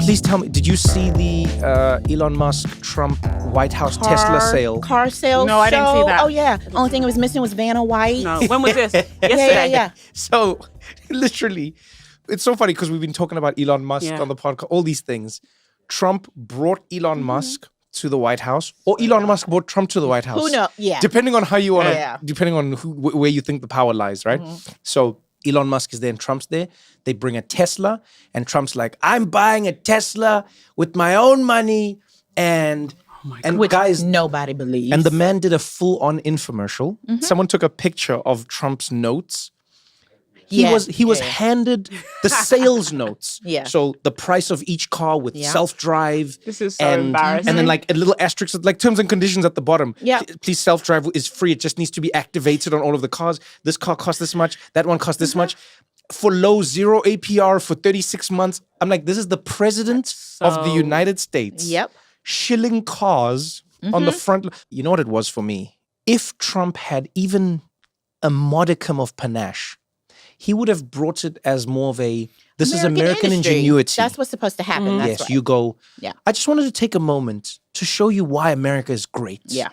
Please tell me, did you see the Elon Musk Trump White House Tesla sale? Car sale. No, I didn't see that. Oh yeah. Only thing it was missing was Vanna White. No, when was this? Yesterday. Yeah. So, literally, it's so funny because we've been talking about Elon Musk on the podcast, all these things. Trump brought Elon Musk to the White House, or Elon Musk brought Trump to the White House. Who knows? Yeah. Depending on how you want to, depending on where you think the power lies, right? So Elon Musk is there and Trump's there. They bring a Tesla and Trump's like, I'm buying a Tesla with my own money and Which guys, nobody believes. and the man did a full-on infomercial. Someone took a picture of Trump's notes. He was handed the sales notes. Yeah. So the price of each car with self-drive. This is so embarrassing. And then like a little asterisk, like terms and conditions at the bottom. Yeah. Please, self-drive is free. It just needs to be activated on all of the cars. This car costs this much. That one costs this much. For low, 0 APR for 36 months. I'm like, this is the president of the United States. Yep. Shilling cars on the front. You know what it was for me? If Trump had even a modicum of panache, he would have brought it as more of a, this is American industry. ingenuity. That's what's supposed to happen. That's Yes, right. you go, Yeah. I just wanted to take a moment to show you why America is great. Yeah.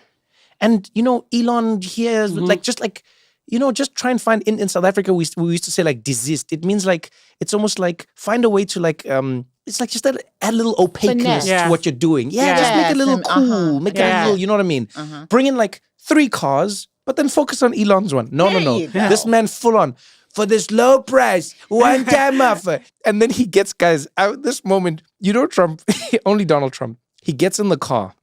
And, you know, Elon here, just try and find, in South Africa, we used to say like desist. It means like, it's almost like find a way to like, it's like just add a little opaqueness to what you're doing. Yeah, just make it a little cool. Make it a little, you know what I mean? Bring in like 3 cars, but then focus on Elon's one. No. This man full on. For this low price, one-time offer. And then he gets, guys, at this moment, you know Trump, only Donald Trump, he gets in the car.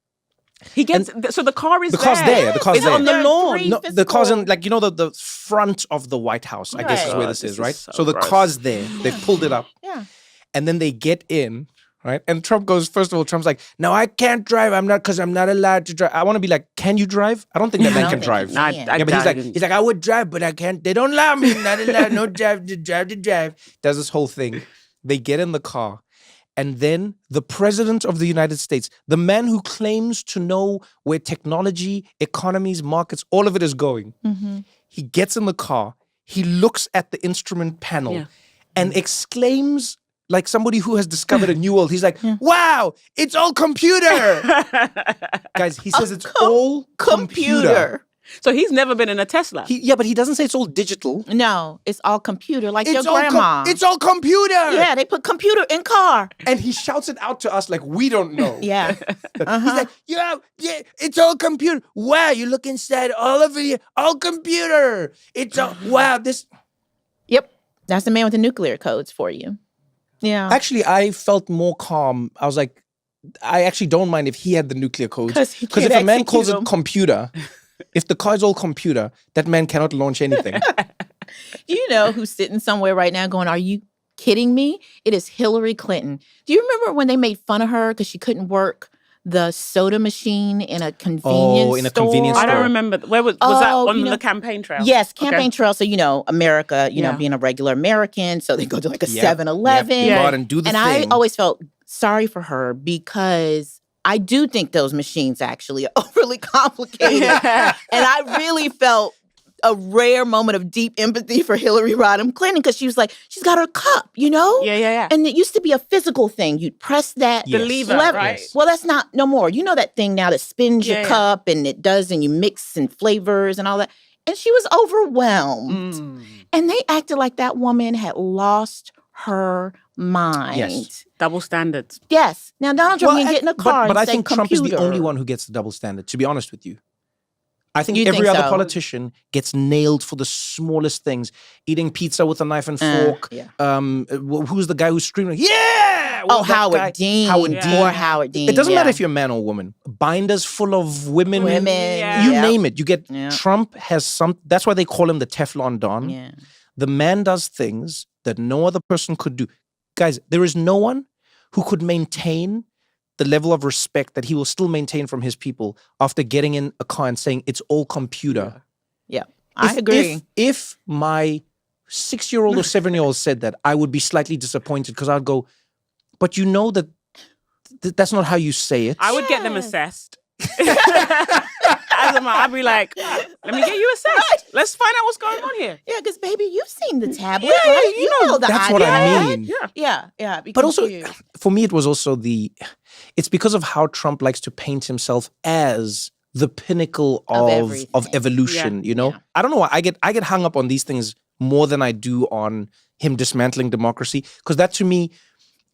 He gets, so the car is The car's there. The car's Is there. it on the lawn? No, the car's in, like, you know, the front of the White House, I guess is where this is, right? So the car's there. They've pulled it up. Yeah. And then they get in, right? And Trump goes, first of all, Trump's like, no, I can't drive. Because I'm not allowed to drive. I want to be like, can you drive? I don't think that man can drive. I But he's like, I would drive, but I can't. They don't allow me. I'm not allowed. No drive. Does this whole thing. They get in the car. And then the president of the United States, the man who claims to know where technology, economies, markets, all of it is going, he gets in the car. He looks at the instrument panel and exclaims, like somebody who has discovered a new world. He's like, wow, it's all computer. Guys, he says it's all computer. So he's never been in a Tesla. But he doesn't say it's all digital. No, it's all computer, like your It's all grandma. it's all computer. Yeah, they put computer in car. And he shouts it out to us like we don't know. Yeah. He's like, yeah, it's all computer. Wow, you look inside all of it, all computer. It's all, wow, this. Yep. That's the man with the nuclear codes for you. Yeah. Actually, I felt more calm. I was like, I actually don't mind if he had the nuclear codes. Because if a man calls it computer, if the car's all computer, that man cannot launch anything. Do you know who's sitting somewhere right now going, are you kidding me? It is Hillary Clinton. Do you remember when they made fun of her because she couldn't work the soda machine in a convenience store? Convenience store. I don't remember. Where was that on the campaign trail? Yes, campaign trail. So, America, being a regular American. So they go to like a 7-Eleven. Go out and do the thing. I always felt sorry for her because I do think those machines actually are overly complicated. And I really felt a rare moment of deep empathy for Hillary Rodham Clinton because she was like, she's got her cup, Yeah. And it used to be a physical thing. You'd press that The lever, right? Yes. Well, that's not no more. You know that thing now that spins your cup and it does and you mix and flavors and all that. And she was overwhelmed. And they acted like that woman had lost her mind. Yes. Double standards. Yes. Now, Donald Trump can get in a car but and I say think Trump is the computer. only one who gets the double standard, to be honest with you. I think You every think other so? politician gets nailed for the smallest things. Eating pizza with a knife and fork. Yeah. Who's the guy who's screaming, yeah! Well, that Howard guy- Dean. Howard Dean. More Howard Dean. It doesn't matter if you're a man or woman. Binders full of women. Women. You Yeah. name it. You get Yeah. Trump has some. That's why they call him the Teflon Don. Yeah. The man does things that no other person could do. Guys, there is no one who could maintain the level of respect that he will still maintain from his people after getting in a car and saying it's all computer. Yeah. I agree. If my 6-year-old or 7-year-old said that, I would be slightly disappointed because I'd go, but you know that's not how you say it. I would get them assessed. as a mom, I'd be like, let me get you assessed. Let's find out what's going on here. Yeah, because baby, you've seen the tablet, Yeah, right? you know the that's what I iPad. mean. Yeah. Yeah. I'd be But also, confused. for me, it was also it's because of how Trump likes to paint himself as the pinnacle of everything. evolution, you know? Yeah. I don't know why I get hung up on these things more than I do on him dismantling democracy, because that to me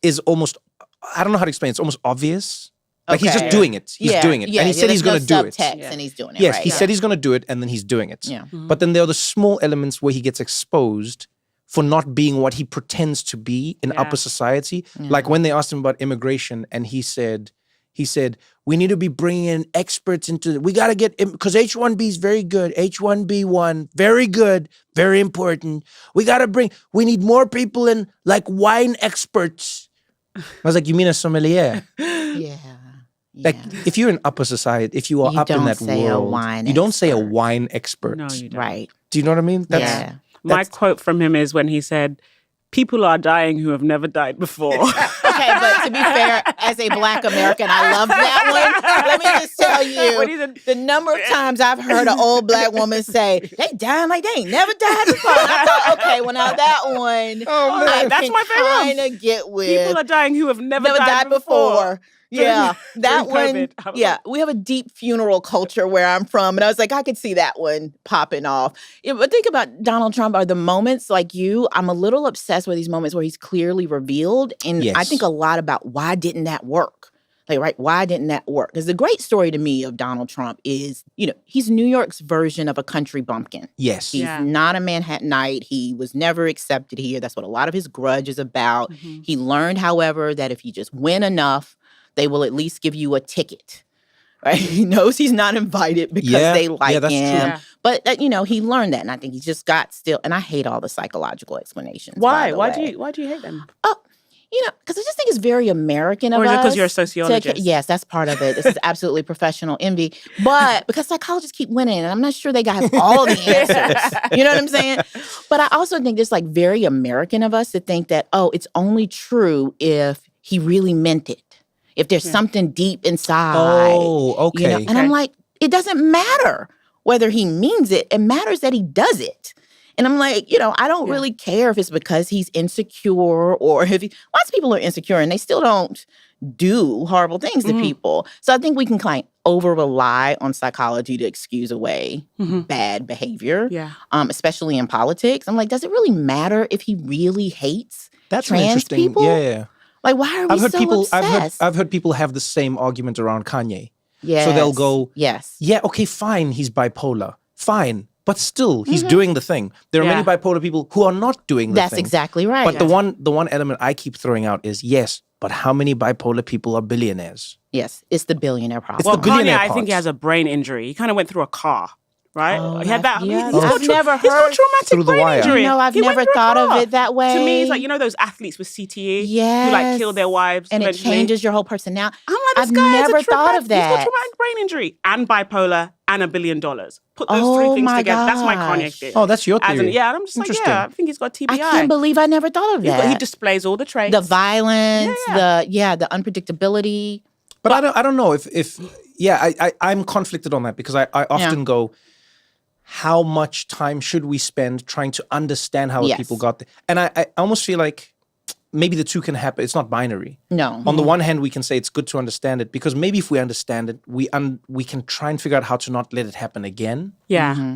is almost, I don't know how to explain, it's almost obvious. Like he's just Okay. doing it. He's doing it. Yeah, And he said he's going to do it. subtext, and he's doing it, Yes, right? he said he's going to do it, and then he's doing it. Yeah. But then there are the small elements where he gets exposed for not being what he pretends to be in upper society. Like when they asked him about immigration, and he said, we need to be bringing in experts into, we got to get, because H-1B is very good. H-1B1, very good, very important. We need more people in, like wine experts. I was like, you mean a sommelier? Yeah. Like, if you're in upper society, if you are You up in don't that say a world, wine you don't say a expert. wine expert. No, you don't. Right. Do you know what I mean? Yeah. My quote from him is when he said, people are dying who have never died before. Okay, but to be fair, as a Black American, I love that one. Let me just tell you, the number of times I've heard an old Black woman say, they dying like they ain't never died before. And I thought, okay, well now that one, that's my favorite one. kind of get with. People are dying who have never died before. Yeah, that one. COVID. Yeah, we have a deep funeral culture where I'm from, and I was like, I could see that one popping off. Yeah, but think about Donald Trump. Are the moments like you? I'm a little obsessed with these moments where he's clearly revealed, and I think a lot about why didn't that work? Like, right? Why didn't that work? Because the great story to me of Donald Trump is, he's New York's version of a country bumpkin. Yes. He's not a Manhattanite. He was never accepted here. That's what a lot of his grudge is about. Mm-hmm. He learned, however, that if you just win enough, they will at least give you a ticket, right? He knows he's not invited because they like him. True. But, he learned that. And I think he just got still. And I hate all the psychological explanations. Why? Why do you hate them? Oh, because I just think it's very American of us. Or is it because you're a sociologist? Yes, that's part of it. This is absolutely professional envy. But because psychologists keep winning, and I'm not sure they got all the answers. You know what I'm saying? But I also think it's like very American of us to think that, it's only true if he really meant it. If there's something deep inside. Oh, okay. And I'm like, it doesn't matter whether he means it. It matters that he does it. And I'm like, I don't really care if it's because he's insecure or if lots of people are insecure and they still don't do horrible things to people. So I think we can kind of over-rely on psychology to excuse away bad behavior, especially in politics. I'm like, does it really matter if he really hates trans people? Yeah. Like, why are we obsessed? I've heard people have the same argument around Kanye. Yes. So they'll go, yeah, okay, fine, he's bipolar. Fine. But still, he's doing the thing. There are many bipolar people who are not doing the thing. That's exactly right. But the one element I keep throwing out is, yes, but how many bipolar people are billionaires? Yes, it's the billionaire problem. It's the billionaire Kanye, I part. think he has a brain injury. He kind of went through a car. Right? Oh, he had that. yeah. He's I've never he's got heard traumatic through the brain wire. injury. I've He never went through a thought of car. it that way. To me, it's like, those athletes with CTE who Yes. kill their wives and it eventually. changes your whole personality. I'm like, this I've guy has never thought of that. He's got traumatic brain injury and bipolar and $1 billion. Put those three things my together. That's my Kanye gosh. theory. Oh, that's your theory. And I'm just like, I think he's got TBI. I can't believe I never thought of that. He displays all the traits. The violence, the unpredictability. But I don't know if I'm conflicted on that because I often go, how much time should we spend trying to understand how people got there? And I almost feel like maybe the two can happen. It's not binary. No. On the one hand, we can say it's good to understand it because maybe if we understand it, we can try and figure out how to not let it happen again. Yeah.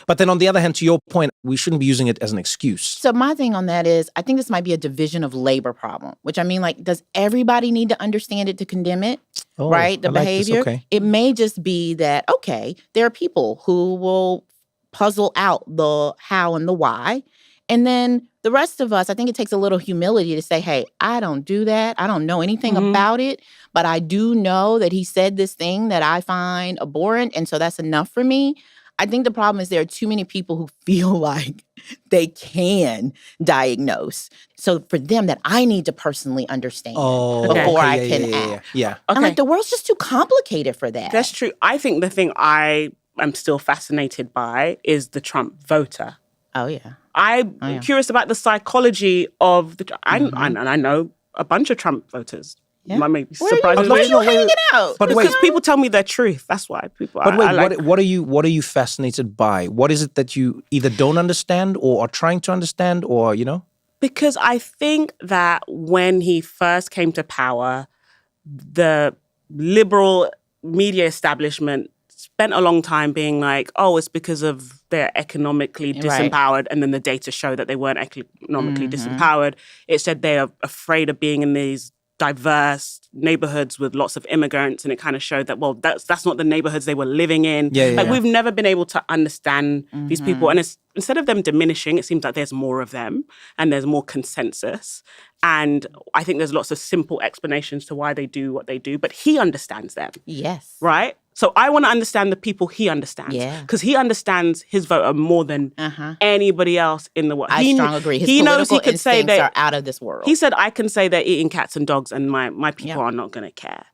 But then on the other hand, to your point, we shouldn't be using it as an excuse. So my thing on that is, I think this might be a division of labor problem, which I mean, like, does everybody need to understand it to condemn it? Oh, right? The I like this. behavior. Okay. It may just be that, okay, there are people who will puzzle out the how and the why. And then the rest of us, I think it takes a little humility to say, hey, I don't do that. I don't know anything about it, but I do know that he said this thing that I find abhorrent. And so that's enough for me. I think the problem is there are too many people who feel like they can diagnose. So for them, that I need to personally understand before I can act. Yeah. Okay. And like the world's just too complicated for that. That's true. I think the thing I am still fascinated by is the Trump voter. Oh, yeah. I'm curious about the psychology of the... And I know a bunch of Trump voters. Yeah. Might make Where are you, surprisingly. where are you hanging out? But Because wait. people tell me their truth. That's why people. But wait, I like, what are you fascinated by? What is it that you either don't understand or are trying to understand, or because I think that when he first came to power, the liberal media establishment spent a long time being like, oh, it's because of they're economically disempowered. And then the data show that they weren't economically disempowered. It said they are afraid of being in these diverse neighborhoods with lots of immigrants. And it kind of showed that, well, that's not the neighborhoods they were living in. We've never been able to understand these people. And instead of them diminishing, it seems like there's more of them and there's more consensus. And I think there's lots of simple explanations to why they do what they do, but he understands them. Yes. Right? So I want to understand the people he understands. Yeah. Because he understands his voter more than anybody else in the world. I strongly agree. His he knows political he could say instincts that are out of this world. He said, I can say they're eating cats and dogs and my people are not going to care.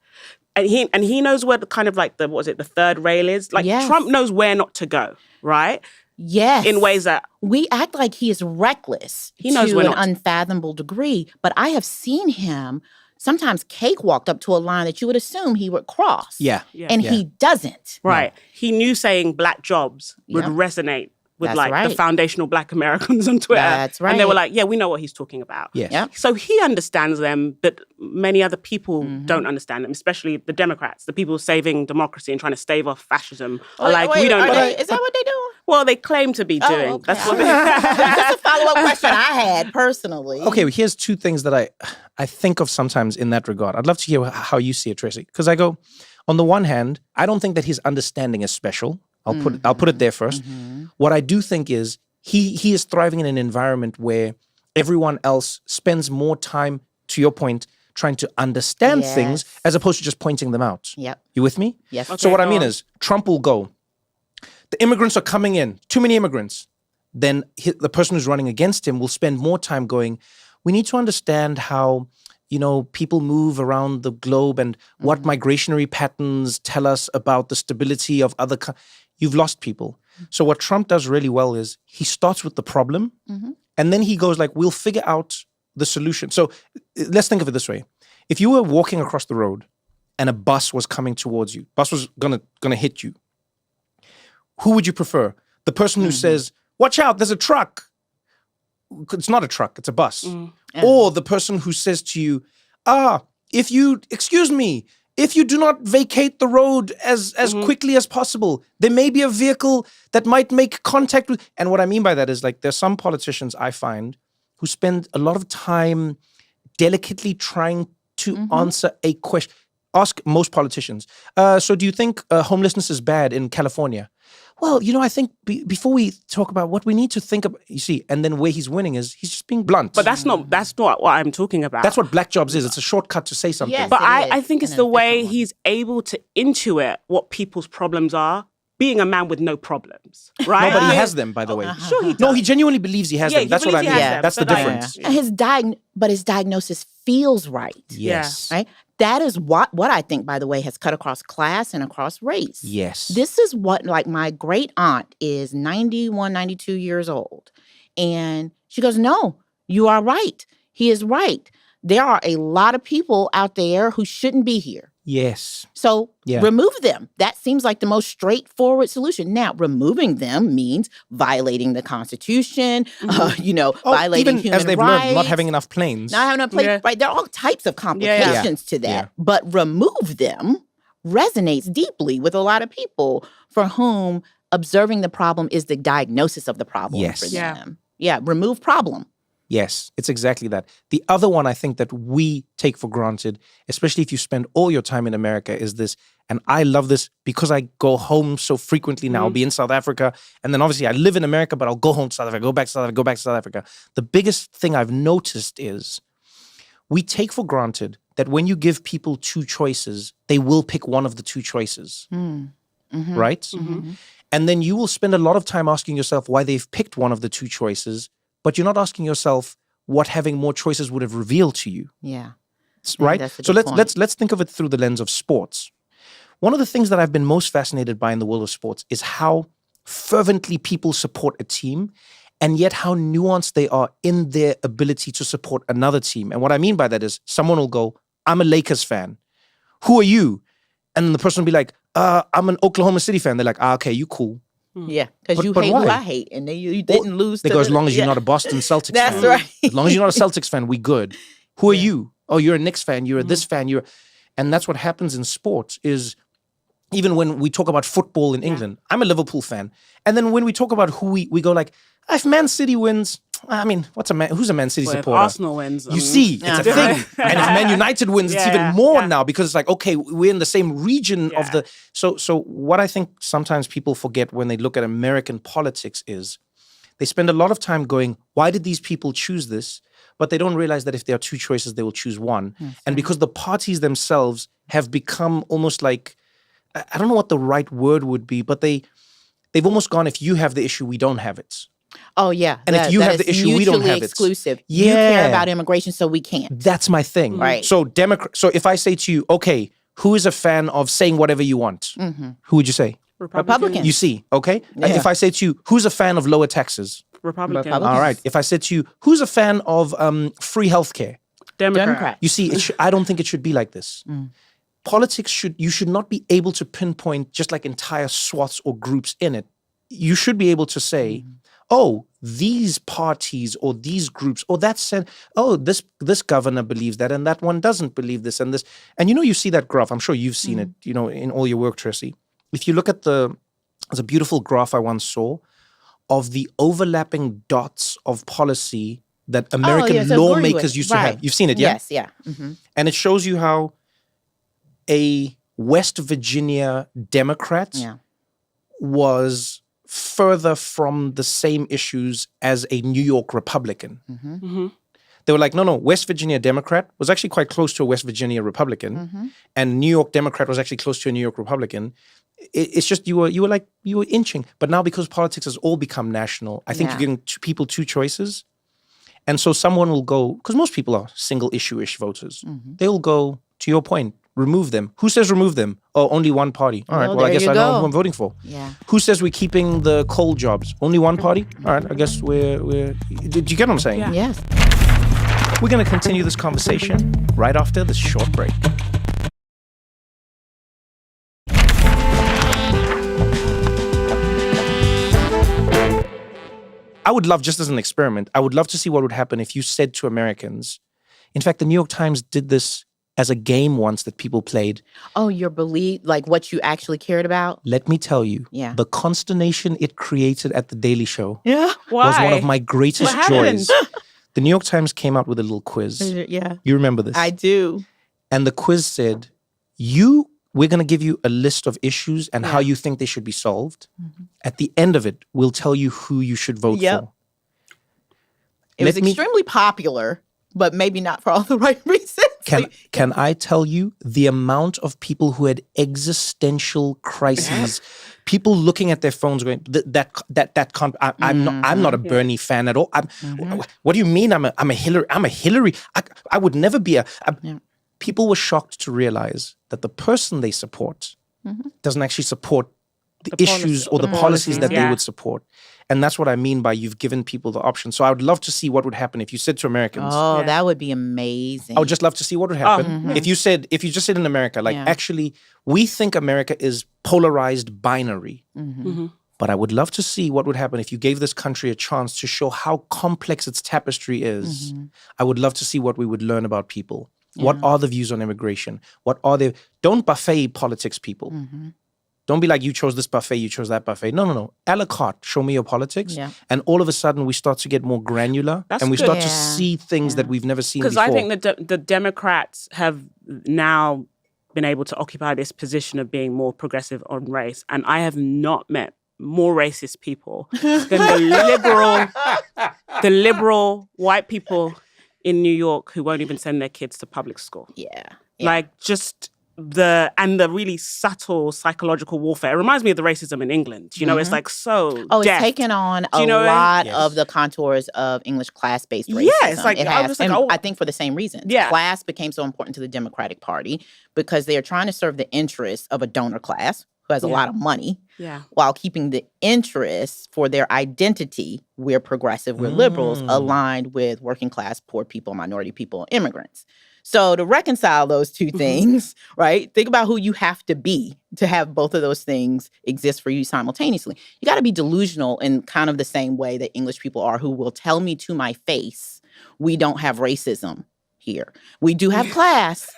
And he knows where the kind of like the third rail is. Like Trump knows where not to go, right? Yes. In ways that we act like he is reckless he knows to we're an not. unfathomable degree, but I have seen him sometimes cakewalked up to a line that you would assume he would cross. Yeah. And he doesn't. Right. He knew saying black jobs would resonate with the foundational black Americans on Twitter. That's right. And they were like, yeah, we know what he's talking about. Yes. Yep. So he understands them, but many other people don't understand them, especially the Democrats, the people saving democracy and trying to stave off fascism. Are like, we don't know. Is that what they do? Well, they claim to be doing. Okay. That's what they That's a follow-up question I had personally. Okay, well, here's two things that I think of sometimes in that regard. I'd love to hear how you see it, Tressie. Because I go, on the one hand, I don't think that his understanding is special. I'll put it there first. What I do think is he is thriving in an environment where everyone else spends more time, to your point, trying to understand things as opposed to just pointing them out. Yep. You with me? Yes. So what I mean is Trump will go, the immigrants are coming in, too many immigrants. Then the person who's running against him will spend more time going, we need to understand how people move around the globe and what migrationary patterns tell us about the stability of other You've lost people. So what Trump does really well is he starts with the problem and then he goes like, we'll figure out the solution. So let's think of it this way. If you were walking across the road and a bus was coming towards you, bus was gonna hit you, who would you prefer? The person who says, watch out, there's a truck. It's not a truck, it's a bus. Or the person who says to you, if you do not vacate the road as quickly as possible, there may be a vehicle that might make contact with. And what I mean by that is like there's some politicians I find who spend a lot of time delicately trying to answer a question. Ask most politicians. So do you think homelessness is bad in California? Well, I think before we talk about what we need to think about, you see, and then where he's winning is he's just being blunt. But that's not what I'm talking about. That's what Black Jobs is. It's a shortcut to say something. Yes, but it is. I think it's the way he's able to intuit what people's problems are, being a man with no problems, right? No, but he has them, by the way. Sure he does. No, he genuinely believes he has them. he That's what I believes mean. he has them. That's the But difference. And his diagnosis feels right. Yes. Right? That is what I think, by the way, has cut across class and across race. Yes. This is what, like, my great aunt is 91, 92 years old. And she goes, no, you are right. He is right. There are a lot of people out there who shouldn't be here. Yes. So remove them. That seems like the most straightforward solution. Now, removing them means violating the Constitution, violating human as they've rights. learned, not having enough planes. Not having enough planes. Right. There are all types of complications to that. Yeah. But remove them resonates deeply with a lot of people for whom observing the problem is the diagnosis of the problem Yes. for them. Yeah. Remove problem. Yes, it's exactly that. The other one I think that we take for granted, especially if you spend all your time in America, is this, and I love this because I go home so frequently now. I'll be in South Africa, and then obviously I live in America, but I'll go home to South Africa, go back to South Africa, go back to South Africa. The biggest thing I've noticed is we take for granted that when you give people two choices, they will pick one of the two choices, right? And then you will spend a lot of time asking yourself why they've picked one of the two choices, but you're not asking yourself what having more choices would have revealed to you. Yeah. Right? That's a So good let's think of it through the lens of sports. One of the things that I've been most fascinated by in the world of sports is how fervently people support a team and yet how nuanced they are in their ability to support another team. And what I mean by that is someone will go, I'm a Lakers fan. Who are you? And then the person will be like, I'm an Oklahoma City fan. They're like, okay, you cool. Yeah, because you But hate why? who I hate, and then you didn't lose. They to go, as the- long as you're yeah. not a Boston Celtics That's fan. right. As long as you're not a Celtics fan, we good. Who are you? Oh, you're a Knicks fan. You're a this fan. And that's what happens in sports is even when we talk about football in England, I'm a Liverpool fan. And then when we talk about who we go like, if Man City wins, I mean, who's a Man City Well, if supporter? Arsenal wins. You see, it's a thing. And if Man United wins, it's even more now because it's like, okay, we're in the same region of the... So what I think sometimes people forget when they look at American politics is they spend a lot of time going, why did these people choose this? But they don't realize that if there are two choices, they will choose one. And because the parties themselves have become almost like, I don't know what the right word would be, but they've almost gone, if you have the issue, we don't have it. Oh yeah, And if you have the issue, we don't have it. Exclusive. Yeah. You care about immigration, so we can't. That's my thing. Right. So if I say to you, okay, who is a fan of saying whatever you want? Who would you say? Republicans. You see, okay? Yeah. If I say to you, who's a fan of lower taxes? Republican. Republican. All right. If I said to you, who's a fan of free healthcare? Democrat. You see, I don't think it should be like this. Politics you should not be able to pinpoint just like entire swaths or groups in it. You should be able to say, oh, these parties or these groups or that said, oh, this governor believes that and that one doesn't believe this and this. And you see that graph. I'm sure you've seen it, in all your work, Tressie. If you look at there's a beautiful graph I once saw of the overlapping dots of policy that American lawmakers used to have. You've seen it, yeah? Yes, yeah. Mm-hmm. And it shows you how a West Virginia Democrat was further from the same issues as a New York Republican. They were like, no, West Virginia Democrat was actually quite close to a West Virginia Republican, and New York Democrat was actually close to a New York Republican. It's just you were inching. But now because politics has all become national, I think you're giving people two choices. And so someone will go, because most people are single issue-ish voters. They'll go, to your point, remove them. Who says remove them? Oh, only one party. All right, well, I guess I know who I'm voting for. Yeah. Who says we're keeping the coal jobs? Only one party? All right, I guess we're... Did you get what I'm saying? Yeah. Yes. We're going to continue this conversation right after this short break. I would love, just as an experiment, I would love to see what would happen if you said to Americans, in fact, the New York Times did this as a game once that people played. Oh, your belief, like what you actually cared about? Let me tell you, Yeah. the consternation it created at The Daily Show Yeah. was one of my greatest What happened? joys. The New York Times came out with a little quiz. Yeah. You remember this? I do. And the quiz said, we're going to give you a list of issues and how you think they should be solved. At the end of it, we'll tell you who you should vote for. It was extremely popular, but maybe not for all the right reasons. Can I tell you the amount of people who had existential crises, people looking at their phones going, that can't, I'm not a Bernie fan at all. What do you mean I'm a Hillary? I would never be People were shocked to realize that the person they support doesn't actually support the issues or the policies that they would support. And that's what I mean by you've given people the option. So I would love to see what would happen if you said to Americans. Oh, that would be amazing. I would just love to see what would happen. If you just said in America, like, actually, we think America is polarized binary. But I would love to see what would happen if you gave this country a chance to show how complex its tapestry is. I would love to see what we would learn about people. What are the views on immigration? Don't buffet politics, people. Don't be like, you chose this buffet, you chose that buffet. No. A la carte, show me your politics. Yeah. And all of a sudden, we start to get more granular. And we start to see things that we've never seen before. Because I think the Democrats have now been able to occupy this position of being more progressive on race. And I have not met more racist people than the liberal white people in New York who won't even send their kids to public school. Yeah. Like just the really subtle psychological warfare. It reminds me of the racism in England. It's like so it's deft. taken on a lot of the contours of English class-based racism. Yeah, it's like, it I has. was like, and I think for the same reason. Yeah. Class became so important to the Democratic Party because they are trying to serve the interests of a donor class who has a lot of money, while keeping the interests for their identity, we're progressive, we're liberals, aligned with working class, poor people, minority people, immigrants. So to reconcile those two things, right? Think about who you have to be to have both of those things exist for you simultaneously. You got to be delusional in kind of the same way that English people are, who will tell me to my face, we don't have racism here. We do have class,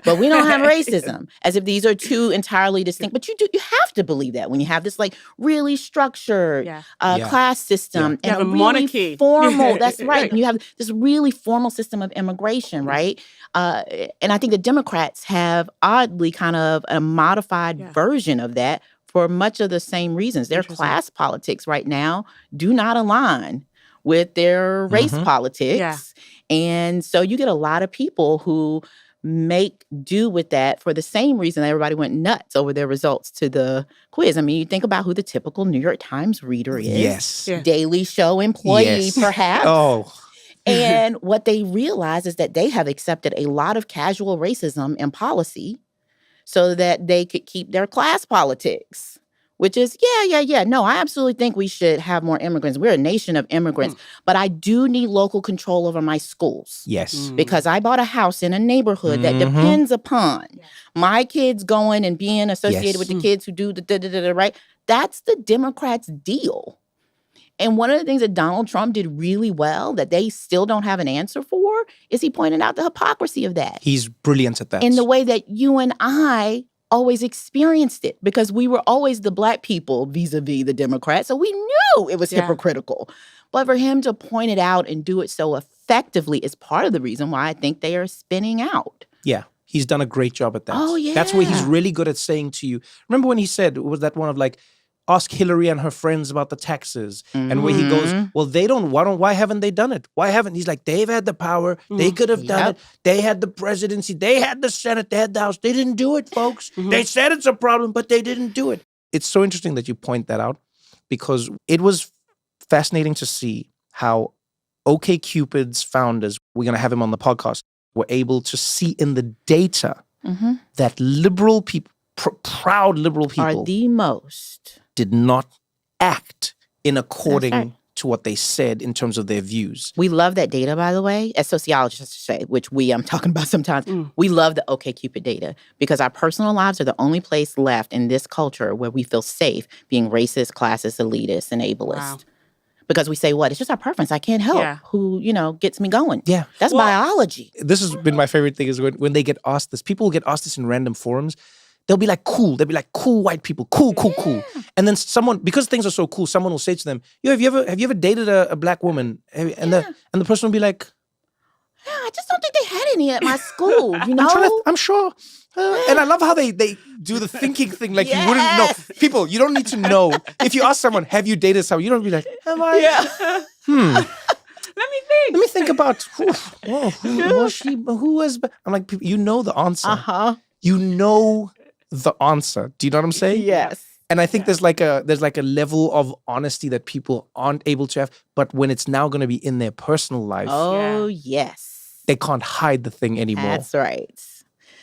but we don't have racism, as if these are two entirely distinct. But you have to believe that when you have this like really structured class system and have a a really monarchy. formal, that's right. And you have this really formal system of immigration, right? And I think the Democrats have oddly kind of a modified version of that for much of the same reasons. Their class politics right now do not align with their race politics. Yeah. And so you get a lot of people who make do with that for the same reason everybody went nuts over their results to the quiz. I mean, you think about who the typical New York Times reader is. Yes. Yeah. Daily Show employee, perhaps. Oh. And what they realize is that they have accepted a lot of casual racism in policy so that they could keep their class politics. Which is, no, I absolutely think we should have more immigrants. We're a nation of immigrants. But I do need local control over my schools. Yes. Because I bought a house in a neighborhood that depends upon my kids going and being associated with the kids who do the right? That's the Democrats' deal. And one of the things that Donald Trump did really well that they still don't have an answer for is he pointed out the hypocrisy of that. He's brilliant at that. In the way that you and I always experienced it, because we were always the Black people vis-a-vis the Democrats. So we knew it was hypocritical. But for him to point it out and do it so effectively is part of the reason why I think they are spinning out. Yeah. He's done a great job at that. Oh, yeah. That's where he's really good at saying to you. Remember when he said, was that one of like, ask Hillary and her friends about the taxes. And where he goes, well, why haven't they done it? Why haven't? He's like, they've had the power. They could have done it. They had the presidency. They had the Senate. They had the House. They didn't do it, folks. They said it's a problem, but they didn't do it. It's so interesting that you point that out, because it was fascinating to see how OkCupid's founders, we're going to have him on the podcast, were able to see in the data that liberal people, proud liberal people, are the most did not act in according to what they said in terms of their views. We love that data, by the way, as sociologists say, which I'm talking about sometimes. We love the OkCupid data because our personal lives are the only place left in this culture where we feel safe being racist, classist, elitist, and ableist. Wow. Because we say, what? It's just our preference. I can't help who, gets me going. Yeah. That's biology. This has been my favorite thing is when they get asked this. People will get asked this in random forums. They'll be like, cool. They'll be like, cool white people. Cool. And then someone, because things are so cool, someone will say to them, yo, have you ever dated a Black woman? And the person will be like, yeah, I just don't think they had any at my school, you know? I'm sure. And I love how they do the thinking thing like you wouldn't know. People, you don't need to know. If you ask someone, have you dated someone? You don't be like, have I? Yeah. Let me think about who was she? Who was? I'm like, you know the answer. You know the answer. Do you know what I'm saying? Yes. And I think there's like a level of honesty that people aren't able to have. But when it's now going to be in their personal life, yes, they can't hide the thing anymore. That's right.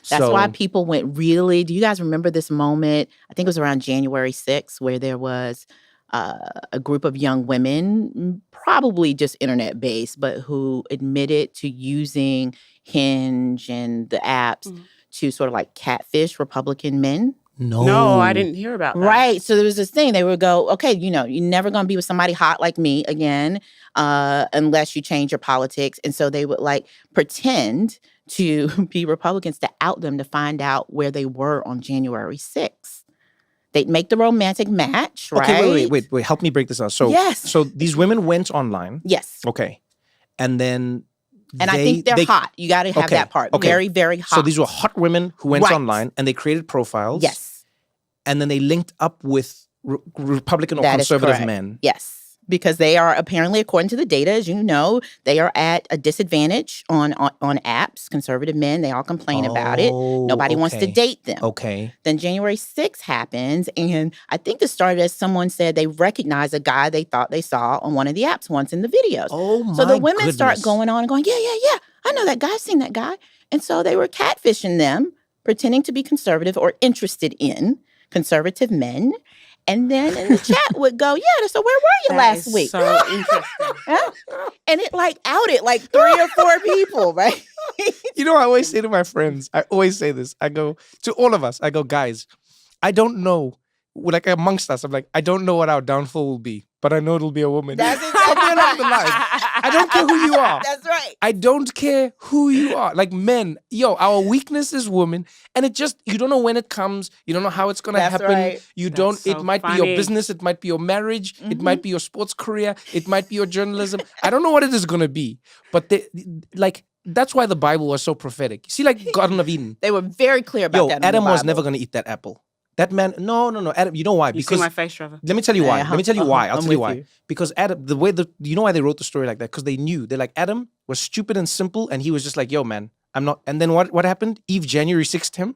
That's why people went really. Do you guys remember this moment? I think it was around January 6th, where there was a group of young women, probably just internet based, but who admitted to using Hinge and the apps to sort of like catfish Republican men. No, I didn't hear about that. Right. So there was this thing. They would go, okay, you're never going to be with somebody hot like me again unless you change your politics. And so they would like pretend to be Republicans to out them to find out where they were on January 6th. They'd make the romantic match, right? Okay, wait. Help me break this out. So these women went online. Yes. Okay. And then I think they're hot. You got to have that part. Okay. Very, very hot. So these were hot women who went online and they created profiles. Yes. And then they linked up with Republican or conservative men. Yes. Because they are apparently, according to the data, as you know, they are at a disadvantage on apps. Conservative men, they all complain about it. Nobody wants to date them. Okay. Then January 6th happens, and I think this started as someone said they recognized a guy they thought they saw on one of the apps once in the videos. Oh, my So the women goodness. start going on and going, yeah, I know that guy, I've seen that guy. And so they were catfishing them, pretending to be conservative or interested in conservative men. And then in the chat would go, so where were you last week? So interesting. And it like outed like 3 or 4 people, right? You know, I always say to my friends, I always say this. I go to all of us, I go, guys, I don't know. Like amongst us, I'm like, I don't know what our downfall will be, but I know it'll be a woman. That's At the end of the line, I don't care who you are. That's right. I don't care who you are. Like men, our weakness is women, and it just you don't know when it comes. You don't know how it's gonna That's happen. right. You That's don't. so It might be funny. your business. It might be your marriage. It might be your sports career. It might be your journalism. I don't know what it is gonna be, but that's why the Bible was so prophetic. See, like Garden of Eden. They were very clear about that. in the Adam was Bible. never gonna eat that apple. That man, no. Adam, you know why? You see Because my face, Trevor? let me tell you why. Yeah, Let me tell you why. I'll I'm tell you with why. you. Because Adam, you know why they wrote the story like that? Because they knew. They're like, Adam was stupid and simple, and he was just like, yo, man, I'm not. And then what happened? Eve January 6th him.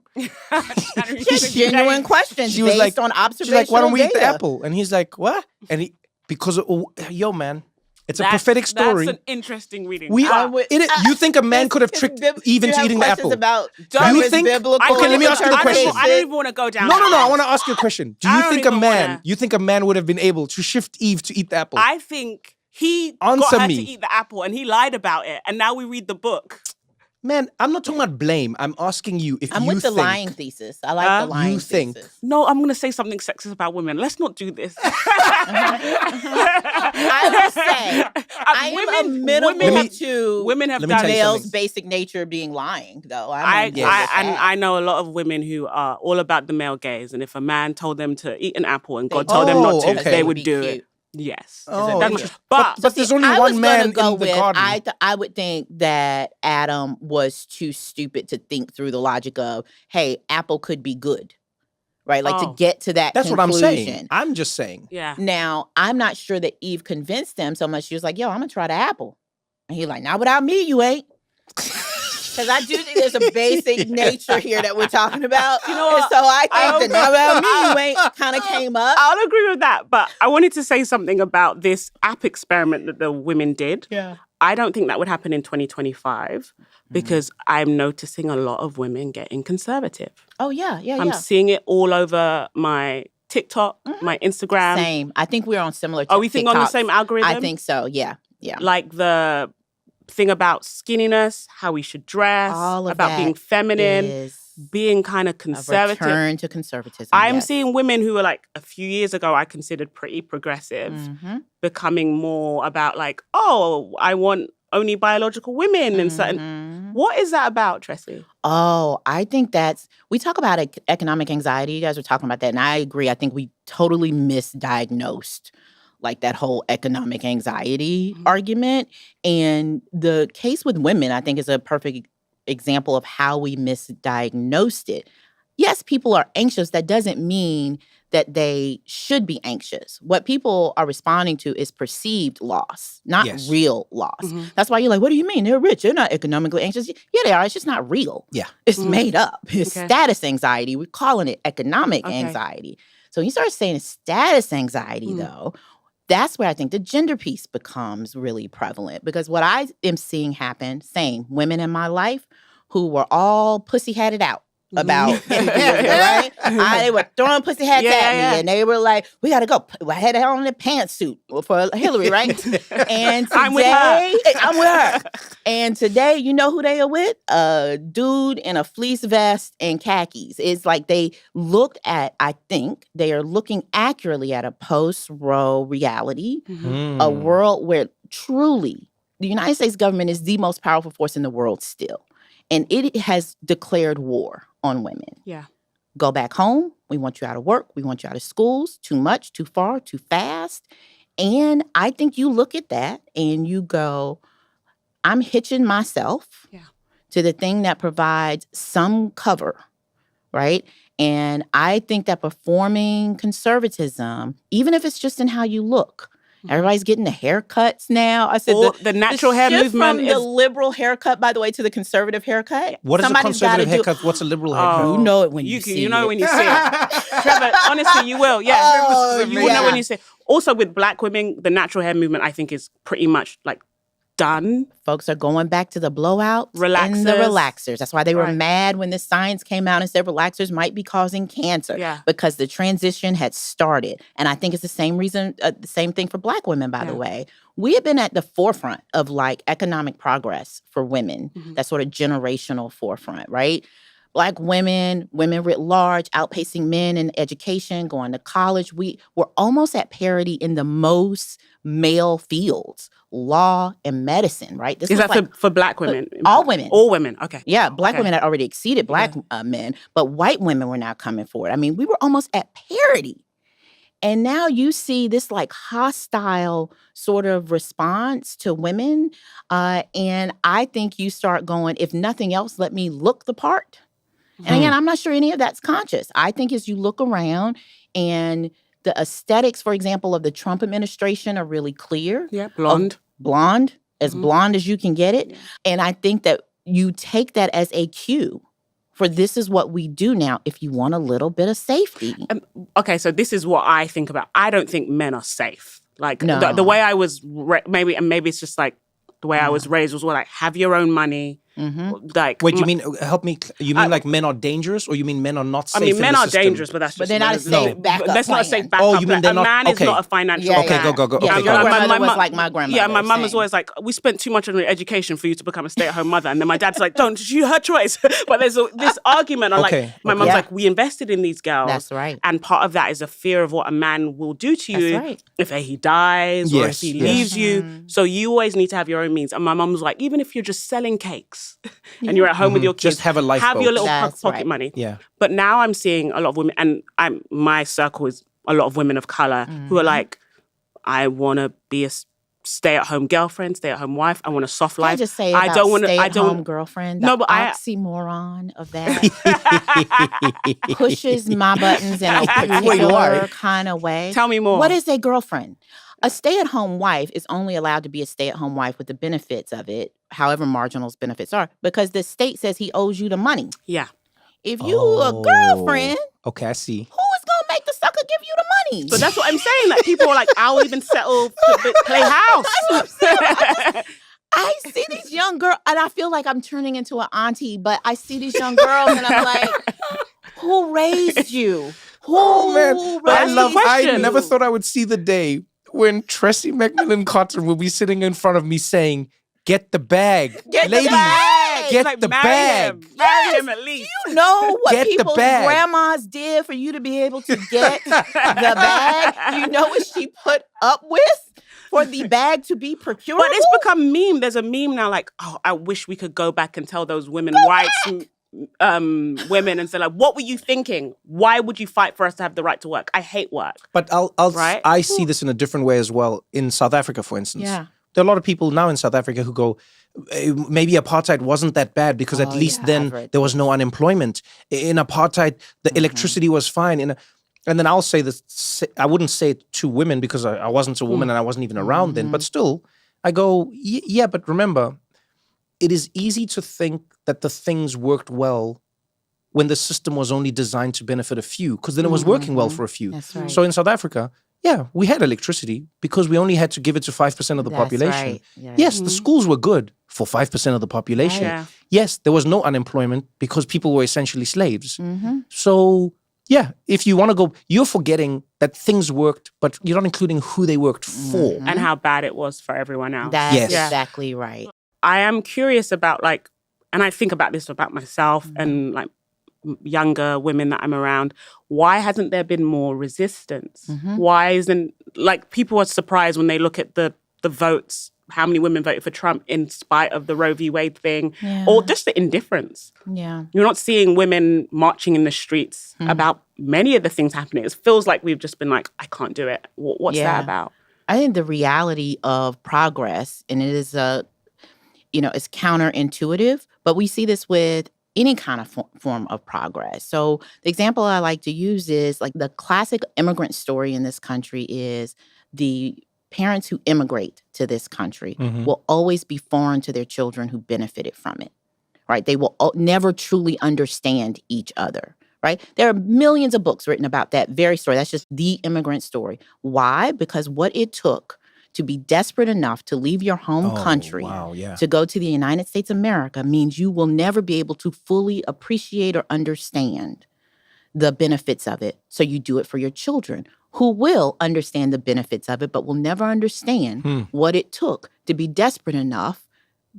Just genuine questions She was based like, on she's observational like, why don't we eat the data. apple? And he's like, what? And because, yo, man, it's a prophetic story. That's an interesting reading. We I are. would- You think a man could have It's tricked bib- Eve you into have eating the questions apple? About You Darwin's think- biblical Okay, let me ask you the question. I don't even want to go down. No. that I road. want to ask you a question. Do I you don't think a even man? wanna- You think a man would have been able to shift Eve to eat the apple? I think he Answer got her me. to eat the apple and he lied about it. And now we read the book. Man, I'm not talking about blame. I'm asking you if I'm you with the think. lying thesis. I like the lying You think. thesis. No, I'm going to say something sexist about women. Let's not do this. I will say, I am amenable to women have Let me done tell you male's something. basic nature being lying, though. I know a lot of women who are all about the male gaze, and if a man told them to eat an apple and God They told them not to, Oh, okay. they would be do cute. it. Yes. Oh, Doesn't- okay. but But there's only I one was man gonna go in the with, garden. I would think that Adam was too stupid to think through the logic of, hey, apple could be good, right? Like to Oh. get to that That's what I'm saying. conclusion. I'm just saying. yeah. Now, I'm not sure that Eve convinced him so much. She was like, yo, I'm gonna try the apple. And he's like, not without me, you ain't. Because I do think there's a basic nature here that we're talking about. You know what? And so I think that not without me, you ain't kind of came up. I'll agree with that, but I wanted to say something about this app experiment that the women did. Yeah. I don't think that would happen in 2025 because I'm noticing a lot of women getting conservative. Oh, yeah. I'm seeing it all over my TikTok, my Instagram. Same. I think we're on similar Are we thinking on the TikToks. same algorithm? I think so. Yeah. Like the thing about skinniness, how we should dress, All of about that being feminine, is being kind of a conservative. return to conservatism. I'm yes. seeing women who were like a few years ago I considered pretty progressive Mhm. becoming more about like, oh, I want only biological women and certain. Mhm. What is that about, Tressie? Oh, I think we talk about economic anxiety. You guys were talking about that. And I agree. I think we totally misdiagnosed like that whole economic anxiety argument. And the case with women, I think, is a perfect example of how we misdiagnosed it. Yes, people are anxious. That doesn't mean that they should be anxious. What people are responding to is perceived loss, not Yes. real loss. Mhm. That's why you're like, what do you mean? They're rich. They're not economically anxious. Yeah, they are. It's just not real. Yeah. It's made up. It's Okay. status anxiety. We're calling it economic Okay. anxiety. So when you start saying status anxiety, though, that's where I think the gender piece becomes really prevalent. Because what I am seeing happen, same, women in my life who were all pussy-hatted out about right? They were throwing pussy hats Yeah, at me, yeah. and they were like, "We got to go." I had on the pantsuit for Hillary, right? And today, I'm with her. I'm with her. And today, you know who they are with? A dude in a fleece vest and khakis. It's like they looked at. I think they are looking accurately at a post-Roe reality, a world where truly the United States government is the most powerful force in the world still. And it has declared war on women. Yeah. Go back home. We want you out of work. We want you out of schools. Too much, too far, too fast. And I think you look at that and you go, I'm hitching myself to the thing that provides some cover, right? And I think that performing conservatism, even if it's just in how you look, everybody's getting the haircuts now. I said the natural hair shift movement from is the liberal haircut, by the way, to the conservative haircut. What is a Somebody's gotta conservative do- haircut? What's a liberal haircut? You know it when you see you know it. when you see it. Trevor, honestly, you will. Yeah. Oh, you will know yeah. when you see it. Also with black women, the natural hair movement, I think, is pretty much like done. Folks are going back to the blowouts and the Relaxers. relaxers. That's why they were Right. mad when the science came out and said relaxers might be causing cancer. Yeah. Because the transition had started. And I think it's the same reason, the same thing for Black women, by the Yeah. way. We have been at the forefront of like economic progress for women, that sort of generational forefront, right? Black women writ large, outpacing men in education, going to college. We're almost at parity in the most male fields, law and medicine, right? This Is was that like for Black women? all women. All women. Okay. Yeah, Black Okay. women had already exceeded Black men, but white women were now coming forward. I mean, we were almost at parity. And now you see this like hostile sort of response to women. And I think you start going, if nothing else, let me look the part. And again, I'm not sure any of that's conscious. I think as you look around and the aesthetics, for example, of the Trump administration are really clear. Yeah. Blonde. Blonde, as blonde as you can get it. Yeah. And I think that you take that as a cue for this is what we do now if you want a little bit of safety. Okay, so this is what I think about. I don't think men are safe. Like No. the way I was maybe it's just like the way I was raised was like have your own money. Like Wait, you mean, help me, you mean like men are dangerous or you mean men are not safe I mean, in men the are system? dangerous, but that's But just they're not a safe backup That's not a plan. safe backup. Oh, you mean they're a not- man is okay. not a financial. Yeah, Okay, yeah. go. Yeah, Okay, your go. grandmother was like my grandmother. Yeah, my mum was same. always like, we spent too much on your education for you to become a stay-at-home mother. And then my dad's like, don't, you her choice. But there's this argument on Okay, like, my okay. mum's Yeah. like, we invested in these girls. That's right. And part of that is a fear of what a man will do to you That's right. if he dies or if Yes, he yes. leaves you. So you always need to have your own means. And my mum was like, even if you're just selling cakes and you're at home with your kids, Just have a lifeboat. have your little That's pocket right. money. Yeah. But now I'm seeing a lot of women, and my circle is a lot of women of color who are like, I want to be a stay-at-home girlfriend, stay-at-home wife. I want a soft Can I life. just say I about don't want to. I stay-at-home don't. girlfriend? No, The but I- oxymoron of that pushes my buttons in a Wait, why? particular kind of way. Tell me more. What is a girlfriend? A stay-at-home wife is only allowed to be a stay-at-home wife with the benefits of it, however marginal those benefits are, because the state says he owes you the money. Yeah. If you a girlfriend, Okay, I see. who is gonna make the sucker give you the money? But that's what I'm saying. That people are like, I'll even settle to play house. I see these young girls, and I feel like I'm turning into an auntie, but I see these young girls, and I'm like, who raised you? Who Oh man, I raised love. I question. never thought I would see the day when Tressie McMillan Cottom will be sitting in front of me saying, "Get the bag, Get the ladies, bag!" get Like, the marry bag." him. Marry him at least. You know what Get the people's bag. grandmas did for you to be able to get the bag? You know what she put up with for the bag to be procurable? But it's become meme. There's a meme now like, oh, I wish we could go back and tell those women rights women and say like, what were you thinking? Why would you fight for us to have the right to work? I hate work. But Right? I see this in a different way as well. In South Africa, for instance, Yeah. there are a lot of people now in South Africa who go, maybe apartheid wasn't that bad because at least yeah, then I've read there was no unemployment. In apartheid, the electricity was fine. And then I'll say this, I wouldn't say it to women because I wasn't a woman and I wasn't even around then. But still, I go, yeah, but remember, it is easy to think that the things worked well when the system was only designed to benefit a few, because then it was working well for a few. That's right. So in South Africa, yeah, we had electricity because we only had to give it to 5% of the That's population. right. Yeah. Yes, the schools were good for 5% of the population. Yeah. Yes, there was no unemployment because people were essentially slaves. Mm-hmm. So yeah, if you want to go, you're forgetting that things worked, but you're not including who they worked for. And how bad it was for everyone else. That's Yes. exactly right. I am curious about like, and I think about this about myself and like younger women that I'm around. Why hasn't there been more resistance? Why isn't like people are surprised when they look at the votes, how many women voted for Trump in spite of the Roe v. Wade thing, or just the indifference. Yeah. You're not seeing women marching in the streets about many of the things happening. It feels like we've just been like, I can't do it. What's Yeah. that about? I think the reality of progress, and it is it's counterintuitive, but we see this with any kind of form of progress. So the example I like to use is like the classic immigrant story in this country is the parents who immigrate to this country will always be foreign to their children who benefited from it, right? They will never truly understand each other, right? There are millions of books written about that very story. That's just the immigrant story. Why? Because what it took to be desperate enough to leave your home country to go to the United States of America means you will never be able to fully appreciate or understand the benefits of it. So you do it for your children, who will understand the benefits of it, but will never understand what it took to be desperate enough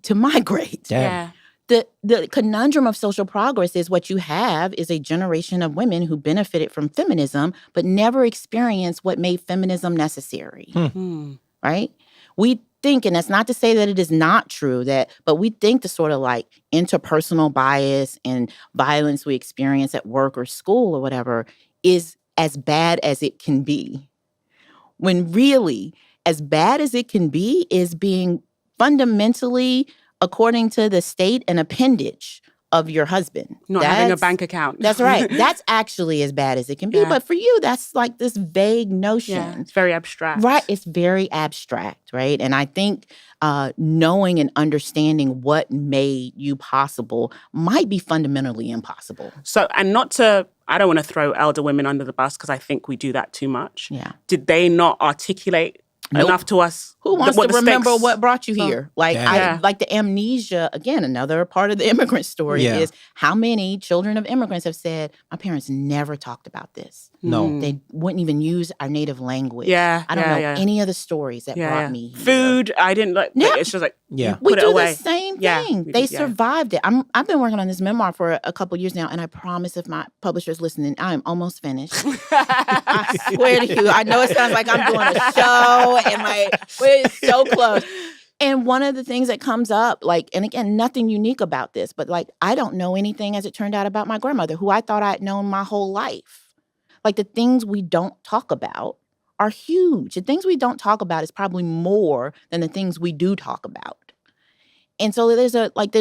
to migrate. Yeah. The conundrum of social progress is what you have is a generation of women who benefited from feminism, but never experienced what made feminism necessary, right? We think, and that's not to say that it is not true, but we think the sort of like interpersonal bias and violence we experience at work or school or whatever is as bad as it can be. When really, as bad as it can be is being fundamentally, according to the state, an appendage of your husband. Not having a bank account. That's right. That's actually as bad as it can be. Yeah. But for you, that's like this vague notion. Yeah, it's very abstract. Right. It's very abstract, right? And I think knowing and understanding what made you possible might be fundamentally impossible. So, and I don't want to throw elder women under the bus because I think we do that too much. Yeah. Did they not articulate enough to us? Who wants to remember what brought you here? Like, like the amnesia, again, another part of the immigrant story is how many children of immigrants have said, my parents never talked about this. No. They wouldn't even use our native language. Yeah. I don't know any of the stories that brought me here. Food, I didn't like. Yeah. It's just like, we put it do away. the same Yeah, thing. we They do, survived it. I've been working on this memoir for a couple years now, and I promise if my publisher's listening, I am almost finished. I swear to you. I know it sounds like I'm doing a show, and we're so close. And one of the things that comes up, like, and again, nothing unique about this, but like, I don't know anything, as it turned out, about my grandmother, who I thought I'd known my whole life. Like, the things we don't talk about are huge. The things we don't talk about is probably more than the things we do talk about. And so there's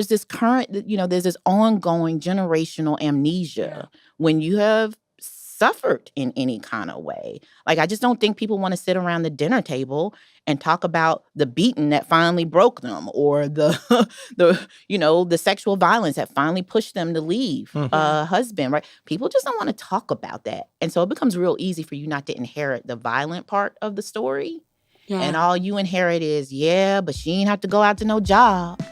this current, there's this ongoing generational amnesia when you have suffered in any kind of way. Like, I just don't think people want to sit around the dinner table and talk about the beating that finally broke them, or the sexual violence that finally pushed them to leave a husband, right? People just don't want to talk about that. And so it becomes real easy for you not to inherit the violent part of the story. Yeah. And all you inherit is, but she ain't have to go out to no job.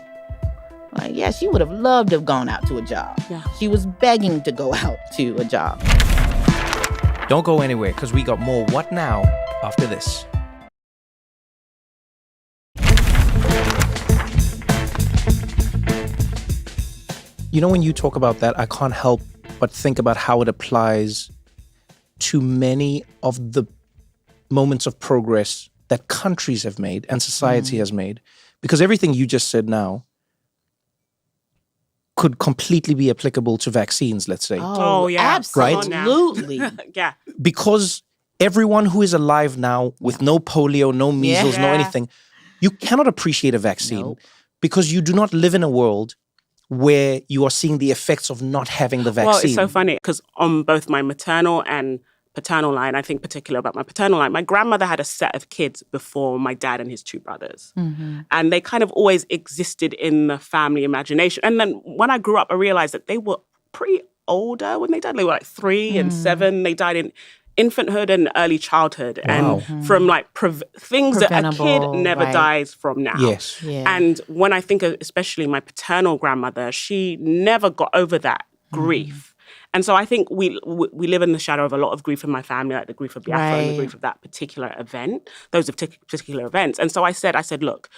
Like, she would have loved to have gone out to a job. Yeah. She was begging to go out to a job. Don't go anywhere, because we got more What Now after this. When you talk about that, I can't help but think about how it applies to many of the moments of progress that countries have made and society has made. Because everything you just said now could completely be applicable to vaccines, let's say. Oh yeah. Absolutely. Yeah. Because everyone who is alive now with no polio, no measles, no anything, you cannot appreciate a vaccine because you do not live in a world where you are seeing the effects of not having the vaccine. Well, it's so funny because on both my maternal and paternal line, I think particularly about my paternal line, my grandmother had a set of kids before my dad and his two brothers. Mm-hmm. And they kind of always existed in the family imagination. And then when I grew up, I realized that they were pretty older when they died. They were like 3 and 7. They died in infanthood and early childhood. Wow. And from like things that a kid never dies from now. Yes. Yeah. And when I think of especially my paternal grandmother, she never got over that grief. And so I think we live in the shadow of a lot of grief in my family, like the grief of Biafra and the grief of that particular event, those particular events. And so I said, look,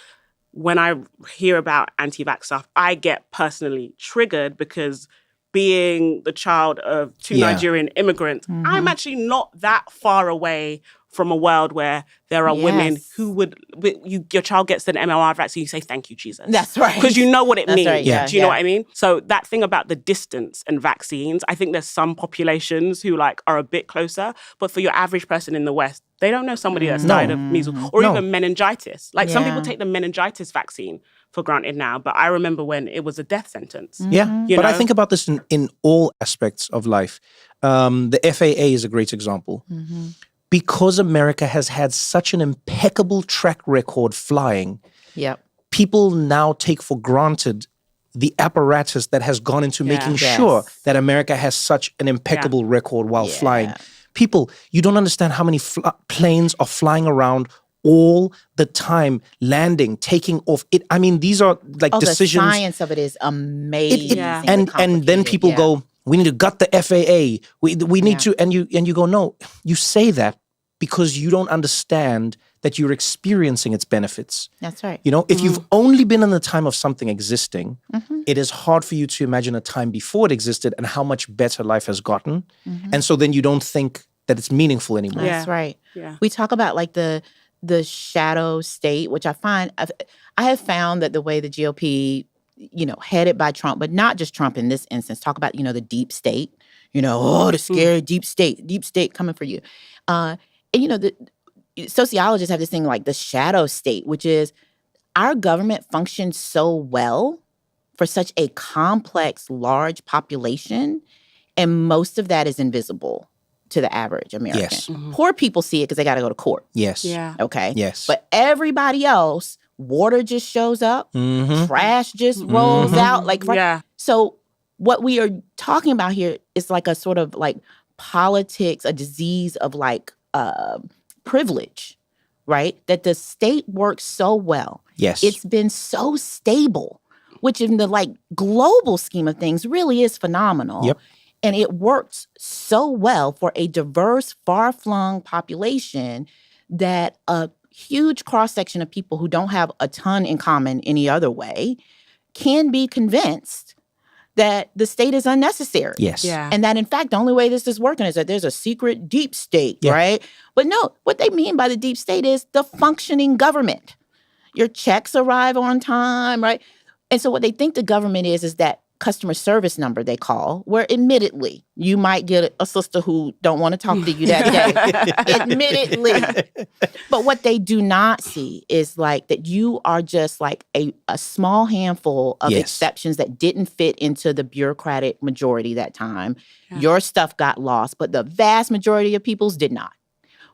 when I hear about anti-vax stuff, I get personally triggered because being the child of 2 Nigerian immigrants, I'm actually not that far away from a world where there are women who your child gets an MMR vaccine, you say, thank you, Jesus. That's right. Because you know what it means. Right, Do you know what I mean? So that thing about the distance and vaccines, I think there's some populations who like are a bit closer, but for your average person in the West, they don't know somebody that's died of measles or even meningitis. Like some people take the meningitis vaccine for granted now, but I remember when it was a death sentence. Yeah, but I think about this in all aspects of life. The FAA is a great example. Because America has had such an impeccable track record flying, people now take for granted the apparatus that has gone into making sure that America has such an impeccable record while flying. People, you don't understand how many planes are flying around all the time, landing, taking off. I mean, these are like decisions. The science of it is amazing. And then people go, we need to gut the FAA. We need to, and you go, no, you say that because you don't understand that you're experiencing its benefits. That's right. You know, if you've only been in the time of something existing, it is hard for you to imagine a time before it existed and how much better life has gotten. And so then you don't think that it's meaningful anymore. That's right. Yeah. We talk about like the shadow state, which I have found that the way the GOP, headed by Trump, but not just Trump in this instance, talk about, the deep state, the scary deep state coming for you. And, the sociologists have this thing like the shadow state, which is our government functions so well for such a complex, large population, and most of that is invisible to the average American. Yes. Poor people see it because they got to go to court. Yes. Yeah. Okay. Yes. But everybody else, water just shows up, trash just rolls out. So what we are talking about here is like a sort of like politics, a disease of like privilege, right? That the state works so well. Yes. It's been so stable, which in the like global scheme of things really is phenomenal. Yep. And it works so well for a diverse, far-flung population that a huge cross-section of people who don't have a ton in common any other way can be convinced that the state is unnecessary. Yes. Yeah. And that, in fact, the only way this is working is that there's a secret deep state, right? But no, what they mean by the deep state is the functioning government. Your checks arrive on time, right? And so what they think the government is that customer service number they call, where admittedly you might get a sister who don't want to talk to you that day. Admittedly. But what they do not see is like that you are just like a small handful of exceptions that didn't fit into the bureaucratic majority that time. Yeah. Your stuff got lost, but the vast majority of people's did not.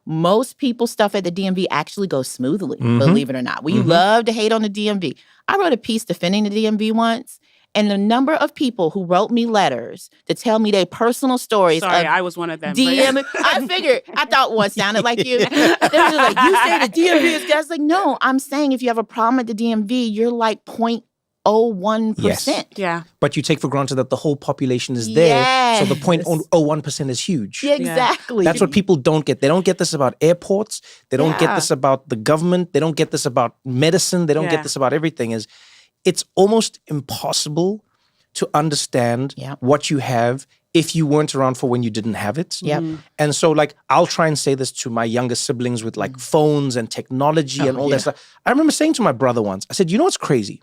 Most people's stuff at the DMV actually goes smoothly, believe it or not. We love to hate on the DMV. I wrote a piece defending the DMV once. And the number of people who wrote me letters to tell me their personal stories. Sorry, I was one of them. I figured, I thought one sounded like you. They were just like, you say the DMV is gas. Like, no, I'm saying if you have a problem at the DMV, you're like 0.01%. Yes. Yeah. But you take for granted that the whole population is there. Yes. So the 0.01% is huge. Yeah, exactly. That's what people don't get. They don't get this about airports. They don't get this about the government. They don't get this about medicine. They don't get this about everything. It's almost impossible to understand what you have if you weren't around for when you didn't have it. Yep. And so like, I'll try and say this to my younger siblings with like phones and technology and all that stuff. I remember saying to my brother once, I said, you know what's crazy?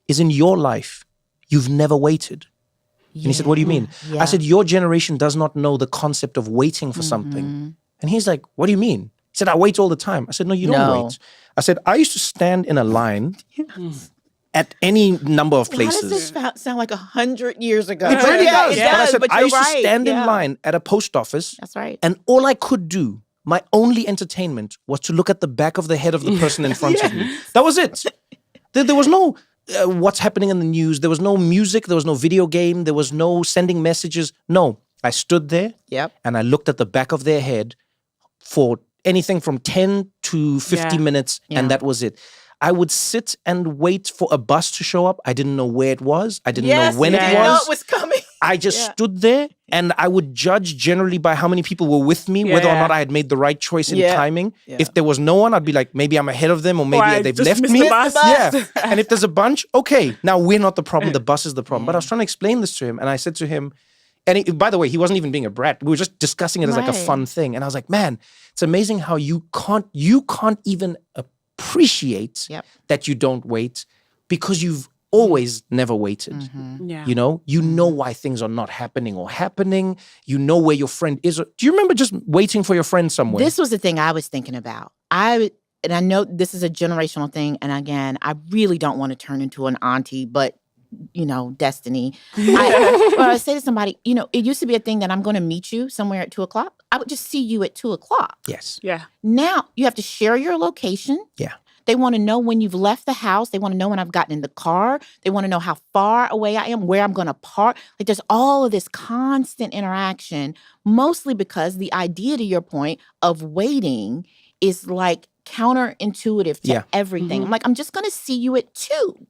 Is in your life, you've never waited. And he said, what do you mean? I said, your generation does not know the concept of waiting for something. And he's like, what do you mean? He said, I wait all the time. I said, no, you don't wait. I said, I used to stand in a line at any number of places. Why does this sound like 100 years ago? It really does. It does, but I used to stand in Yeah. line at a post office. That's right. And all I could do, my only entertainment, was to look at the back of the head of the person in front of me. That was it. There was no what's happening in the news. There was no music. There was no video game. There was no sending messages. No. I stood there and I looked at the back of their head for anything from 10 to 50 minutes, and that was it. I would sit and wait for a bus to show up. I didn't know where it was. I didn't know when it was. know it was coming. I just stood there, and I would judge generally by how many people were with me, whether or not I had made the right choice in timing. Yeah. If there was no one, I'd be like, maybe I'm ahead of them, or maybe they've left me. The bus. Yeah. And if there's a bunch, okay, now we're not the problem. The bus is the problem. But I was trying to explain this to him, and I said to him, and by the way, he wasn't even being a brat. We were just discussing it as like a fun thing. And I was like, man, it's amazing how you can't even appreciate that you don't wait because you've always never waited. Yeah. You know why things are not happening or happening. You know where your friend is. Do you remember just waiting for your friend somewhere? This was the thing I was thinking about. And I know this is a generational thing. And again, I really don't want to turn into an auntie, but destiny. I would say to somebody, it used to be a thing that I'm going to meet you somewhere at 2:00. I would just see you at 2:00. Yes. Yeah. Now you have to share your location. Yeah. They want to know when you've left the house. They want to know when I've gotten in the car. They want to know how far away I am, where I'm going to park. Like there's all of this constant interaction, mostly because the idea, to your point, of waiting is like counterintuitive to everything. I'm like, I'm just going to see you at 2.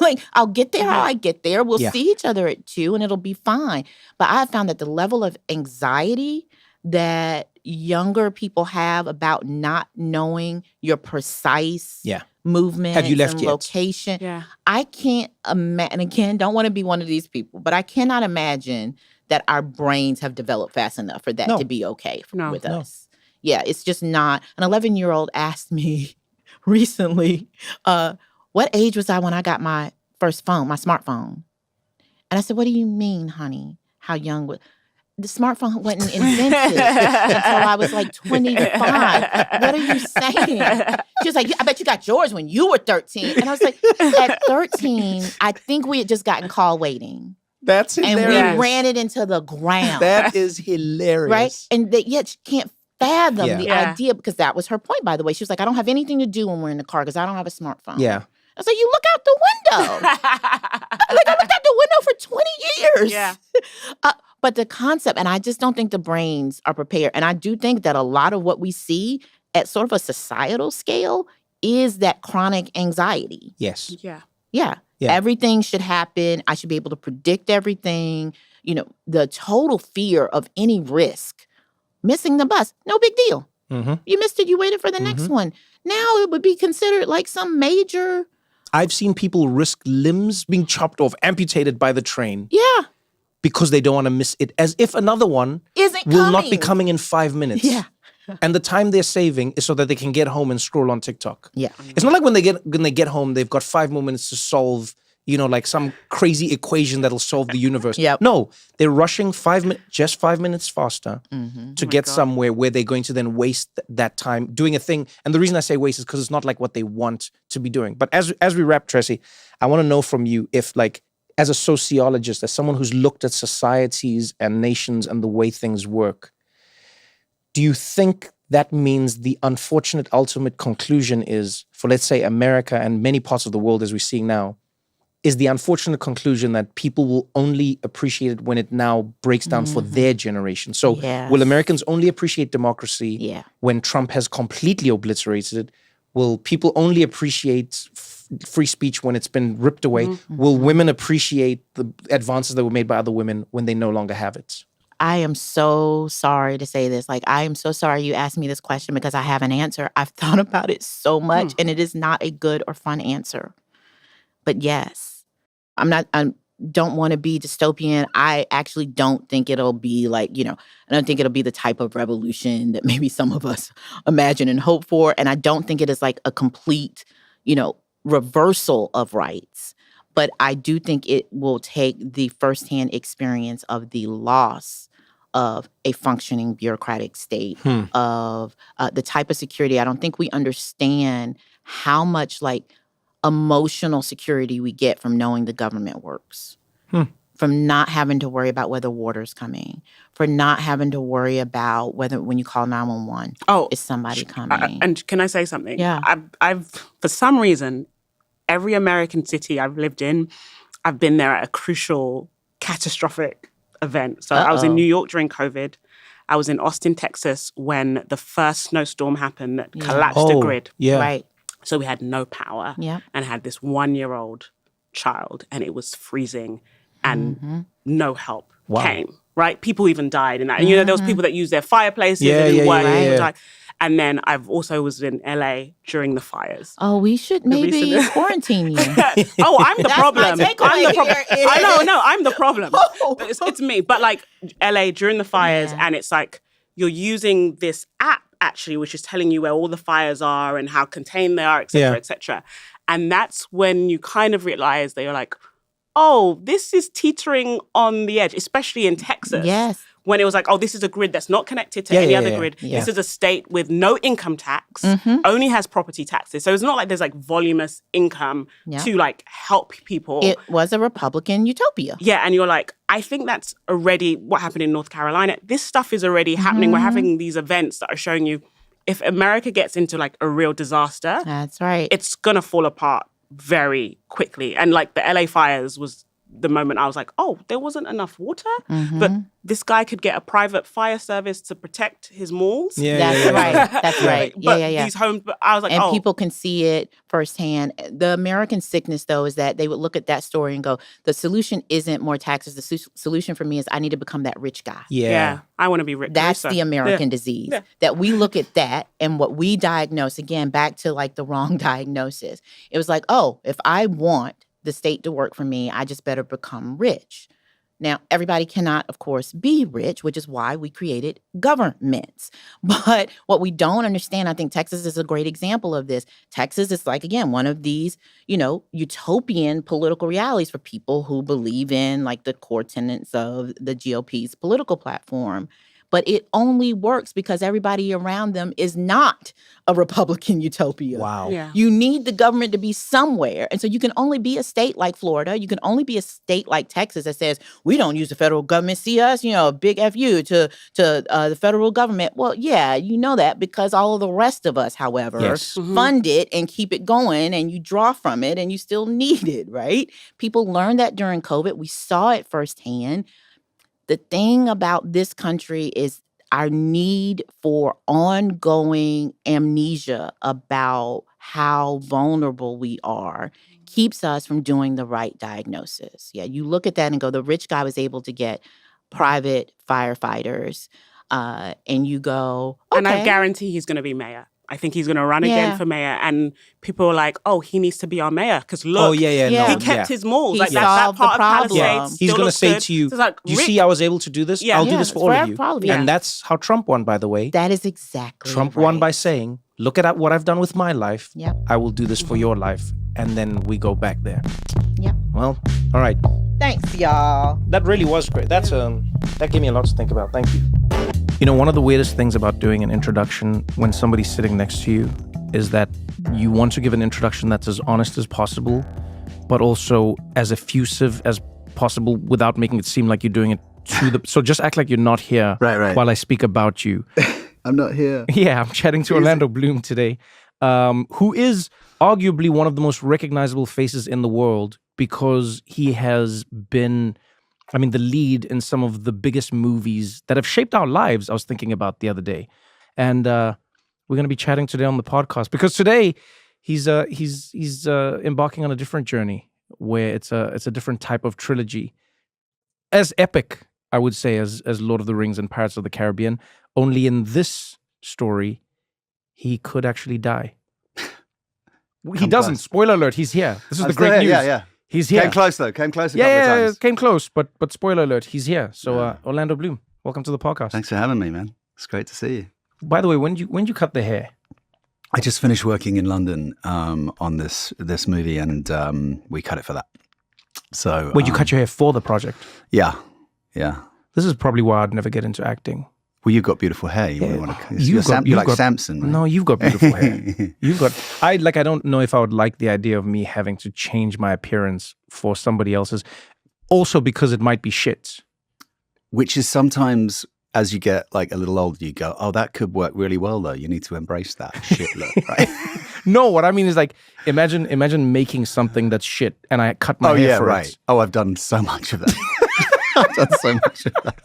Like, I'll get there how I get there. We'll see each other at 2 and it'll be fine. But I found that the level of anxiety that younger people have about not knowing your precise movement Have you left and yet? location. Yeah. I can't imagine, and again, don't want to be one of these people, but I cannot imagine that our brains have developed fast enough for that to be okay with us. Yeah, it's just not. An 11-year-old asked me recently, what age was I when I got my first phone, my smartphone? And I said, what do you mean, honey? How young was... The smartphone wasn't invented until I was like 25. What are you saying? She was like, I bet you got yours when you were 13. And I was like, at 13, I think we had just gotten call waiting. That's hilarious. And we ran it into the ground. That is hilarious. Right? And yet she can't fathom the idea, because that was her point, by the way. She was like, I don't have anything to do when we're in the car because I don't have a smartphone. Yeah. I was like, you look out the window. Like, I looked out the window for 20 years. Yeah. But the concept, and I just don't think the brains are prepared. And I do think that a lot of what we see at sort of a societal scale is that chronic anxiety. Yes. Yeah. Everything should happen. I should be able to predict everything. You know, the total fear of any risk. Missing the bus, no big deal. Mm-hmm. You missed it, you waited for the next one. Now it would be considered like some major... I've seen people risk limbs being chopped off, amputated by the train. Yeah. Because they don't want to miss it, as if another one will not be coming in 5 minutes. Yeah. And the time they're saving is so that they can get home and scroll on TikTok. Yeah. It's not like when they get home, they've got 5 more minutes to solve, like some crazy equation that'll solve the universe. Yep. No, they're rushing 5 minutes, just 5 minutes faster to get somewhere where they're going to then waste that time doing a thing. And the reason I say waste is because it's not like what they want to be doing. But as we wrap, Tressie, I want to know from you if, like, as a sociologist, as someone who's looked at societies and nations and the way things work, do you think that means the unfortunate ultimate conclusion is, for let's say America and many parts of the world as we're seeing now, is the unfortunate conclusion that people will only appreciate it when it now breaks down for their generation? So will Americans only appreciate democracy when Trump has completely obliterated it? Will people only appreciate free speech when it's been ripped away? Will women appreciate the advances that were made by other women when they no longer have it? I am so sorry to say this. Like, I am so sorry you asked me this question because I have an answer. I've thought about it so much, and it is not a good or fun answer. But yes, I don't want to be dystopian. I actually don't think it'll be like, I don't think it'll be the type of revolution that maybe some of us imagine and hope for. And I don't think it is like a complete, reversal of rights. But I do think it will take the firsthand experience of the loss of a functioning bureaucratic state, of the type of security. I don't think we understand how much like emotional security we get from knowing the government works, from not having to worry about whether water's coming, for not having to worry about whether when you call 911, is somebody coming. And can I say something? Yeah. I've for some reason, every American city I've lived in, I've been there at a crucial, catastrophic event. So I was in New York during COVID. I was in Austin, Texas, when the first snowstorm happened that collapsed the grid. Yeah. Right. So we had no power and had this 1-year-old child, and it was freezing and no help came, right? People even died in that. And, there was people that used their fireplaces and didn't work. People died. And then I've also was in LA during the fires. Oh, we should maybe quarantine you. I'm the problem. I'm the problem. I'm the problem. Oh. It's me. But like LA during the fires, and it's like you're using this app actually, which is telling you where all the fires are and how contained they are, et cetera, et cetera. And that's when you kind of realize that you're like, oh, this is teetering on the edge, especially in Texas. Yes. When it was like, oh, this is a grid that's not connected to any other grid. This is a state with no income tax, only has property taxes. So it's not like there's like voluminous income to like help people. It was a Republican utopia. Yeah, and you're like, I think that's already what happened in North Carolina. This stuff is already happening. We're having these events that are showing you if America gets into like a real disaster, that's right, it's going to fall apart very quickly. And like the LA fires was the moment I was like, oh, there wasn't enough water, Mm-hmm. but this guy could get a private fire service to protect his malls. That's right. That's right. But Yeah. these homes, but I was like, And oh. people can see it firsthand. The American sickness, though, is that they would look at that story and go, the solution isn't more taxes. The solution for me is I need to become that rich guy. Yeah, I want to be rich. That's the American disease. Yeah. That we look at that and what we diagnose, again, back to like the wrong diagnosis. It was like, oh, if I want the state to work for me, I just better become rich. Now, everybody cannot, of course, be rich, which is why we created governments. But what we don't understand, I think Texas is a great example of this. Texas is like, again, one of these, utopian political realities for people who believe in like the core tenets of the GOP's political platform. But it only works because everybody around them is not a Republican utopia. Wow. Yeah. You need the government to be somewhere. And so you can only be a state like Florida. You can only be a state like Texas that says, we don't use the federal government. See us, big FU to the federal government. Well, yeah, you know that because all of the rest of us, however, Yes. fund it and keep it going and you draw from it and you still need it, right? People learned that during COVID. We saw it firsthand. The thing about this country is our need for ongoing amnesia about how vulnerable we are keeps us from doing the right diagnosis. Yeah, you look at that and go, the rich guy was able to get private firefighters, and you go, okay. And I guarantee he's going to be mayor. I think he's going to run again for mayor. And people are like, oh, he needs to be our mayor. Because look, Yeah. he kept his malls. He like that solved part the of problem. Palisades He's still going to looks say good. to you, So it's like, you see I was able to do this? Yeah. I'll do this it's for all of you. for all of you. And that's how Trump won, by the way. That is exactly Trump right. won by saying, look at what I've done with my life. Yep. I will do this for your life. And then we go back there. Yep. Well, all right. Thanks, y'all. That really was great. That gave me a lot to think about. Thank you. One of the weirdest things about doing an introduction when somebody's sitting next to you is that you want to give an introduction that's as honest as possible, but also as effusive as possible without making it seem like you're doing it to the... So just act like you're not here Right. while I speak about you. I'm not here. Yeah, I'm chatting to Orlando Bloom today, who is arguably one of the most recognizable faces in the world because he has been, the lead in some of the biggest movies that have shaped our lives. I was thinking about the other day. And we're going to be chatting today on the podcast because today he's embarking on a different journey where it's a different type of trilogy. As epic, I would say, as Lord of the Rings and Pirates of the Caribbean, only in this story, he could actually die. He doesn't. Close. Spoiler alert, he's here. This is I'm the still great here, news. Yeah. He's here. Came close though. Came close a couple Yeah, of times. came close, but spoiler alert, he's here. So Orlando Bloom, welcome to the podcast. Thanks for having me, man. It's great to see you. By the way, when did you cut the hair? I just finished working in London on this movie, and we cut it for that. So, Wait, you cut your hair for the project? Yeah. This is probably why I'd never get into acting. Well, you've got beautiful hair. You're like Samson, right? No, you've got beautiful hair. I don't know if I would like the idea of me having to change my appearance for somebody else's. Also because it might be shit. Which is sometimes, as you get like a little older, you go, oh, that could work really well though. You need to embrace that shit look, right? No, what I mean is like, imagine making something that's shit and I cut my hair for it. Oh, I've done so much of that. I've done so much of that.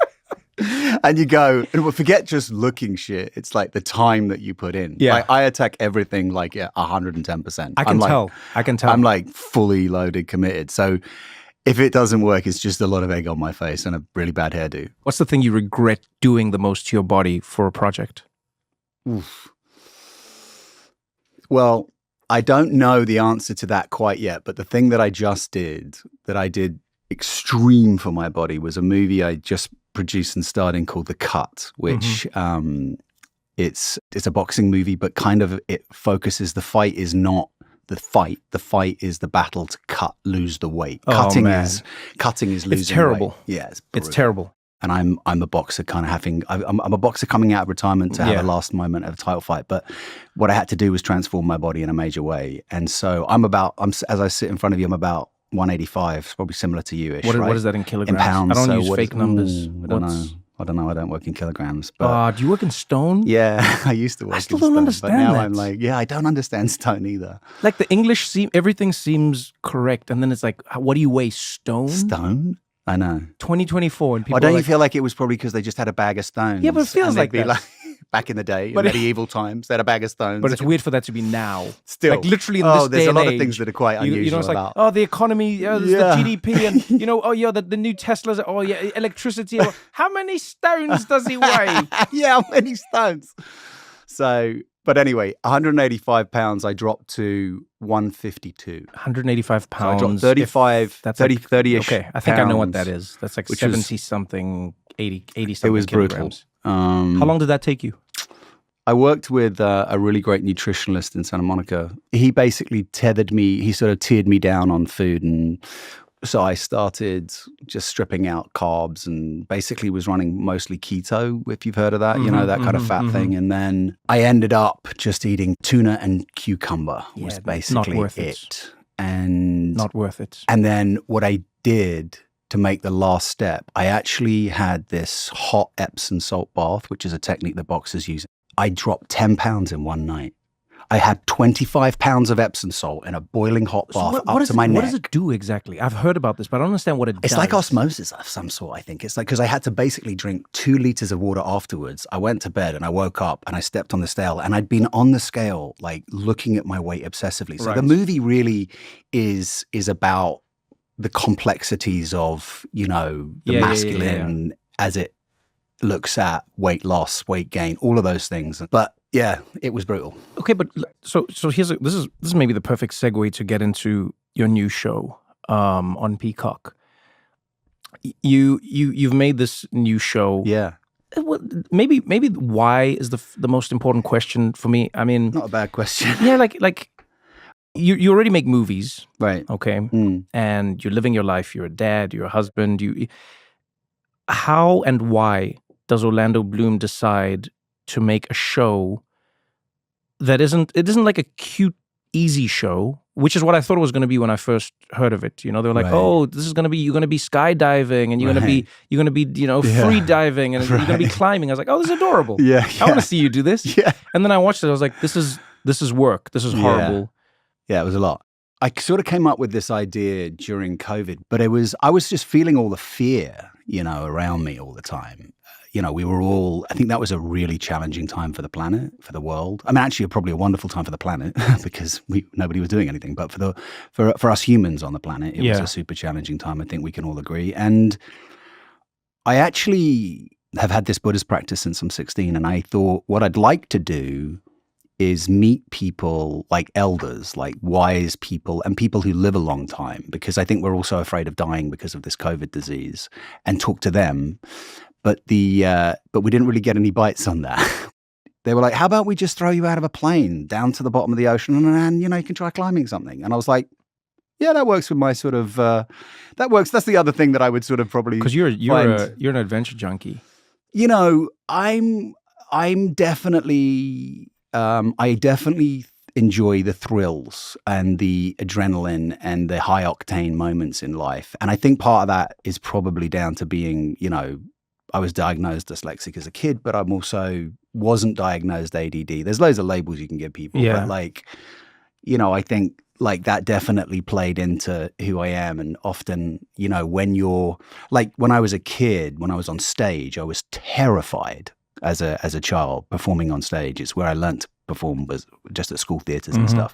And you go, forget just looking shit. It's like the time that you put in. Yeah. Like, I attack everything like 110%. I can tell. I'm like fully loaded, committed. So if it doesn't work, it's just a lot of egg on my face and a really bad hairdo. What's the thing you regret doing the most to your body for a project? Oof. Well, I don't know the answer to that quite yet, but the thing that I just did, that I did extreme for my body, was a movie I just produced and starred in called The Cut, which it's a boxing movie, but kind of it focuses, the fight is not the fight. The fight is the battle to lose the weight. Cutting is losing It's terrible. weight. Yeah, It's terrible. And I'm a boxer, kind of I'm a boxer coming out of retirement to have a last moment of a title fight. But what I had to do was transform my body in a major way. And so as I sit in front of you, I'm about 185, probably similar to you-ish. What right? is that in kilograms? In pounds. I don't so use fake numbers. I don't know. I don't know. I don't work in kilograms. But Do you work in stone? yeah, I used to work. I still in don't stone, understand but now that. I'm like, I don't understand stone either. Like the English everything seems correct, and then it's like, what do you weigh? Stone? Stone? I know. 2024, and people. Well, don't are you like, feel like it was probably because they just had a bag of stones? Yeah, but it feels and like they'd be that. back in the day, But in medieval times, they had a bag of stones. But it's weird for that to be now. Still. Like literally in this there's day a and lot age, of things that are quite unusual you know, it's about. like, the economy, there's Yeah. the GDP, and, the new Teslas, electricity. How many stones does he weigh? Yeah, how many stones? So, but anyway, 185 pounds, I dropped to 152. 185 So I pounds. dropped 35, that's 30-ish Okay, I think I know what that pounds, is. That's like which was- 70-something, 80-something It was brutal. kilograms. How long did that take you? I worked with a really great nutritionalist in Santa Monica. He basically he sort of tiered me down on food. And so I started just stripping out carbs and basically was running mostly keto, if you've heard of that, that kind of fat thing. And then I ended up just eating tuna and cucumber was Yeah, basically not worth it. And Not worth it. And then what I did to make the last step, I actually had this hot Epsom salt bath, which is a technique that boxers use. I dropped 10 pounds in one night. I had 25 pounds of Epsom salt in a boiling hot bath up to my neck. What does it do exactly? I've heard about this, but I don't understand what it does. It's like osmosis of some sort, I think. It's like, because I had to basically drink 2 liters of water afterwards. I went to bed and I woke up and I stepped on the scale, and I'd been on the scale, like looking at my weight obsessively. So Right. the movie really is about the complexities of, the masculine as it looks at weight loss, weight gain, all of those things. But yeah, it was brutal. Okay, but so this is maybe the perfect segue to get into your new show on Peacock. You've made this new show. Yeah. Well, maybe why is the most important question for me. I mean, Not a bad question. yeah, like you already make movies, Right. okay, Mm. and you're living your life. You're a dad. You're a husband. How and why does Orlando Bloom decide to make a show that isn't like a cute, easy show, which is what I thought it was going to be when I first heard of it. They were like, Right. "Oh, this is going to be you're going to be skydiving and you're going to be free diving and you're going to be climbing." I was like, "Oh, this is adorable. Yeah. I want to see you do this." Yeah. And then I watched it. I was like, "This is work. This is horrible." Yeah, it was a lot. I sort of came up with this idea during COVID, but I was just feeling all the fear, around me all the time. We were all, I think that was a really challenging time for the planet, for the world. I mean, actually, probably a wonderful time for the planet because nobody was doing anything. But for us humans on the planet, it was a super challenging time. I think we can all agree. And I actually have had this Buddhist practice since I'm 16. And I thought what I'd like to do is meet people like elders, like wise people and people who live a long time, because I think we're also afraid of dying because of this COVID disease, and talk to them. But we didn't really get any bites on that. They were like, "How about we just throw you out of a plane down to the bottom of the ocean and you can try climbing something?" And I was like, "Yeah, that works with my sort of that works." That's the other thing that I would sort of probably Because you're an adventure junkie. I'm definitely I definitely enjoy the thrills and the adrenaline and the high octane moments in life. And I think part of that is probably down to being, I was diagnosed dyslexic as a kid, but I'm also wasn't diagnosed ADD. There's loads of labels you can give people, but I think like that definitely played into who I am. And often, when you're like, when I was a kid, when I was on stage, I was terrified as a child performing on stage. It's where I learned to perform, was just at school theaters and stuff.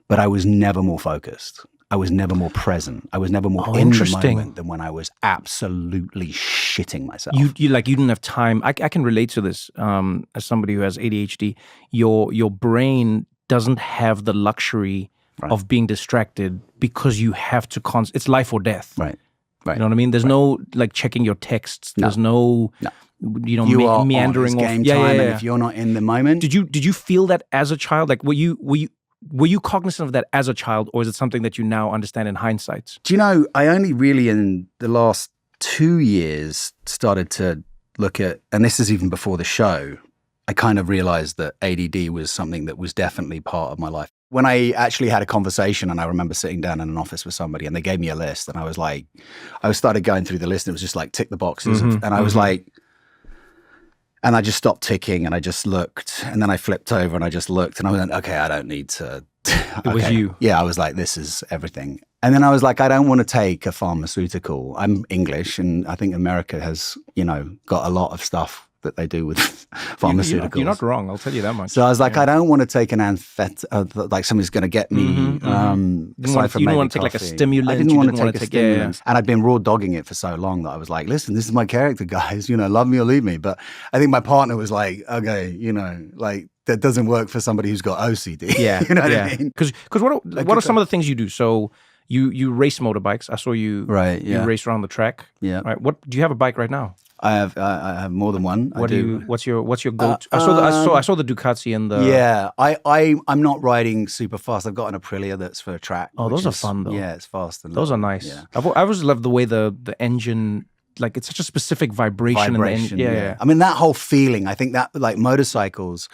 But I was never more focused. I was never more present. I was never more in the moment than when I was absolutely shitting myself. You didn't have time. I can relate to this as somebody who has ADHD. Your brain doesn't have the luxury of being distracted because you have to it's life or death. Right. You know what I mean? There's no like checking your texts. There's no. You are meandering on. It's game time, and if you're not in the moment, did you feel that as a child? Like were you cognizant of that as a child, or is it something that you now understand in hindsight? Do you know? I only really in the last 2 years started to look at, and this is even before the show. I kind of realized that ADD was something that was definitely part of my life. When I actually had a conversation, and I remember sitting down in an office with somebody, and they gave me a list, and I started going through the list, and it was just like tick the boxes, and I was like, And I just stopped ticking and I just looked. And then I flipped over and I just looked and I went, okay, I don't need to. It was you. Yeah, I was like, this is everything. And then I was like, I don't want to take a pharmaceutical. I'm English and I think America has, got a lot of stuff that they do with pharmaceuticals. You're not wrong. I'll tell you that much. So I was like, I don't want to take an like somebody's going to get me. You didn't want to take like a stimulant. I didn't want to take a stimulant. And I'd been raw dogging it for so long that I was like, listen, this is my character, guys. Love me or leave me. But I think my partner was like, okay, like that doesn't work for somebody who's got OCD. Yeah. You know what I mean? Because what are some of the things you do? So you race motorbikes. I saw you. Right. Yeah. You race around the track. Yeah. Right. What do you have a bike right now? I have more than one. What's your go-to? I saw the Ducati and the. Yeah, I'm not riding super fast. I've got an Aprilia that's for a track. Oh, those are fun though. Yeah, it's fast. Those are nice. Yeah. I always love the way the engine, like it's such a specific vibration. Yeah. I mean that whole feeling. I think that like motorcycles.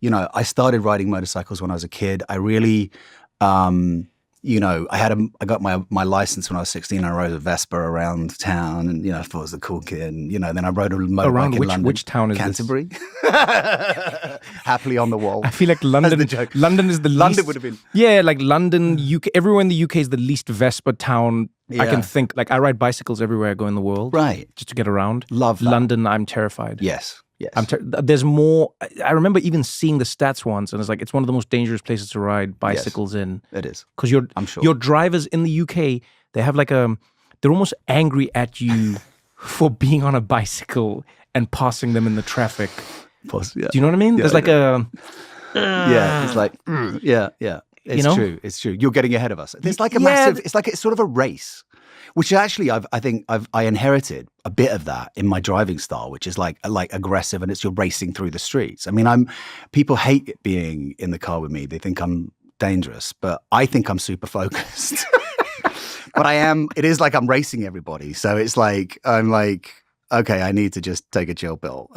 I started riding motorcycles when I was a kid. I really. I got my license when I was 16. I rode a Vespa around town, and I thought I was the cool kid. And then I rode a motorbike in London. Which town is Canterbury? Happily on the wall. I feel like London. That's the joke. London is the least. London would have been. Yeah, like London, UK. Everywhere in the UK is the least Vespa town I can think. Like I ride bicycles everywhere I go in the world. Right. Just to get around. Love that. London. I'm terrified. Yes. Yes. There's more. I remember even seeing the stats once, and it's one of the most dangerous places to ride bicycles in. It is. Because I'm sure. your drivers in the UK, they have they're almost angry at you for being on a bicycle and passing them in the traffic. Yeah. Do you know what I mean? Yeah, There's yeah, it's like, yeah. It's true. It's true. You're getting ahead of us. It's like a massive, it's sort of a race, which actually I inherited a bit of that in my driving style, which is like aggressive, and you're racing through the streets. I mean, people hate it being in the car with me. They think I'm dangerous, but I think I'm super focused. But I am, it is like I'm racing everybody. So it's like, I'm like, okay, I need to just take a chill pill.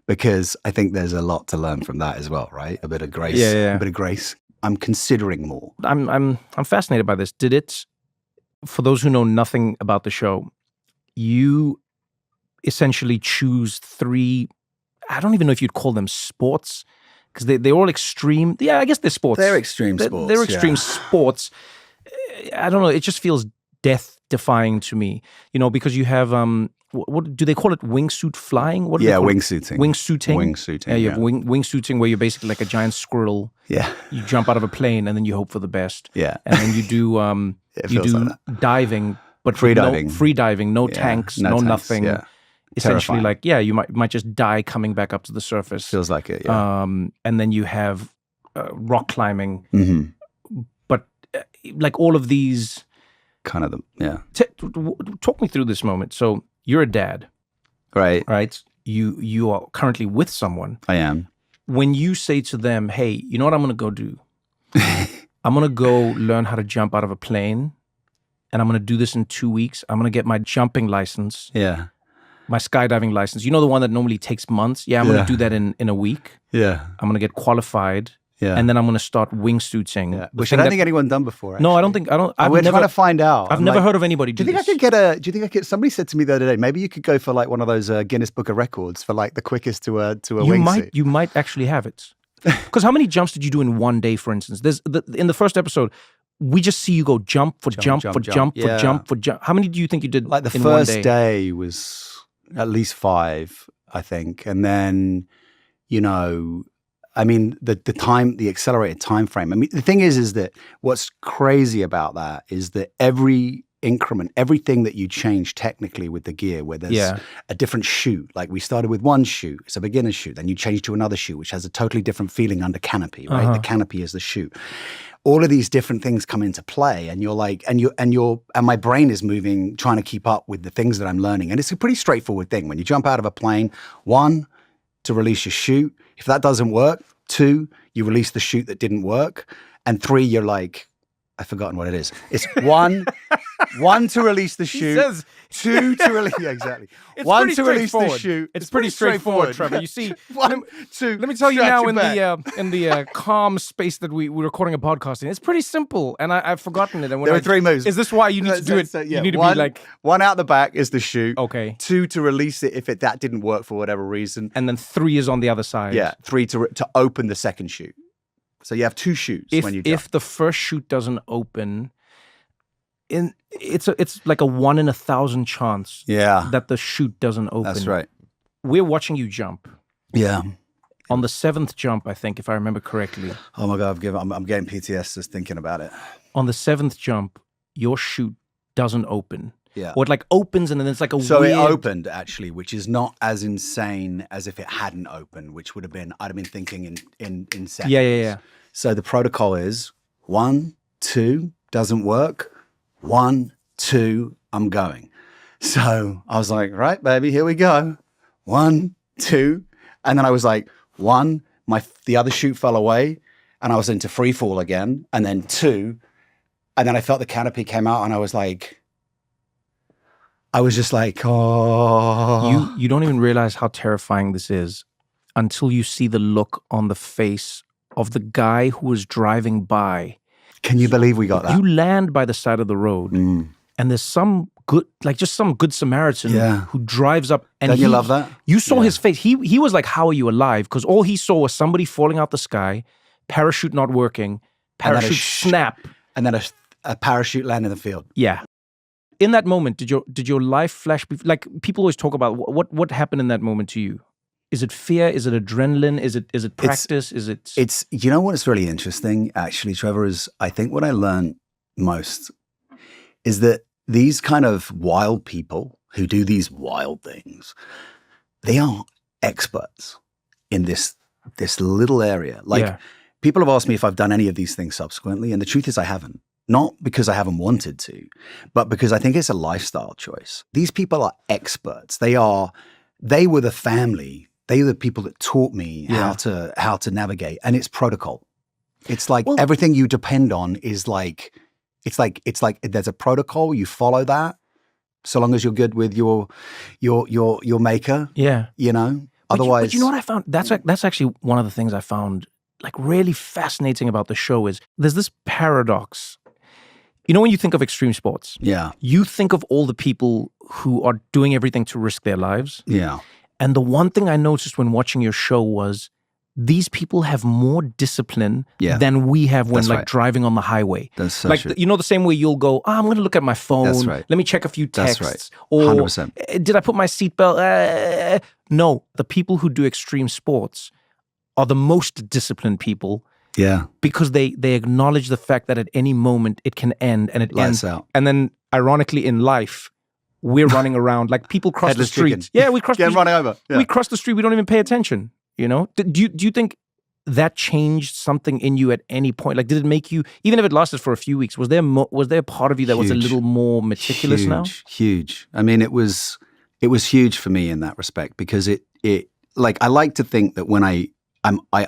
Because I think there's a lot to learn from that as well, right? A bit of grace. Yeah. A bit of grace. I'm considering more. I'm fascinated by this. Did it, for those who know nothing about the show, you essentially choose 3, I don't even know if you'd call them sports, because they're all extreme. Yeah, I guess they're sports. They're extreme sports. They're extreme sports. I don't know. It just feels death-defying to me, because you have what do they call it? Wingsuit flying? What do they call wingsuiting. Wingsuiting. Wingsuiting. Yeah, you have wingsuiting, where you're basically like a giant squirrel. Yeah. You jump out of a plane and then you hope for the best. Yeah. And then you do like diving, but free diving, no tanks, no tanks, nothing. Yeah. Essentially, Terrifying. you might just die coming back up to the surface. Feels like it. Yeah. And then you have rock climbing, but like all of these. Kind of them. Yeah. Talk me through this moment. So you're a dad, right? You are currently with someone. I am. When you say to them, "Hey, you know what I'm going to go do? I'm going to go learn how to jump out of a plane, and I'm going to do this in 2 weeks. I'm going to get my jumping license, my skydiving license. You know, the one that normally takes months. Yeah, I'm going to do that in a week. Yeah, I'm going to get qualified." Yeah. And then I'm going to start wingsuiting. Yeah. Which I don't think anyone done before. Actually. No, I don't think. We're trying to find out. I've never heard of anybody do this. Do you think I could? Somebody said to me the other day, maybe you could go for like one of those Guinness Book of Records for like the quickest to a wingsuit. You might actually have it. Because how many jumps did you do in one day, for instance? In the first episode, we just see you go jump for jump for jump for jump for jump. How many do you think you did? Like the first day was at least 5, I think, and then I mean, the accelerated time frame. I mean, the thing is that what's crazy about that is that every increment, everything that you change technically with the gear, where there's a different chute, like we started with one chute, it's a beginner's chute, then you change to another chute, which has a totally different feeling under canopy, right? The canopy is the chute. All of these different things come into play, and you're like, and my brain is moving, trying to keep up with the things that I'm learning. And it's a pretty straightforward thing. When you jump out of a plane, 1, to release your chute. If that doesn't work, 2, you release the chute that didn't work. And 3, you're like, I've forgotten what it is. It's one to release the chute. says- Two to release. Yeah, exactly. It's One pretty to release the straightforward. chute. It's pretty straightforward, Trevor. You see, One, two. let me tell you stretch now it in back. the calm space that we're recording a podcast in. It's pretty simple, and I've forgotten it. And when There are 3 moves. Is this why you need to do it? So, You need to one, be like, one out the back is the chute. okay, 2 to release it if that didn't work for whatever reason. and then 3 is on the other side. Yeah, 3 to open the second chute. So you have 2 chutes when you jump. If the first chute doesn't open, it's like a 1 in 1,000 chance Yeah, that the chute doesn't open. that's right. We're watching you jump. Yeah. On the 7th jump, I think, if I remember correctly. Oh my God, I'm getting PTS just thinking about it. On the 7th jump, your chute doesn't open. Yeah. Or it like opens and then it's like a So weird... it opened actually, which is not as insane as if it hadn't opened, which would have been, I'd have been thinking in seconds. Yeah. So the protocol is 1, 2, doesn't work. 1, 2, I'm going. So I was like, right, baby, here we go. 1, 2. And then I was like, 1, the other chute fell away and I was into free fall again. And then 2, and then I felt the canopy came out and I was just like, oh. You don't even realize how terrifying this is until you see the look on the face of the guy who was driving by. Can you believe we got that? You land by the side of the road and there's some good Samaritan who drives up. And Don't you love that? You saw his face. He was like, how are you alive? Because all he saw was somebody falling out the sky, parachute not working, parachute snap. And then a parachute land in the field. Yeah. In that moment, did your life flash? Like people always talk about what happened in that moment to you. Is it fear? Is it adrenaline? Is it practice? It's you know what's really interesting, actually, Trevor, is I think what I learned most is that these kind of wild people who do these wild things, they are experts in this little area. Like people have asked me if I've done any of these things subsequently, and the truth is I haven't. Not because I haven't wanted to, but because I think it's a lifestyle choice. These people are experts. They were the family. They are the people that taught me how to navigate, and it's protocol. It's like everything you depend on is like, it's like there's a protocol. You follow that, so long as you're good with your maker. Yeah, you know. Otherwise, but you know what I found? That's actually one of the things I found like really fascinating about the show is there's this paradox. You know, when you think of extreme sports, you think of all the people who are doing everything to risk their lives. Yeah. And the one thing I noticed when watching your show was these people have more discipline than we have when driving on the highway. That's so like, true. you know, the same way you'll go, I'm going to look at my phone. That's right. Let me check a few texts. That's right. Or 100%. Did I put my seatbelt? No, the people who do extreme sports are the most disciplined people. Yeah. Because they acknowledge the fact that at any moment it can end and it ends. Out. And then ironically in life, we're running around like people cross Headless the street. chicken. Yeah, we cross the street. Running over. Yeah. We cross the street, we don't even pay attention, you know? Do you think that changed something in you at any point? Like did it make you, even if it lasted for a few weeks, was there a part of you that was a little more meticulous now? Huge. I mean, it was huge for me in that respect because it like I like to think that when I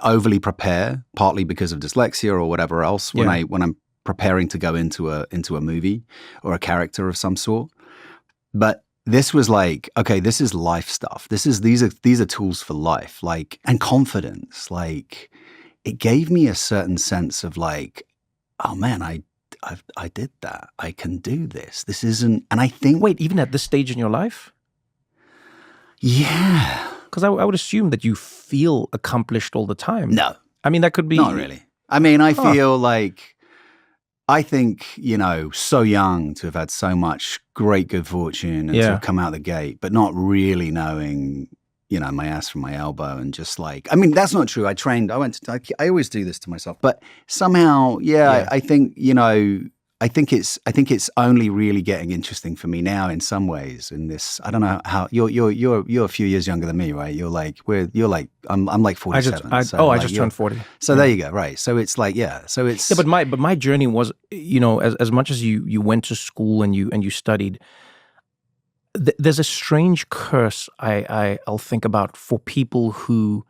overly prepare, partly because of dyslexia or whatever else, when I'm preparing to go into a movie or a character of some sort. But this was like, okay, this is life stuff. These are tools for life, like, and confidence. Like, it gave me a certain sense of like, oh man, I did that. I can do this. This isn't, and I think. Wait, even at this stage in your life? Yeah. Because I would assume that you feel accomplished all the time. No. I mean, that could be. Not really. I mean, I feel like, I think, you know, so young to have had so much great good fortune and to have come out the gate, but not really knowing, you know, my ass from my elbow and just like, I mean, that's not true. I always do this to myself, but somehow, I think, you know, I think it's only really getting interesting for me now in some ways. In this, I don't know how you're a few years younger than me, right? I'm like 47. I just turned 40. So there you go, right? So it's like but my journey was, you know, as much as you went to school and you studied. There's a strange curse I'll think about for people who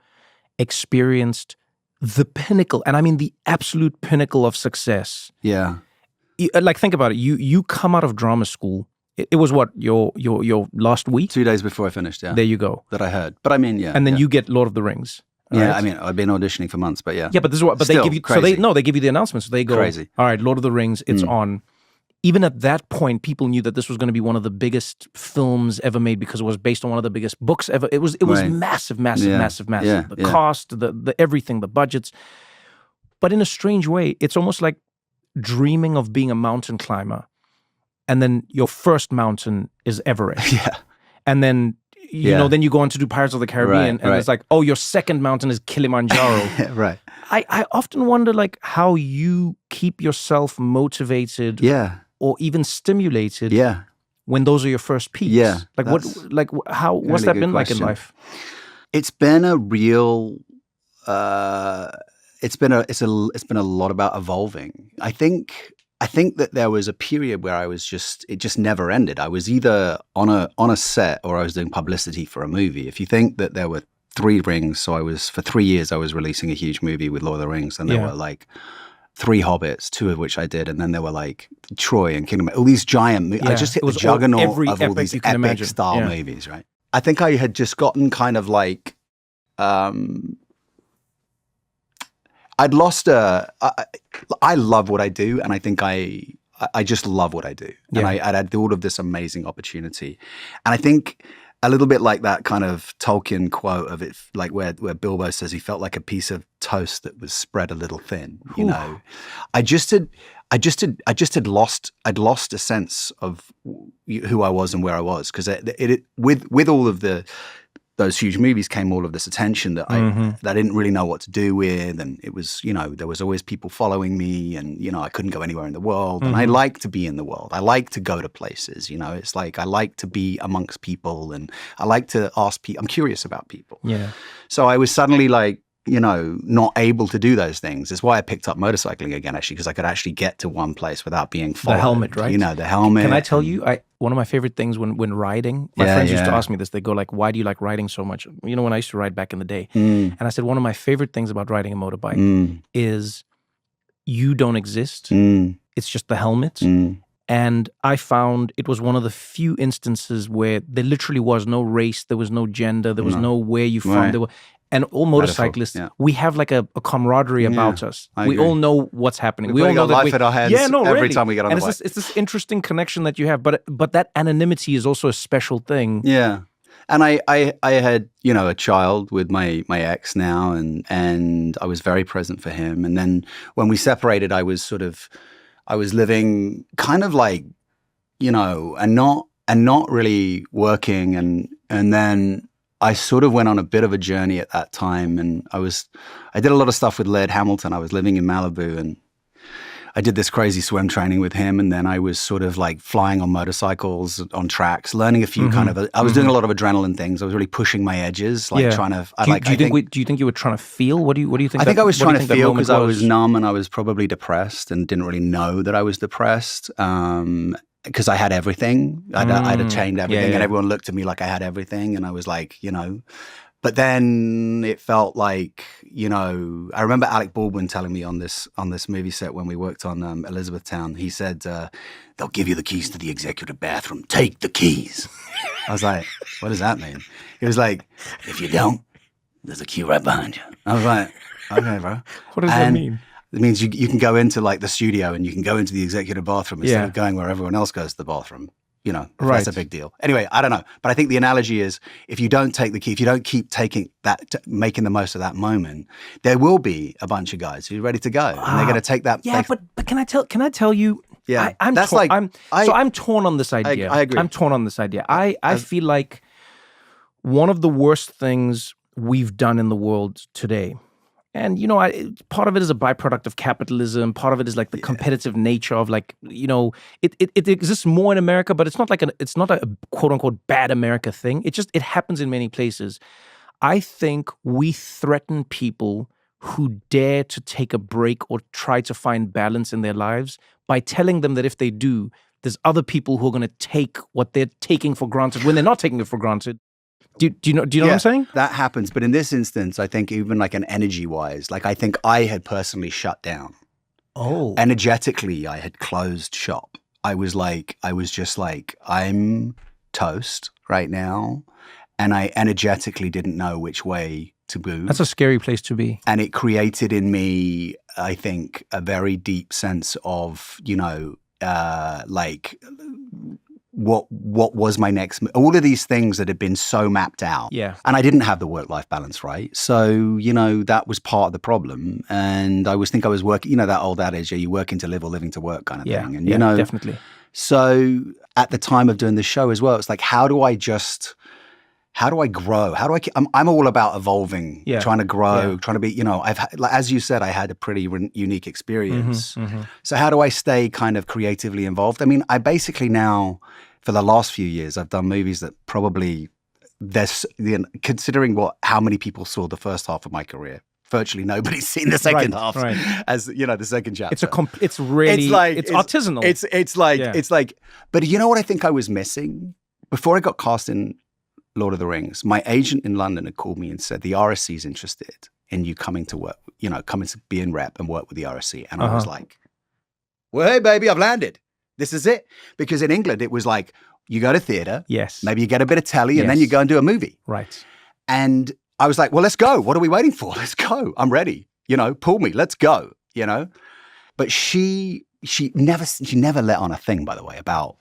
experienced the pinnacle, and I mean the absolute pinnacle of success. Yeah. like think about it. You come out of drama school. It was what your last week. 2 days before I finished. Yeah, There you go. that I heard. But I mean, yeah. And then yeah. you get Lord of the Rings. Yeah, right? I mean, I've been auditioning for months, but yeah. Yeah, but this is what. But Still, they give you. crazy. They give you the announcement. So they go. Crazy. All right, Lord of the Rings. It's on. Even at that point, people knew that this was going to be one of the biggest films ever made because it was based on one of the biggest books ever. It was Right. massive. Yeah. Yeah, The yeah. cost, the everything, the budgets. But in a strange way, it's almost like dreaming of being a mountain climber, and then your first mountain is Everest. Yeah. And then you Yeah. know, then you go on to do Pirates of the Caribbean, and right. it's like, oh, your second mountain is Kilimanjaro. Right. I often wonder like how you keep yourself motivated Yeah. or even stimulated Yeah. when those are your first peaks. Yeah, Like that's what's really that good been like in question. life? It's been a real it's been a lot about evolving. I think that there was a period where it just never ended. I was either on a set or I was doing publicity for a movie. If you think that there were 3 rings, so for 3 years I was releasing a huge movie with Lord of the Rings, and there Yeah. were like 3 Hobbits, 2 of which I did, and then there were like Troy and Kingdom, all these giant movies. Yeah, I just hit it the was all- juggernaut every of all epic these you can epic imagine. style Yeah. movies, right? I think I had just gotten kind of like I'd lost I love what I do, and I think I just love what I do. And Yeah. I'd had all of this amazing opportunity. And I think a little bit like that kind of Tolkien quote of it, like where Bilbo says he felt like a piece of toast that was spread a little thin, you know. I'd lost a sense of who I was and where I was, because with all of those huge movies came all of this attention that I didn't really know what to do with, and it was, you know, there was always people following me, and you know, I couldn't go anywhere in the world, and I like to be in the world. I like to go to places, you know. It's like I like to be amongst people, and I like to ask people. I'm curious about people. Yeah. So I was suddenly like, you know, not able to do those things. That's why I picked up motorcycling again, actually, because I could actually get to one place without being followed. The helmet, right? You know, the helmet. Can I tell you, one of my favorite things when riding, my Yeah, friends used to yeah. ask me this. They go like, why do you like riding so much? You know, when I used to ride back in the day. Mm, And I said, one of my favorite things about riding a motorbike mm, is you don't exist. mm, It's just the helmet. mm. And I found it was one of the few instances where there literally was no race, there was no gender, there was no where you from. Right. There were, and all motorcyclists, yeah. we have like a camaraderie Yeah, about us. I We agree. all know what's happening. We've We all know got that life at our hands every really. time we get on and the it's this interesting connection that you have. But that anonymity is also a special thing. Yeah. And I had, you know, a child with my ex now, and I was very present for him. And then when we separated, I was living kind of like, you know, and not really working, and then I sort of went on a bit of a journey at that time, and I did a lot of stuff with Laird Hamilton. I was living in Malibu, and I did this crazy swim training with him, and then I was sort of like flying on motorcycles on tracks, learning a few I was doing a lot of adrenaline things. I was really pushing my edges, like trying to. Do you think you were trying to feel? What do you think? I think I was what do trying you to think that feel moment because I was numb, and I was probably depressed and didn't really know that I was depressed. Because I had everything. I'd attained everything, yeah. and everyone looked at me like I had everything, and I was like, you know. But then it felt like, you know, I remember Alec Baldwin telling me on this movie set when we worked on Elizabethtown. He said, "They'll give you the keys to the executive bathroom. Take the keys." I was like, "What does that mean?" He was like, "If you don't, there's a key right behind you." I was like, "Okay, bro." What does that mean? It means you can go into like the studio and you can go into the executive bathroom instead Yeah. of going where everyone else goes to the bathroom. You know, Right. that's a big deal. Anyway, I don't know. But I think the analogy is if you don't take the key, if you don't keep taking making the most of that moment, there will be a bunch of guys who are ready to go. And they're going to take that. Yeah, but can I tell you? Yeah, I'm that's torn, like- I'm torn on this idea. I agree. I'm torn on this idea. I feel like one of the worst things we've done in the world today, and you know, part of it is a byproduct of capitalism. Part of it is like the competitive nature of like, you know, it exists more in America, but it's not a quote unquote bad America thing. It happens in many places. I think we threaten people who dare to take a break or try to find balance in their lives by telling them that if they do, there's other people who are going to take what they're taking for granted when they're not taking it for granted. Do you know what I'm saying? That happens. But in this instance, I think even like an energy wise, like I think I had personally shut down. Oh. Energetically, I had closed shop. I was just like, I'm toast right now. And I energetically didn't know which way to move. That's a scary place to be. And it created in me, I think, a very deep sense of, like what was my next, all of these things that had been so mapped out. Yeah. And I didn't have the work-life balance, right? So, that was part of the problem. And I always think I was working, that old adage, are you working to live or living to work kind of thing? And, definitely. So at the time of doing the show as well, it's like, how do I grow? I'm all about evolving, trying to grow, trying to be, I've had, like, as you said, I had a pretty unique experience. So how do I stay kind of creatively involved? I mean, I basically now, for the last few years, I've done movies that probably considering how many people saw the first half of my career, virtually nobody's seen the second half as, the second chapter. It's really, it's artisanal. It's like, but you know what I think I was missing? Before I got cast in Lord of the Rings, my agent in London had called me and said, the RSC is interested in you coming to work, coming to be in rep and work with the RSC. And I was like, well, hey, baby, I've landed. This is it. Because in England, it was like, you go to theater. Yes. Maybe you get a bit of telly and then you go and do a movie. Right. And I was like, well, let's go. What are we waiting for? Let's go. I'm ready. Pull me. Let's go. But she never let on a thing, by the way, about,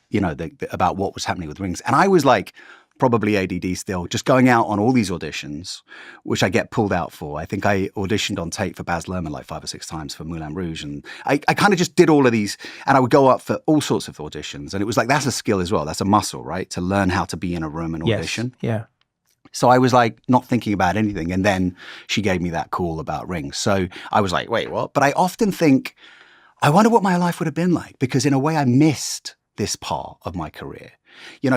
about what was happening with Rings. And I was like, probably ADD still, just going out on all these auditions, which I get pulled out for. I think I auditioned on tape for Baz Luhrmann like 5 or 6 times for Moulin Rouge. And I kind of just did all of these, and I would go up for all sorts of auditions. And it was like, that's a skill as well. That's a muscle, right? To learn how to be in a room and audition. Yeah. So I was like not thinking about anything. And then she gave me that call about Rings. So I was like, wait, what? But I often think, I wonder what my life would have been like, because in a way I missed this part of my career.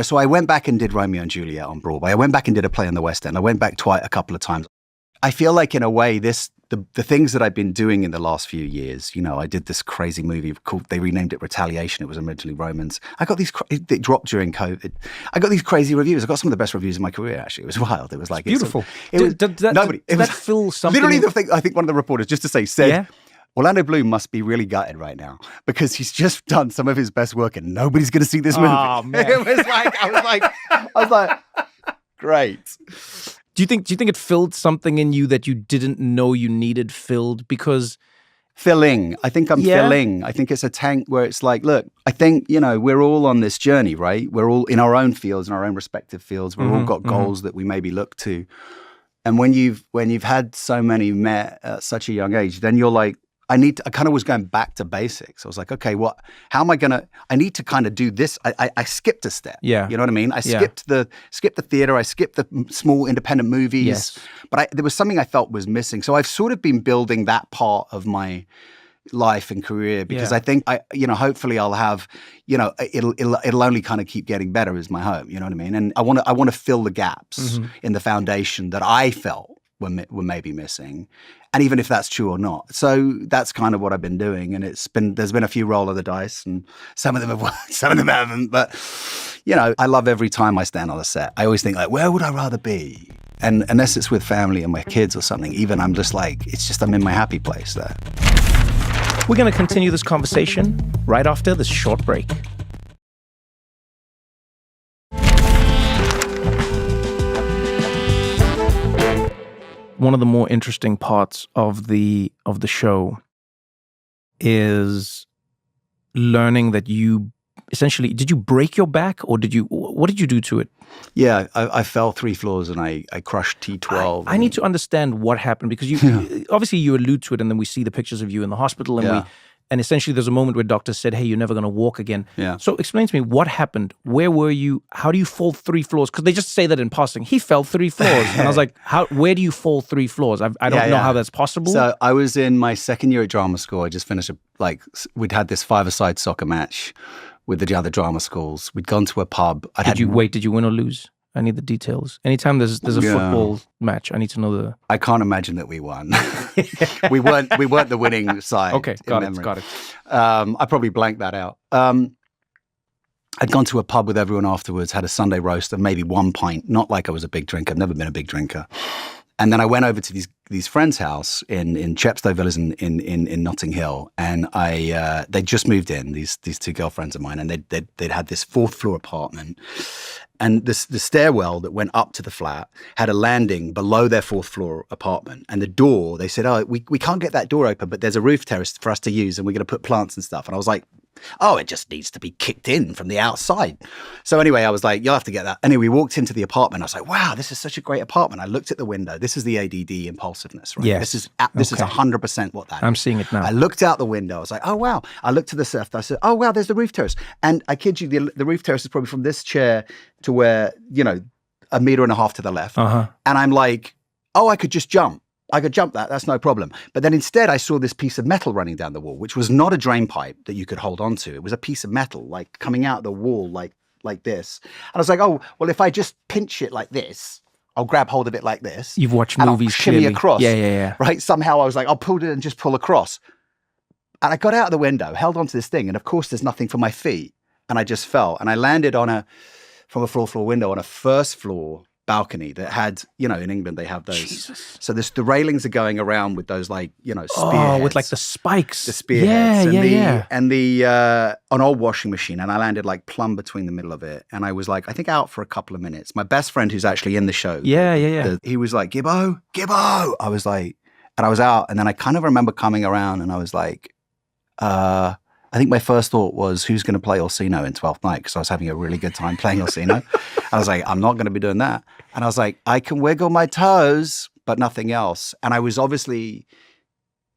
So I went back and did Romeo and Juliet on Broadway. I went back and did a play in the West End. I went back a couple of times. I feel like in a way the things that I've been doing in the last few years, I did this crazy movie called, they renamed it Retaliation. It was originally Romans. I got these, it dropped during COVID. I got these crazy reviews. I got some of the best reviews in my career, actually. It was wild. It was like, beautiful. Did that fill something? Literally the thing, I think one of the reporters, just to say, said, Orlando Bloom must be really gutted right now because he's just done some of his best work and nobody's going to see this movie. Oh, man. I was like, great. Do you think it filled something in you that you didn't know you needed filled? Because filling, I think I'm filling. I think it's a tank where it's like, look, I think, we're all on this journey, right? We're all in our own fields, in our own respective fields. We've all got goals that we maybe look to. And when you've had so many met at such a young age, then you're like, I kind of was going back to basics. I was like, okay, how am I I need to kind of do this. I skipped a step. Yeah. You know what I mean? I skipped the theater. I skipped the small independent movies. Yes. But there was something I felt was missing. So I've sort of been building that part of my life and career because I think hopefully I'll have, it'll only kind of keep getting better is my hope. You know what I mean? And I want to fill the gaps in the foundation that I felt were maybe missing. And even if that's true or not. So that's kind of what I've been doing. And there's been a few roll of the dice and some of them have worked, some of them haven't. But, I love every time I stand on a set. I always think like, where would I rather be? And unless it's with family and my kids or something, even I'm just like, I'm in my happy place there. We're going to continue this conversation right after this short break. One of the more interesting parts of the show is learning that you essentially, did you break your back or what did you do to it? Yeah, I fell 3 floors and I crushed T12. I need to understand what happened because obviously you allude to it and then we see the pictures of you in the hospital and essentially there's a moment where doctors said, hey, you're never going to walk again. Yeah. So explain to me what happened. Where were you? How do you fall 3 floors? Because they just say that in passing. He fell 3 floors. And I was like, where do you fall 3 floors? I don't know how that's possible. So I was in my second year at drama school. I just finished we'd had this 5-a-side soccer match with the other drama schools. We'd gone to a pub. Did you win or lose? I need the details. Anytime there's a football match, I need to know I can't imagine that we won. we weren't the winning side. Okay, got it. I probably blanked that out. I'd gone to a pub with everyone afterwards, had a Sunday roast and maybe 1 pint. Not like I was a big drinker. I've never been a big drinker. And then I went over to these friends' house in Chepstow Villas in Notting Hill, and they just moved in, these two girlfriends of mine, and they'd had this 4th floor apartment, and the stairwell that went up to the flat had a landing below their 4th floor apartment, and the door, they said, oh, we can't get that door open, but there's a roof terrace for us to use, and we're going to put plants and stuff. And I was like, oh, it just needs to be kicked in from the outside. So anyway, I was like, you'll have to get that. Anyway, we walked into the apartment. I was like, wow, this is such a great apartment. I looked at the window. This is the ADD impulsiveness, right? Yes. This is 100% what that I'm is. seeing it now. I looked out the window. I was like, oh, wow. I looked to the left. I said, oh, wow, there's the roof terrace. And I kid you, the roof terrace is probably from this chair to where, 1.5 meters to the left. Uh-huh. And I'm like, oh, I could just jump. I could jump that. That's no problem. But then instead, I saw this piece of metal running down the wall, which was not a drain pipe that you could hold on to. It was a piece of metal, like coming out of the wall, like this. And I was like, oh, well, if I just pinch it like this, I'll grab hold of it like this. You've watched and movies I'll shimmy clearly. across. Yeah. Right? Somehow I was like, I'll pull it and just pull across. And I got out of the window, held onto this thing. And of course, there's nothing for my feet. And I just fell. And I landed from a 4th floor window on a 1st floor balcony that had, in England they have those. Jesus. So the railings are going around with those spearheads. Oh, with like the spikes. The spearheads. Yeah. And an old washing machine, and I landed like plumb between the middle of it. And I was like, I think out for a couple of minutes. My best friend who's actually in the show. Yeah. He was like, Gibbo. I was like, and I was out. And then I kind of remember coming around and I was like, I think my first thought was, who's going to play Orsino in 12th Night? Because I was having a really good time playing Orsino. I was like, I'm not going to be doing that. And I was like, I can wiggle my toes, but nothing else. And I was obviously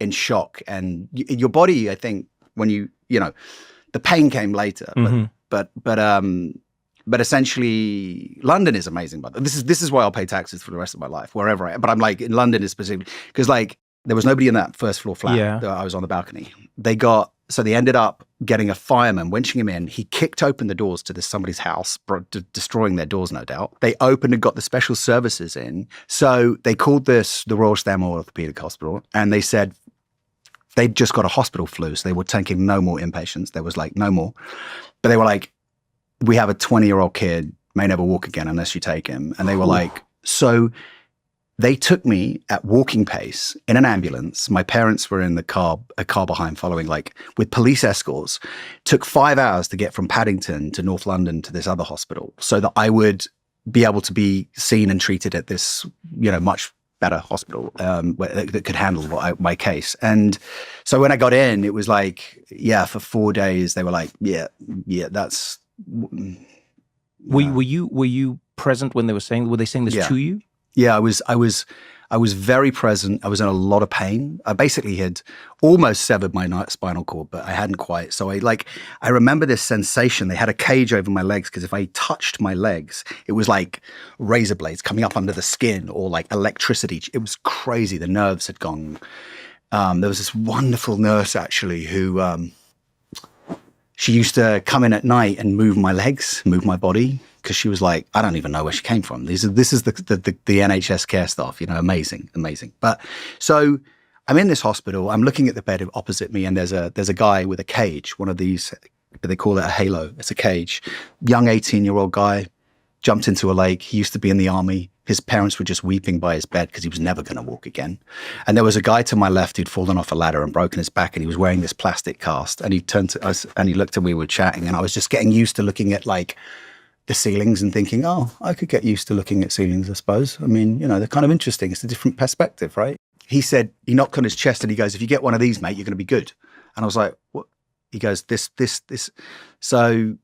in shock. And your body, I think, when the pain came later. Mm-hmm. But essentially, London is amazing. But this is why I'll pay taxes for the rest of my life, wherever I am. But I'm like, in London is specifically, because there was nobody in that 1st floor flat. Yeah. I was on the balcony. So they ended up getting a fireman, winching him in. He kicked open the doors to somebody's house, destroying their doors, no doubt. They opened and got the special services in. So they called this the Royal Stanmore Orthopaedic Hospital, and they said they'd just got a hospital flu, so they were taking no more inpatients. There was no more. But they were like, we have a 20-year-old kid, may never walk again unless you take him. And they were like, so they took me at walking pace in an ambulance. My parents were in a car behind following, with police escorts. Took 5 hours to get from Paddington to North London to this other hospital so that I would be able to be seen and treated at this, much better hospital that could handle my case. And so when I got in, it was for 4 days, they were like, yeah, that's... Were you present when they were they saying this to you? Yeah, I was very present. I was in a lot of pain. I basically had almost severed my spinal cord, but I hadn't quite. So I remember this sensation. They had a cage over my legs because if I touched my legs, it was like razor blades coming up under the skin or like electricity. It was crazy. The nerves had gone. There was this wonderful nurse actually who she used to come in at night and move my legs, move my body. Because she was like, I don't even know where she came from. This is the NHS care staff, amazing. But so I'm in this hospital. I'm looking at the bed opposite me, and there's a guy with a cage, one of these. They call it a halo. It's a cage. Young 18-year-old guy jumped into a lake. He used to be in the army. His parents were just weeping by his bed because he was never going to walk again. And there was a guy to my left who'd fallen off a ladder and broken his back, and he was wearing this plastic cast. And he turned to us and he looked, and we were chatting, and I was just getting used to looking at the ceilings and thinking, oh, I could get used to looking at ceilings, I suppose. I mean, they're kind of interesting. It's a different perspective, right? He said, he knocked on his chest and he goes, if you get one of these, mate, you're going to be good. And I was like, what? He goes, this. So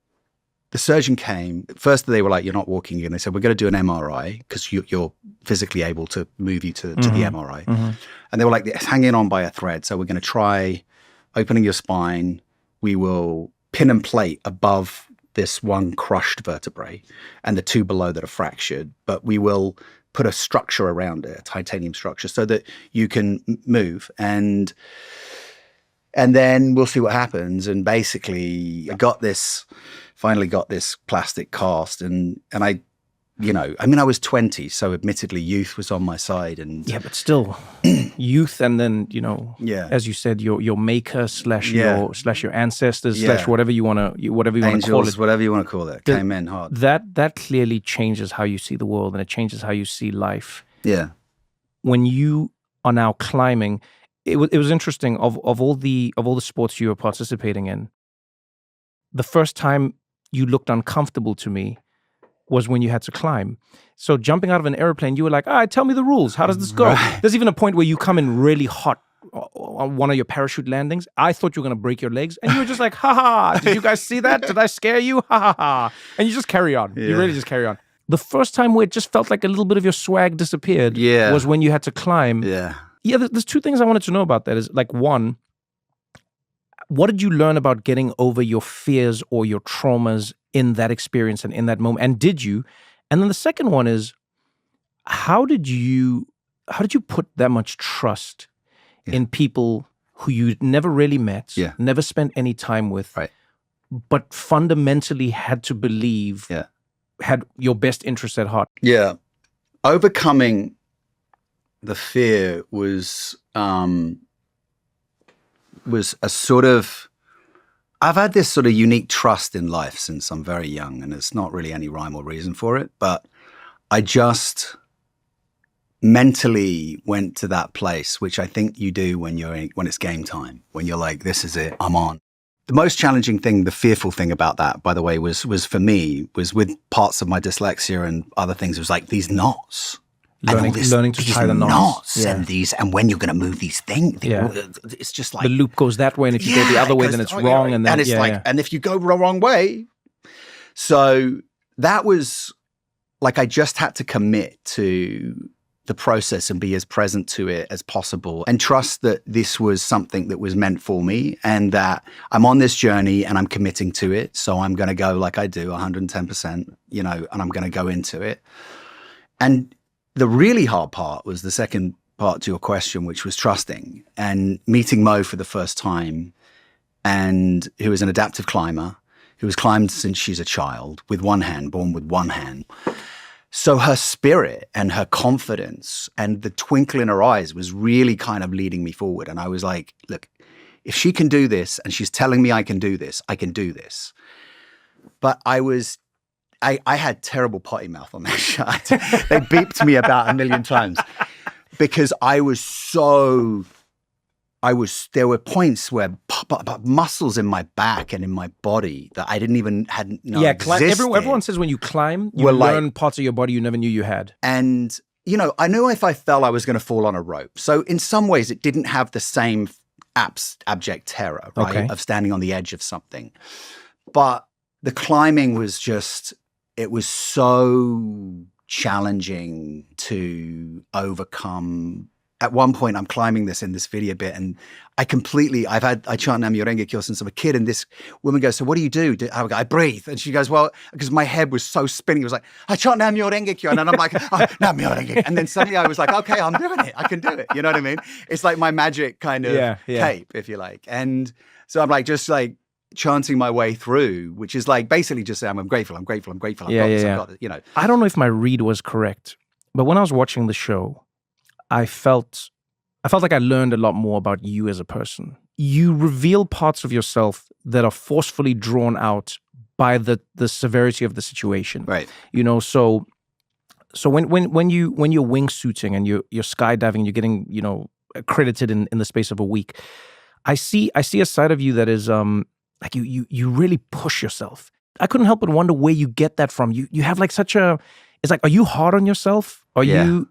the surgeon came. First, they were like, you're not walking again. They said, we're going to do an MRI because you're physically able to move you to the MRI. Mm-hmm. And they were like, it's hanging on by a thread. So we're going to try opening your spine. We will pin and plate above this one crushed vertebrae and the two below that are fractured, but we will put a structure around it, a titanium structure, so that you can move. And then we'll see what happens. And basically I finally got this plastic cast and I, I was 20, so admittedly youth was on my side. And yeah, but still youth. And then, as you said, your maker slash your ancestors slash whatever you want to call it. Whatever you want to call it. Came in hard. That clearly changes how you see the world, and it changes how you see life. Yeah. When you are now climbing. It was interesting. Of all the sports you were participating in, the first time you looked uncomfortable to me was when you had to climb. So jumping out of an airplane, you were like, all right, tell me the rules. How does this go? Right. There's even a point where you come in really hot on one of your parachute landings. I thought you were going to break your legs. And you were just like, ha ha, did you guys see that? Did I scare you? Ha ha ha. And you just carry on. Yeah. You really just carry on. The first time where it just felt like a little bit of your swag disappeared was when you had to climb. Yeah. Yeah, there's two things I wanted to know about that. Is like, one, what did you learn about getting over your fears or your traumas in that experience and in that moment? And did you? And then the second one is, how did you put that much trust in people who you never really met, never spent any time with, but fundamentally had to believe had your best interest at heart? Yeah. Overcoming the fear was a sort of, I've had this sort of unique trust in life since I'm very young, and it's not really any rhyme or reason for it, but I just mentally went to that place, which I think you do when it's game time, when you're like, this is it, I'm on. The most challenging thing, the fearful thing about that, by the way, was for me, was with parts of my dyslexia and other things, it was like these knots. Learning to tie the knots. And when you're going to move these things, it's just like the loop goes that way, and if you go the other way, then it's wrong. And then it's and if you go the wrong way, so that was like I just had to commit to the process and be as present to it as possible, and trust that this was something that was meant for me, and that I'm on this journey and I'm committing to it. So I'm going to go like I do, 110%, and I'm going to go into it. And the really hard part was the second part to your question, which was trusting and meeting Mo for the first time, and who is an adaptive climber, who has climbed since she's a child with one hand, born with one hand. So her spirit and her confidence and the twinkle in her eyes was really kind of leading me forward. And I was like, look, if she can do this and she's telling me I can do this, I can do this. But I had terrible potty mouth on that shot. They beeped me about 1 million times because there were points where muscles in my back and in my body that I hadn't known existed. Everyone says when you climb, you learn parts of your body you never knew you had. And, I knew if I fell, I was going to fall on a rope. So in some ways, it didn't have the same abject terror, right, of standing on the edge of something. But the climbing was just, it was so challenging to overcome. At one point, I'm climbing this in this video bit, and I chant Nam Myoho Renge Kyo since I'm a kid, and this woman goes, so what do you do? I breathe. And she goes, well, because my head was so spinning, it was like, I chant Nam Myoho Renge Kyo. And then I'm like, Nam Myoho Renge. And then suddenly I was like, okay, I'm doing it. I can do it. You know what I mean? It's like my magic kind of tape, if you like. And so I'm like, just like chanting my way through, which is like basically just saying, I'm grateful. I've got this, I don't know if my read was correct, but when I was watching the show, I felt like I learned a lot more about you as a person. You reveal parts of yourself that are forcefully drawn out by the severity of the situation. Right. So when you're wingsuiting and you're skydiving and you're getting, accredited in the space of a week, I see a side of you that is like you really push yourself. I couldn't help but wonder where you get that from. You have like such a, it's like, are you hard on yourself? Are you?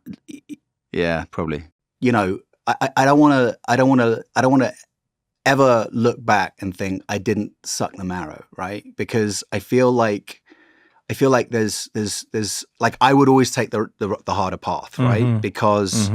Yeah, probably. I don't want to ever look back and think I didn't suck the marrow, right? Because I feel like there's like I would always take the harder path, right? Because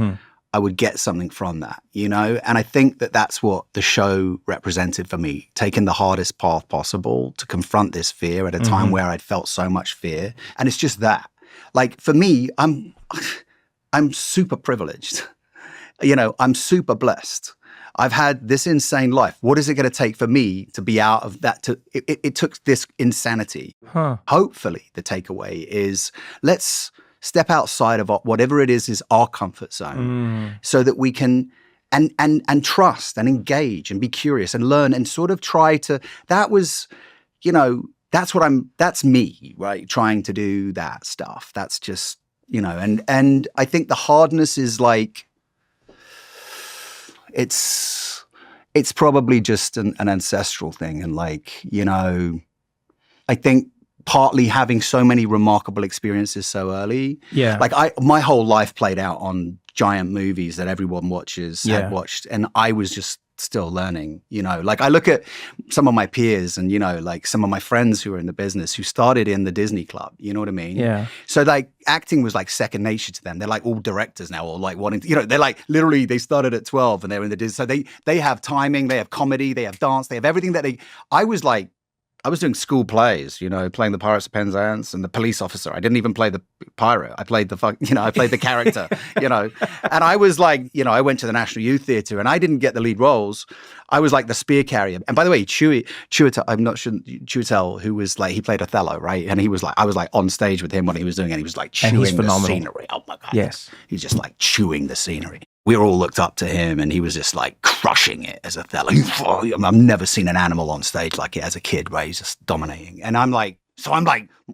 I would get something from that, And I think that's what the show represented for me, taking the hardest path possible to confront this fear at a time where I'd felt so much fear. And it's just that. Like for me, I'm super privileged. I'm super blessed. I've had this insane life. What is it going to take for me to be out of that? It took this insanity. Hopefully the takeaway is let's step outside of whatever it is our comfort zone so that we can and trust and engage and be curious and learn and sort of try to, that's me, right? Trying to do that stuff. That's just, and I think the hardness is like, It's probably just an ancestral thing. And like, you know, I think partly having so many remarkable experiences so early. Yeah. Like my whole life played out on giant movies that everyone watches, had watched. And I was just still learning, you know. Like I look at some of my peers and, you know, like some of my friends who are in the business who started in the Disney Club, you know what I mean? Yeah. So like acting was like second nature to them. They're like all directors now, or like wanting to, you know, they're like literally they started at 12 and they're in the Disney. So they have timing, they have comedy, they have dance, they have everything that I was doing school plays, you know, playing the Pirates of Penzance and the police officer. I didn't even play the pirate. I played the character, you know. And I was like, you know, I went to the National Youth Theatre and I didn't get the lead roles. I was like the spear carrier. And by the way, Chiwetel, who was like, he played Othello, right? And he was like, I was like on stage with him when he was doing it. And he was like chewing the scenery. Oh my God. Yes. He's just like chewing the scenery. We all looked up to him and he was just like crushing it as Othello. I've never seen an animal on stage like it as a kid, right? He's just dominating. And I'm like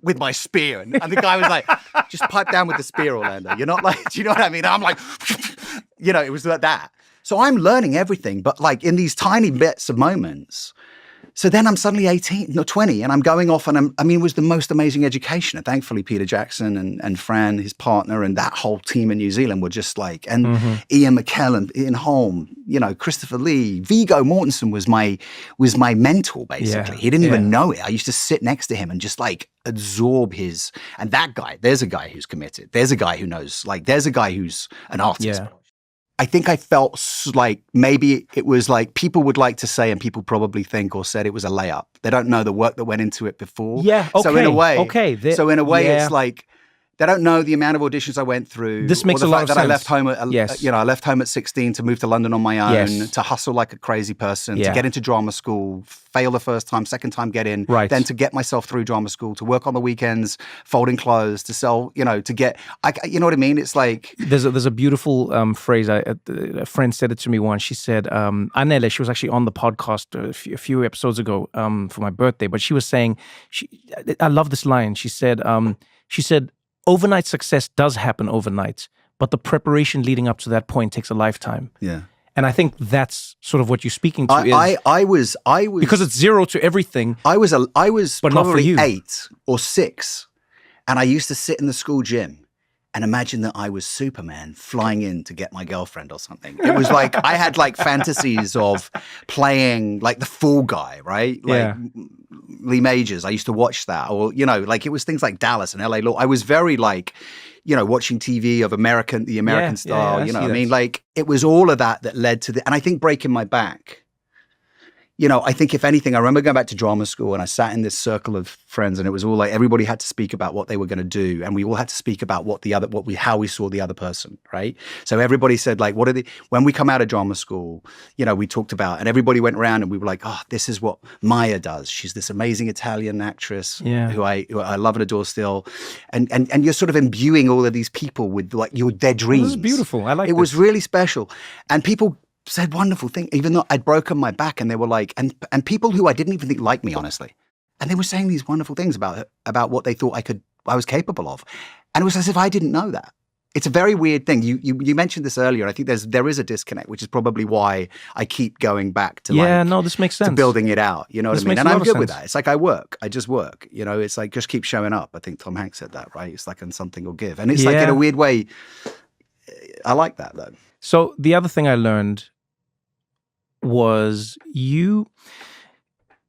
with my spear. And the guy was like, just pipe down with the spear, Orlando. You're not like, do you know what I mean? I'm like, you know, it was like that. So I'm learning everything, but like in these tiny bits of moments. So then I'm suddenly 20, and I'm going off, and it was the most amazing education. And thankfully, Peter Jackson and Fran, his partner, and that whole team in New Zealand were just like, and Ian McKellen, Ian Holm, you know, Christopher Lee, Viggo Mortensen was my mentor, basically. He didn't even know it. I used to sit next to him and just like absorb his, and that guy, there's a guy who's committed. There's a guy who knows, like, there's a guy who's an artist. Yeah. I think I felt like maybe it was like people would like to say, and people probably think or said it was a layup. They don't know the work that went into it before. Yeah. Okay. So in a way, yeah. It's like they don't know the amount of auditions I went through. This makes a lot of sense. I left home I left home at 16 to move to London on my own, to hustle like a crazy person, to get into drama school, fail the first time, second time get in, then to get myself through drama school, to work on the weekends, folding clothes, to sell, you know, to get, you know what I mean? It's like there's a beautiful phrase. A friend said it to me once. She said, Anele, she was actually on the podcast a few episodes ago for my birthday, but she was saying, I love this line. She said, overnight success does happen overnight, but the preparation leading up to that point takes a lifetime. Yeah. And I think that's sort of what you're speaking to. I was because it's zero to everything. I was but not for probably you. 8 or 6, and I used to sit in the school gym and imagine that I was Superman flying in to get my girlfriend or something. It was like I had like fantasies of playing like the Fall Guy, right? Like Lee Majors. I used to watch that, or you know, like it was things like Dallas and LA Law. I was very like, you know, watching TV of the American style. You know, I mean, like it was all of that led to and I think breaking my back. You know, I think if anything, I remember going back to drama school and I sat in this circle of friends and it was all like everybody had to speak about what they were going to do, and we all had to speak about how we saw the other person, right? So everybody said like, when we come out of drama school, you know, we talked about, and everybody went around and we were like, oh, this is what Maya does. She's this amazing Italian actress who I love and adore still, and you're sort of imbuing all of these people with like their dreams. This is beautiful. I like it. Was really special, and people said wonderful things, even though I'd broken my back, and they were like, and people who I didn't even think liked me, honestly. And they were saying these wonderful things about what they thought I was capable of. And it was as if I didn't know that. It's a very weird thing. You mentioned this earlier, and I think there is a disconnect, which is probably why I keep going back to this makes sense. To building it out. You know what I mean? And I'm good with sense. that. It's like I just work. You know, it's like just keep showing up. I think Tom Hanks said that, right? It's like, and something will give. And it's like in a weird way, I like that though. So the other thing I learned was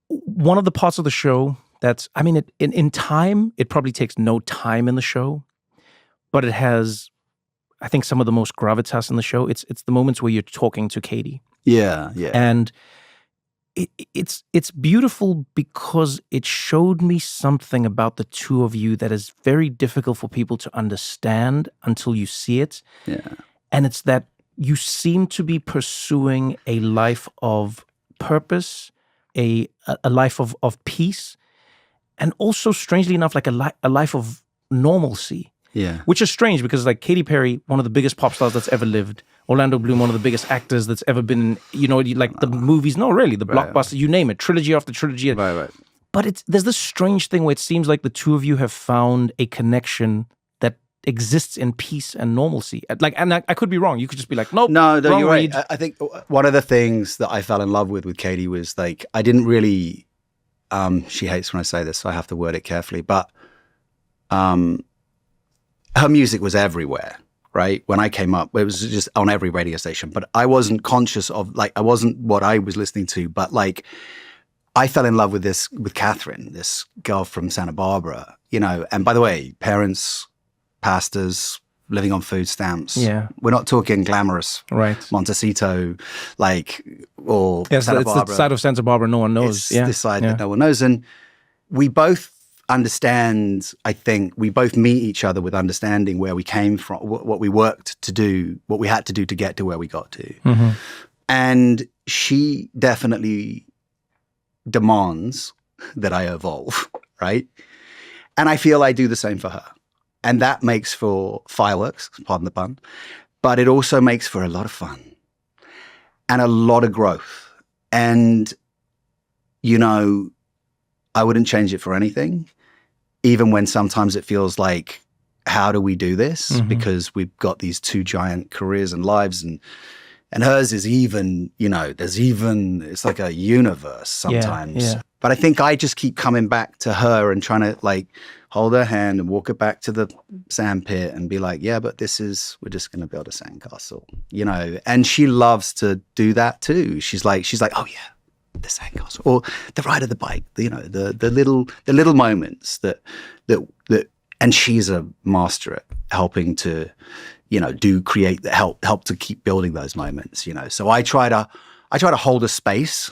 one of the parts of the show that's, I mean, in time, it probably takes no time in the show, but it has, I think, some of the most gravitas in the show. It's the moments where you're talking to Katie. Yeah. And it's beautiful because it showed me something about the two of you that is very difficult for people to understand until you see it. Yeah. And it's that you seem to be pursuing a life of purpose, a life of peace, and also, strangely enough, like a life of normalcy. Yeah. Which is strange because, like, Katy Perry, one of the biggest pop stars that's ever lived. Orlando Bloom, one of the biggest actors that's ever been, you know, like the movies, no, really, the blockbusters, you name it, trilogy after trilogy. Right. But there's this strange thing where it seems like the two of you have found a connection exists in peace and normalcy. Like, and I could be wrong. You could just be like, nope. No, wrong you're read. right. I think one of the things that I fell in love with Katie was like, I didn't really, she hates when I say this, so I have to word it carefully, but her music was everywhere, right? When I came up, it was just on every radio station, but I wasn't conscious of, like, I wasn't what I was listening to, but like, I fell in love with Catherine, this girl from Santa Barbara, you know, and by the way, parents, pastors, living on food stamps. Yeah. We're not talking glamorous, Right. Montecito, like, or Yes, Santa it's Barbara. the side of Santa Barbara no one knows. It's Yeah. this side that no one knows. And we both understand, I think, we both meet each other with understanding where we came from, what we worked to do, what we had to do to get to where we got to. Mm-hmm. And she definitely demands that I evolve, right? And I feel I do the same for her. And that makes for fireworks, pardon the pun, but it also makes for a lot of fun and a lot of growth. And, you know, I wouldn't change it for anything, even when sometimes it feels like, how do we do this? Mm-hmm. Because we've got these two giant careers and lives, and hers is even, you know, it's like a universe sometimes. Yeah. But I think I just keep coming back to her and trying to like hold her hand and walk her back to the sand pit and be like, yeah, but we're just going to build a sandcastle, you know? And she loves to do that too. She's like, oh yeah, the sandcastle, or the ride of the bike, you know, the little moments that, and she's a master at helping to, you know, create the help to keep building those moments, you know? So I try to hold a space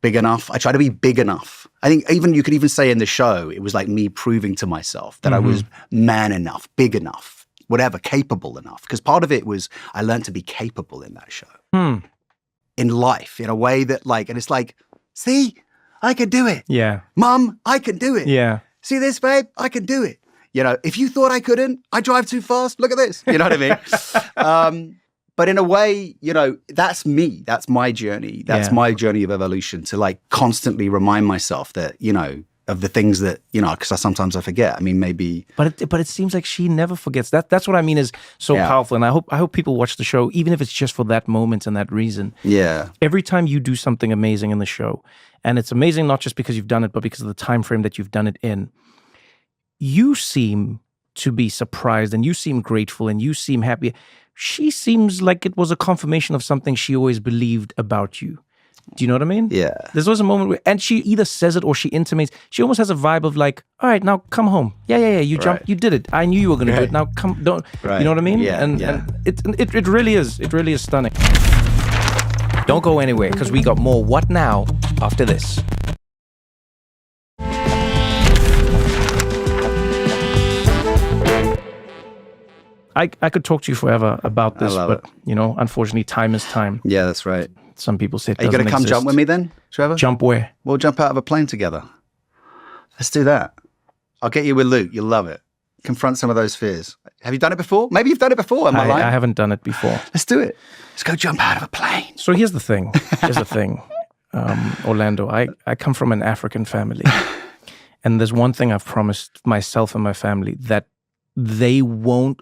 big enough. I try to be big enough. I think you could even say in the show, it was like me proving to myself that I was man enough, big enough, whatever, capable enough. Because part of it was I learned to be capable in that show. In life, in a way that like, and it's like, see, I can do it. Yeah. Mom, I can do it. Yeah. See this, babe? I can do it. You know, if you thought I couldn't, I drive too fast. Look at this. You know what I mean? But in a way, you know, that's me. That's my journey. That's my journey of evolution, to like constantly remind myself that, you know, of the things that, you know, because sometimes I forget. I mean, maybe. But it seems like she never forgets. That's what I mean is so powerful. And I hope people watch the show, even if it's just for that moment and that reason. Yeah. Every time you do something amazing in the show, and it's amazing not just because you've done it, but because of the time frame that you've done it in, you seem to be surprised and you seem grateful and you seem happy. She seems like it was a confirmation of something she always believed about you. Do you know what I mean? Yeah. There's always a moment where, and she either says it or she intimates. She almost has a vibe of like, all right, now come home. Yeah. You jumped, you did it. I knew you were going to do it. Now come, don't. Right. You know what I mean? Yeah. And it really is. It really is stunning. Don't go anywhere, because we got more What Now after this. I could talk to you forever about this, but you know, unfortunately, time is time. Yeah, that's right. Some people say it Are you doesn't going to come exist. jump with me then, Trevor? Jump where? We'll jump out of a plane together. Let's do that. I'll get you with Luke. You'll love it. Confront some of those fears. Have you done it before? Maybe you've done it before. Am I lying? I haven't done it before. Let's do it. Let's go jump out of a plane. So here's the thing. Orlando, I come from an African family. And there's one thing I've promised myself and my family, that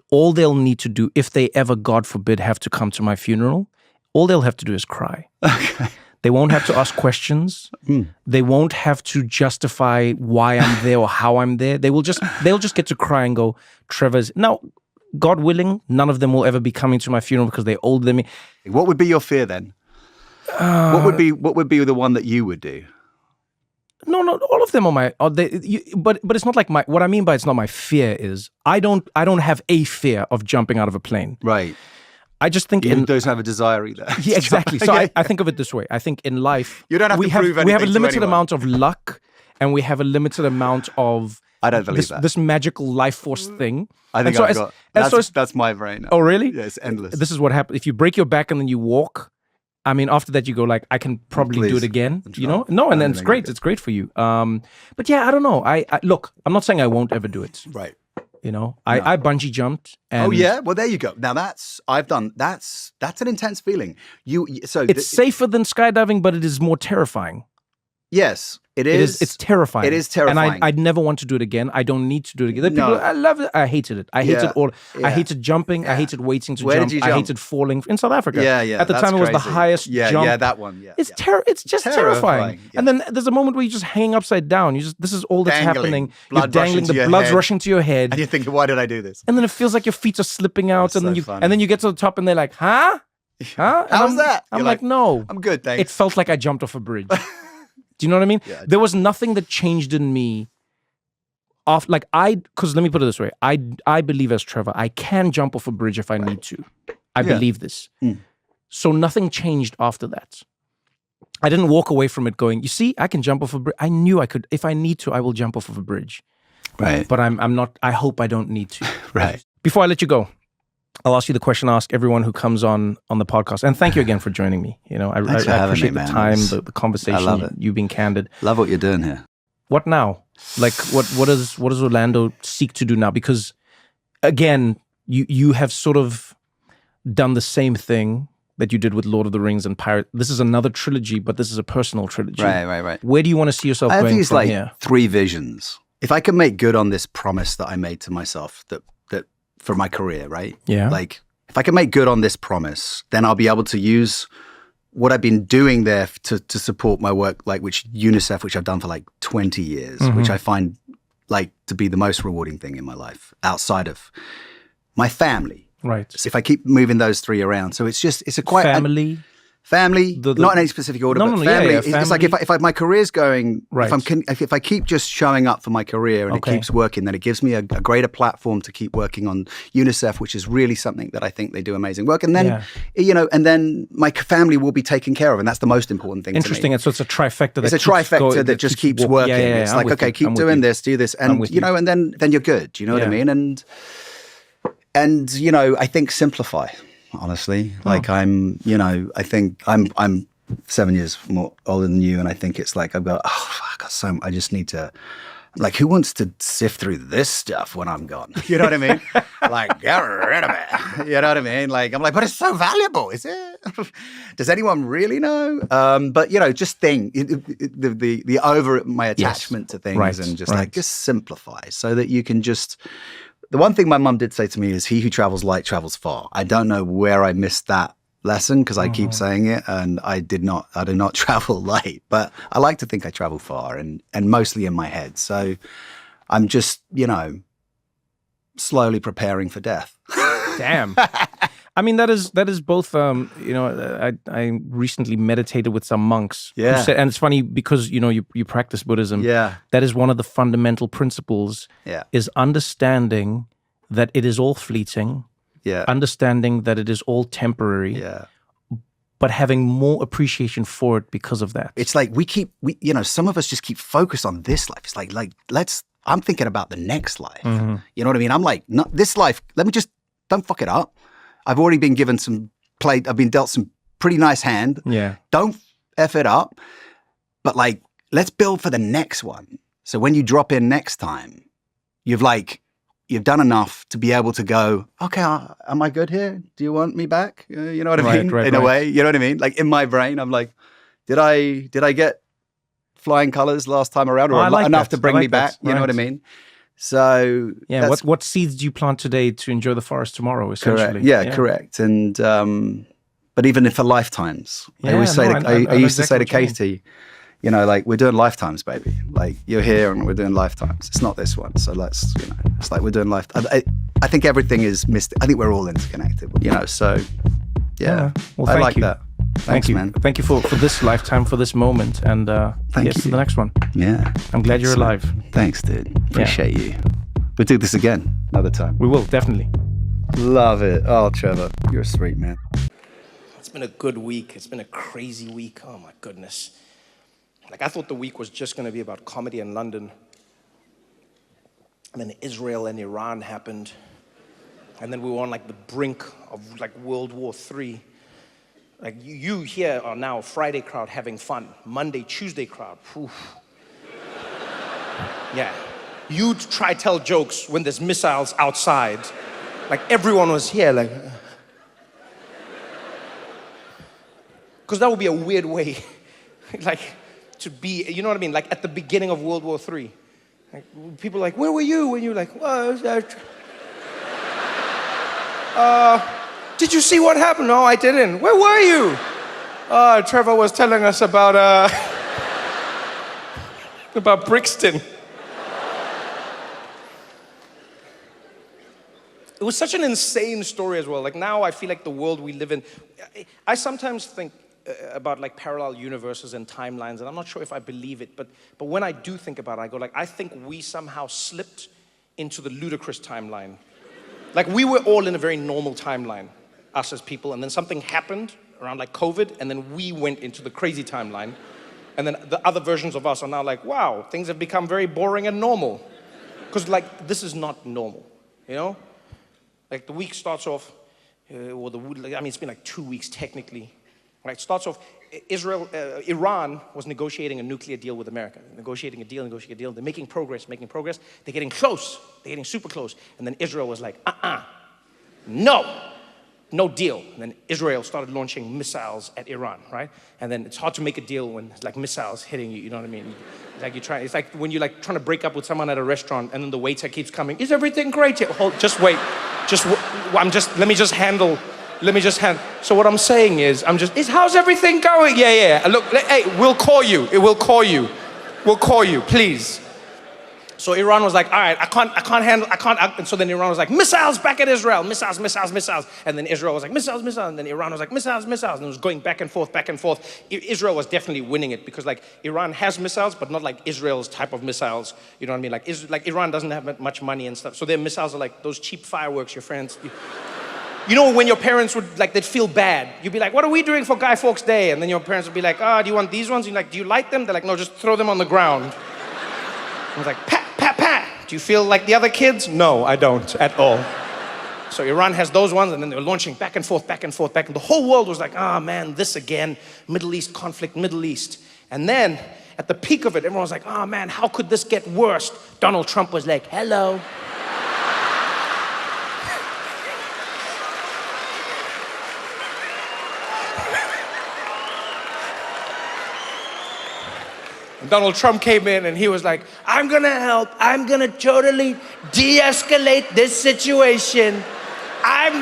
all they'll need to do, if they ever, God forbid, have to come to my funeral, all they'll have to do is cry. Okay. They won't have to ask questions. They won't have to justify why I'm there or how I'm there. They'll just get to cry and go, Trevor's. Now, God willing, none of them will ever be coming to my funeral because they're older than me. What would be your fear then? What would be the one that you would do? No, all of them are but it's not like what I mean by it's not my fear is I don't have a fear of jumping out of a plane. Right. I just think you don't have a desire either. Yeah, exactly. So I think of it this way. I think in life you don't have to prove anything. We have a limited to anyone. amount of luck, and we have a limited amount of I don't believe that. This magical life force thing. I think that's my brain. Oh, really? Yeah, it's endless. This is what happens if you break your back and then you walk. I mean, after that, you go like, I can probably do it again. You know? No, and then it's great. It's great for you. But yeah, I don't know. I look, I'm not saying I won't ever do it. Right. You know, I bungee jumped. And oh yeah, well there you go. Now that's an intense feeling. It's safer than skydiving, but it is more terrifying. Yes, It is. It's terrifying. It is terrifying. And I'd never want to do it again. I don't need to do it again. No. People, I love it. I hated it. I hated all. Yeah. I hated jumping. I hated waiting to Where jump. did you I jump? hated falling in South Africa. Yeah. At the time, it was the crazy. highest jump. Yeah, that one. Yeah. It's yeah. It's just terrifying. Yeah. And then there's a moment where you just hang upside down. This is all that's Dangling. happening. Blood You're dangling. rushing to The your blood's head. rushing to your head. And you're thinking, why did I do this? And then it feels like your feet are slipping out. That's And so then funny. and then you get to the top, and they're like, huh? Huh? And How's that? I'm You're like, no. I'm good, thanks. It felt like I jumped off a bridge. Do you know what I mean? Yeah, I do. There was nothing that changed in me. Because let me put it this way. I believe as Trevor, I can jump off a bridge if I need to. I believe this. So nothing changed after that. I didn't walk away from it going, you see, I can jump off a bridge. I knew I could. If I need to, I will jump off of a bridge. Right. But I'm not, I hope I don't need to. Right. Before I let you go, I'll ask you the question I ask everyone who comes on the podcast. And thank you again for joining me. You know, I Thanks for having appreciate me, the man. time, the conversation, I love it. you being candid. Love what you're doing here. What now? Like what does Orlando seek to do now? Because again, you have sort of done the same thing that you did with Lord of the Rings and Pirate. This is another trilogy, but this is a personal trilogy. Right. Where do you want to see yourself I have going these from like here? 3 visions. If I can make good on this promise that I made to myself that for my career, right? Yeah. Like if I can make good on this promise, then I'll be able to use what I've been doing there to support my work, like UNICEF, which I've done for like 20 years, which I find like to be the most rewarding thing in my life outside of my family. Right. So if I keep moving those 3 around, so it's a quite Family. Family, The- not in any specific order, No, but no, yeah, family. yeah, It's like family. if my career's going, Right. if I keep just showing up for my career and Okay. it keeps working, then it gives me a greater platform to keep working on UNICEF, which is really something that I think they do amazing work. And then, and then my family will be taken care of, and that's the most important thing. Interesting. To me. And so it's a trifecta. It's a trifecta that just keeps working. It's I'm like, with okay, you. keep I'm with doing you. this, do this, I'm and with you know, and then you're good. Do you know what I Yeah. mean? And you know, I think simplify. Honestly, like I think I'm 7 years more older than you, and I think it's like I just need to, like, who wants to sift through this stuff when I'm gone? You know what I mean? Like, get rid of it. You know what I mean? Like, I'm like, but it's so valuable, is it? Does anyone really know? But you know, just think the over my attachment to things, Right, and just right. like just simplify so that you can just. The one thing my mum did say to me is, "He who travels light travels far." I don't know where I missed that lesson because I keep saying it, and I do not travel light, but I like to think I travel far and mostly in my head. So I'm just, slowly preparing for death. Damn. I mean, that is both. I recently meditated with some monks. who Yeah. said, and it's funny because you practice Buddhism. Yeah. That is one of the fundamental principles. Yeah. Is understanding that it is all fleeting. Yeah. Understanding that it is all temporary. Yeah. But having more appreciation for it because of that. It's like some of us just keep focused on this life. It's like I'm thinking about the next life. Mm-hmm. You know what I mean? I'm like, no, this life, don't fuck it up. I've already been given I've been dealt some pretty nice hand. Yeah. Don't F it up. But like, let's build for the next one. So when you drop in next time, you've done enough to be able to go, okay, am I good here? Do you want me back? You know what I mean? Right, in a right. way, you know what I mean? Like in my brain, I'm like, did I get flying colors last time around, or I like enough that. to bring I me like that. back? You know what I Right. mean? So Yeah. that's What seeds do you plant today to enjoy the forest tomorrow? Essentially. correct. Yeah, correct. And but even for lifetimes, I always say I used to say to exactly what you mean. Katie, like, we're doing lifetimes, baby. Like, you're here and we're doing lifetimes. It's not this one. So let's, it's like we're doing life. I think everything is I think we're all interconnected, so yeah. Well, I thank like you. that. Thank Thanks, you. man. Thank you for this lifetime, for this moment. And Thank yes, to you. the next one. Yeah. I'm glad you're alive. Thanks, dude. Appreciate you. We'll do this again another time. We will, definitely. Love it. Oh, Trevor, you're a sweet man. It's been a good week. It's been a crazy week. Oh, my goodness. Like, I thought the week was just going to be about comedy in London. And then Israel and Iran happened. And then we were on, like, the brink of, like, World War III. Like, you here are now Friday crowd having fun. Monday, Tuesday crowd. Oof. Yeah. You try tell jokes when there's missiles outside. Like, everyone was here, like... Because that would be a weird way. Like, to be, you know what I mean? Like at the beginning of World War III. Like, people are like, where were you? When you're like, did you see what happened? No, I didn't. Where were you? Trevor was telling us about Brixton. It was such an insane story as well. Like now I feel like the world we live in, I sometimes think about like parallel universes and timelines, and I'm not sure if I believe it, but when I do think about it, I go like, I think we somehow slipped into the ludicrous timeline. Like we were all in a very normal timeline, us as people, and then something happened around like COVID, and then we went into the crazy timeline. And then the other versions of us are now like, wow, things have become very boring and normal. Because like, this is not normal, you know? Like the week starts off, it's been like 2 weeks technically. Right, it starts off, Iran was negotiating a nuclear deal with America. Negotiating a deal. They're making progress. They're getting close. They're getting super close. And then Israel was like, no deal. And then Israel started launching missiles at Iran, right? And then it's hard to make a deal when it's like missiles hitting you, you know what I mean? It's like when you're like trying to break up with someone at a restaurant and then the waiter keeps coming, is everything great? Just wait. Let me just handle. So what I'm saying is, how's everything going? Yeah. Look, hey, we'll call you. We'll call you, please. So Iran was like, all right, I can't handle. And so then Iran was like, missiles back at Israel, missiles. And then Israel was like, missiles. And then Iran was like, missiles. And it was going back and forth. Israel was definitely winning it because like Iran has missiles, but not like Israel's type of missiles. You know what I mean? Like Iran doesn't have much money and stuff. So their missiles are like those cheap fireworks your friends. You know when your parents would, like, they'd feel bad. You'd be like, what are we doing for Guy Fawkes Day? And then your parents would be like, do you want these ones? You're like, do you like them? They're like, no, just throw them on the ground. I was like, pat. Do you feel like the other kids? No, I don't at all. So Iran has those ones, and then they were launching back and forth. And the whole world was like, man, this again, Middle East conflict, Middle East. And then, at the peak of it, everyone was like, man, how could this get worse? Donald Trump was like, hello. Donald Trump came in and he was like, I'm gonna help. I'm gonna totally de-escalate this situation. And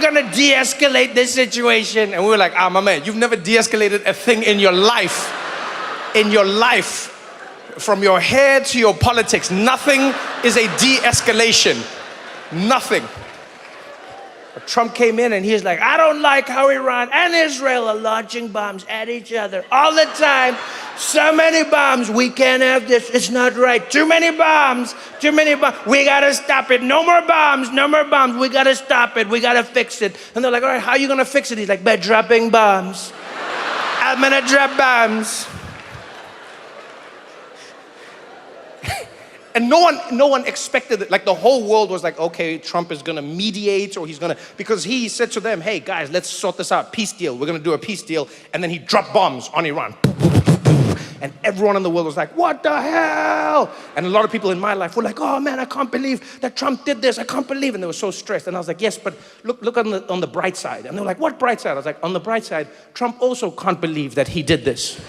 we were like, my man, you've never de-escalated a thing in your life. From your hair to your politics, nothing is a de-escalation. Nothing. But Trump came in and he's like, I don't like how Iran and Israel are launching bombs at each other all the time. So many bombs, we can't have this, it's not right. Too many bombs, we gotta stop it. No more bombs, we gotta stop it, we gotta fix it. And they're like, all right, how are you gonna fix it? He's like, by dropping bombs. I'm gonna drop bombs. And no one expected it. Like the whole world was like, okay, Trump is gonna mediate, or because he said to them, hey guys, let's sort this out, peace deal. We're gonna do a peace deal. And then he dropped bombs on Iran. And everyone in the world was like, what the hell? And a lot of people in my life were like, oh man, I can't believe that Trump did this. I can't believe. And they were so stressed. And I was like, yes, but look on the bright side. And they were like, what bright side? I was like, on the bright side, Trump also can't believe that he did this.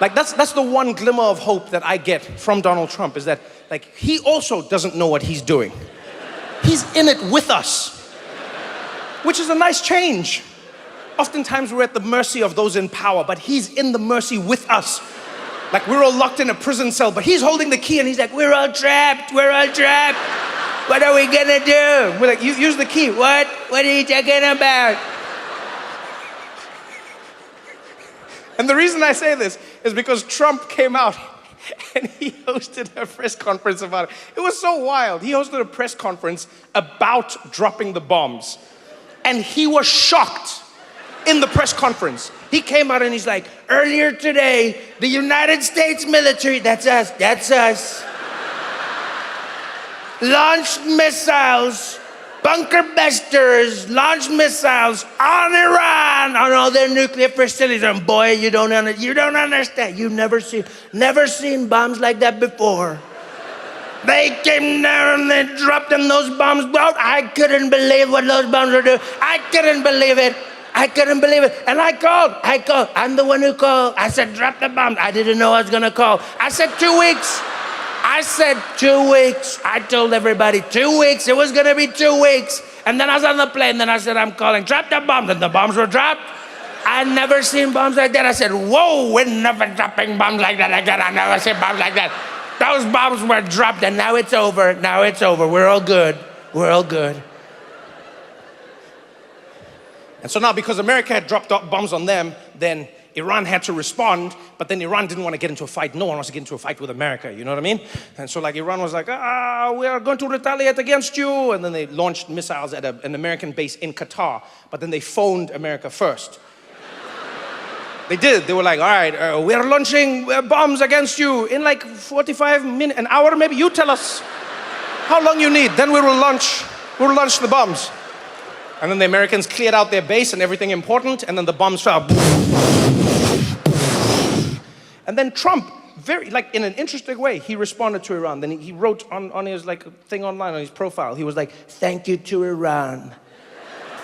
Like that's the one glimmer of hope that I get from Donald Trump, is that like he also doesn't know what he's doing. He's in it with us, which is a nice change. Oftentimes we're at the mercy of those in power, but he's in the mercy with us. Like we're all locked in a prison cell, but he's holding the key and he's like, we're all trapped. What are we gonna do? We're like, you use the key. What are you talking about? And the reason I say this is because Trump came out and he hosted a press conference about it. It was so wild. He hosted a press conference about dropping the bombs. And he was shocked in the press conference. He came out and he's like, earlier today, the United States military, that's us, launched missiles, bunker busters, launched missiles on Iran, on all their nuclear facilities. And boy, you don't understand. You've never seen bombs like that before. They came down and they dropped them, those bombs. Well, I couldn't believe what those bombs were doing. I couldn't believe it. I couldn't believe it. And I called. I'm the one who called. I said, drop the bombs. I didn't know I was gonna call. I said 2 weeks. I said 2 weeks. I told everybody 2 weeks. It was gonna be 2 weks. And then I was on the plane. Then I said, I'm calling. Drop the bombs. And the bombs were dropped. I'd never seen bombs like that. I said, whoa, we're never dropping bombs like that again. I never seen bombs like that. Those bombs were dropped, and now it's over. Now it's over. We're all good. We're all good. And so now, because America had dropped bombs on them, then Iran had to respond, but then Iran didn't want to get into a fight. No one wants to get into a fight with America, you know what I mean? And so like Iran was like, we are going to retaliate against you. And then they launched missiles at an American base in Qatar, but then they phoned America first. They did. They were like, all right, we are launching bombs against you in like 45 minutes, an hour maybe. You tell us how long you need. Then we'll launch the bombs. And then the Americans cleared out their base and everything important, and then the bombs fell. And then Trump, very like in an interesting way, he responded to Iran. Then he wrote on his like thing online on his profile. He was like, "Thank you to Iran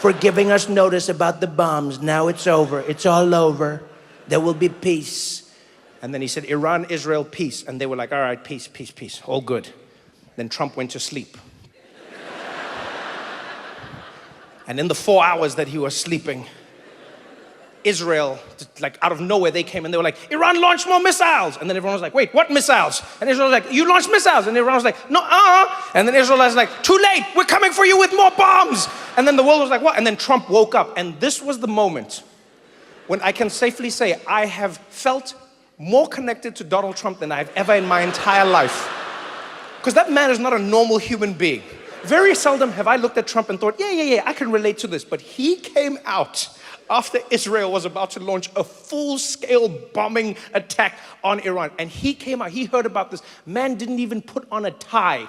for giving us notice about the bombs. Now it's over. It's all over. There will be peace." And then he said, "Iran, Israel, peace." And they were like, "All right, peace, peace, peace. All good." Then Trump went to sleep. And in the 4 hours that he was sleeping, Israel, like out of nowhere, they came and they were like, "Iran launched more missiles." And then everyone was like, "Wait, what missiles?" And Israel was like, "You launched missiles." And everyone was like, "No, And then Israel was like, "Too late, we're coming for you with more bombs." And then the world was like, "What?" And then Trump woke up. And this was the moment when I can safely say I have felt more connected to Donald Trump than I've ever in my entire life. Because that man is not a normal human being. Very seldom have I looked at Trump and thought, yeah, I can relate to this. But he came out after Israel was about to launch a full-scale bombing attack on Iran. And he came out, he heard about this. Man didn't even put on a tie.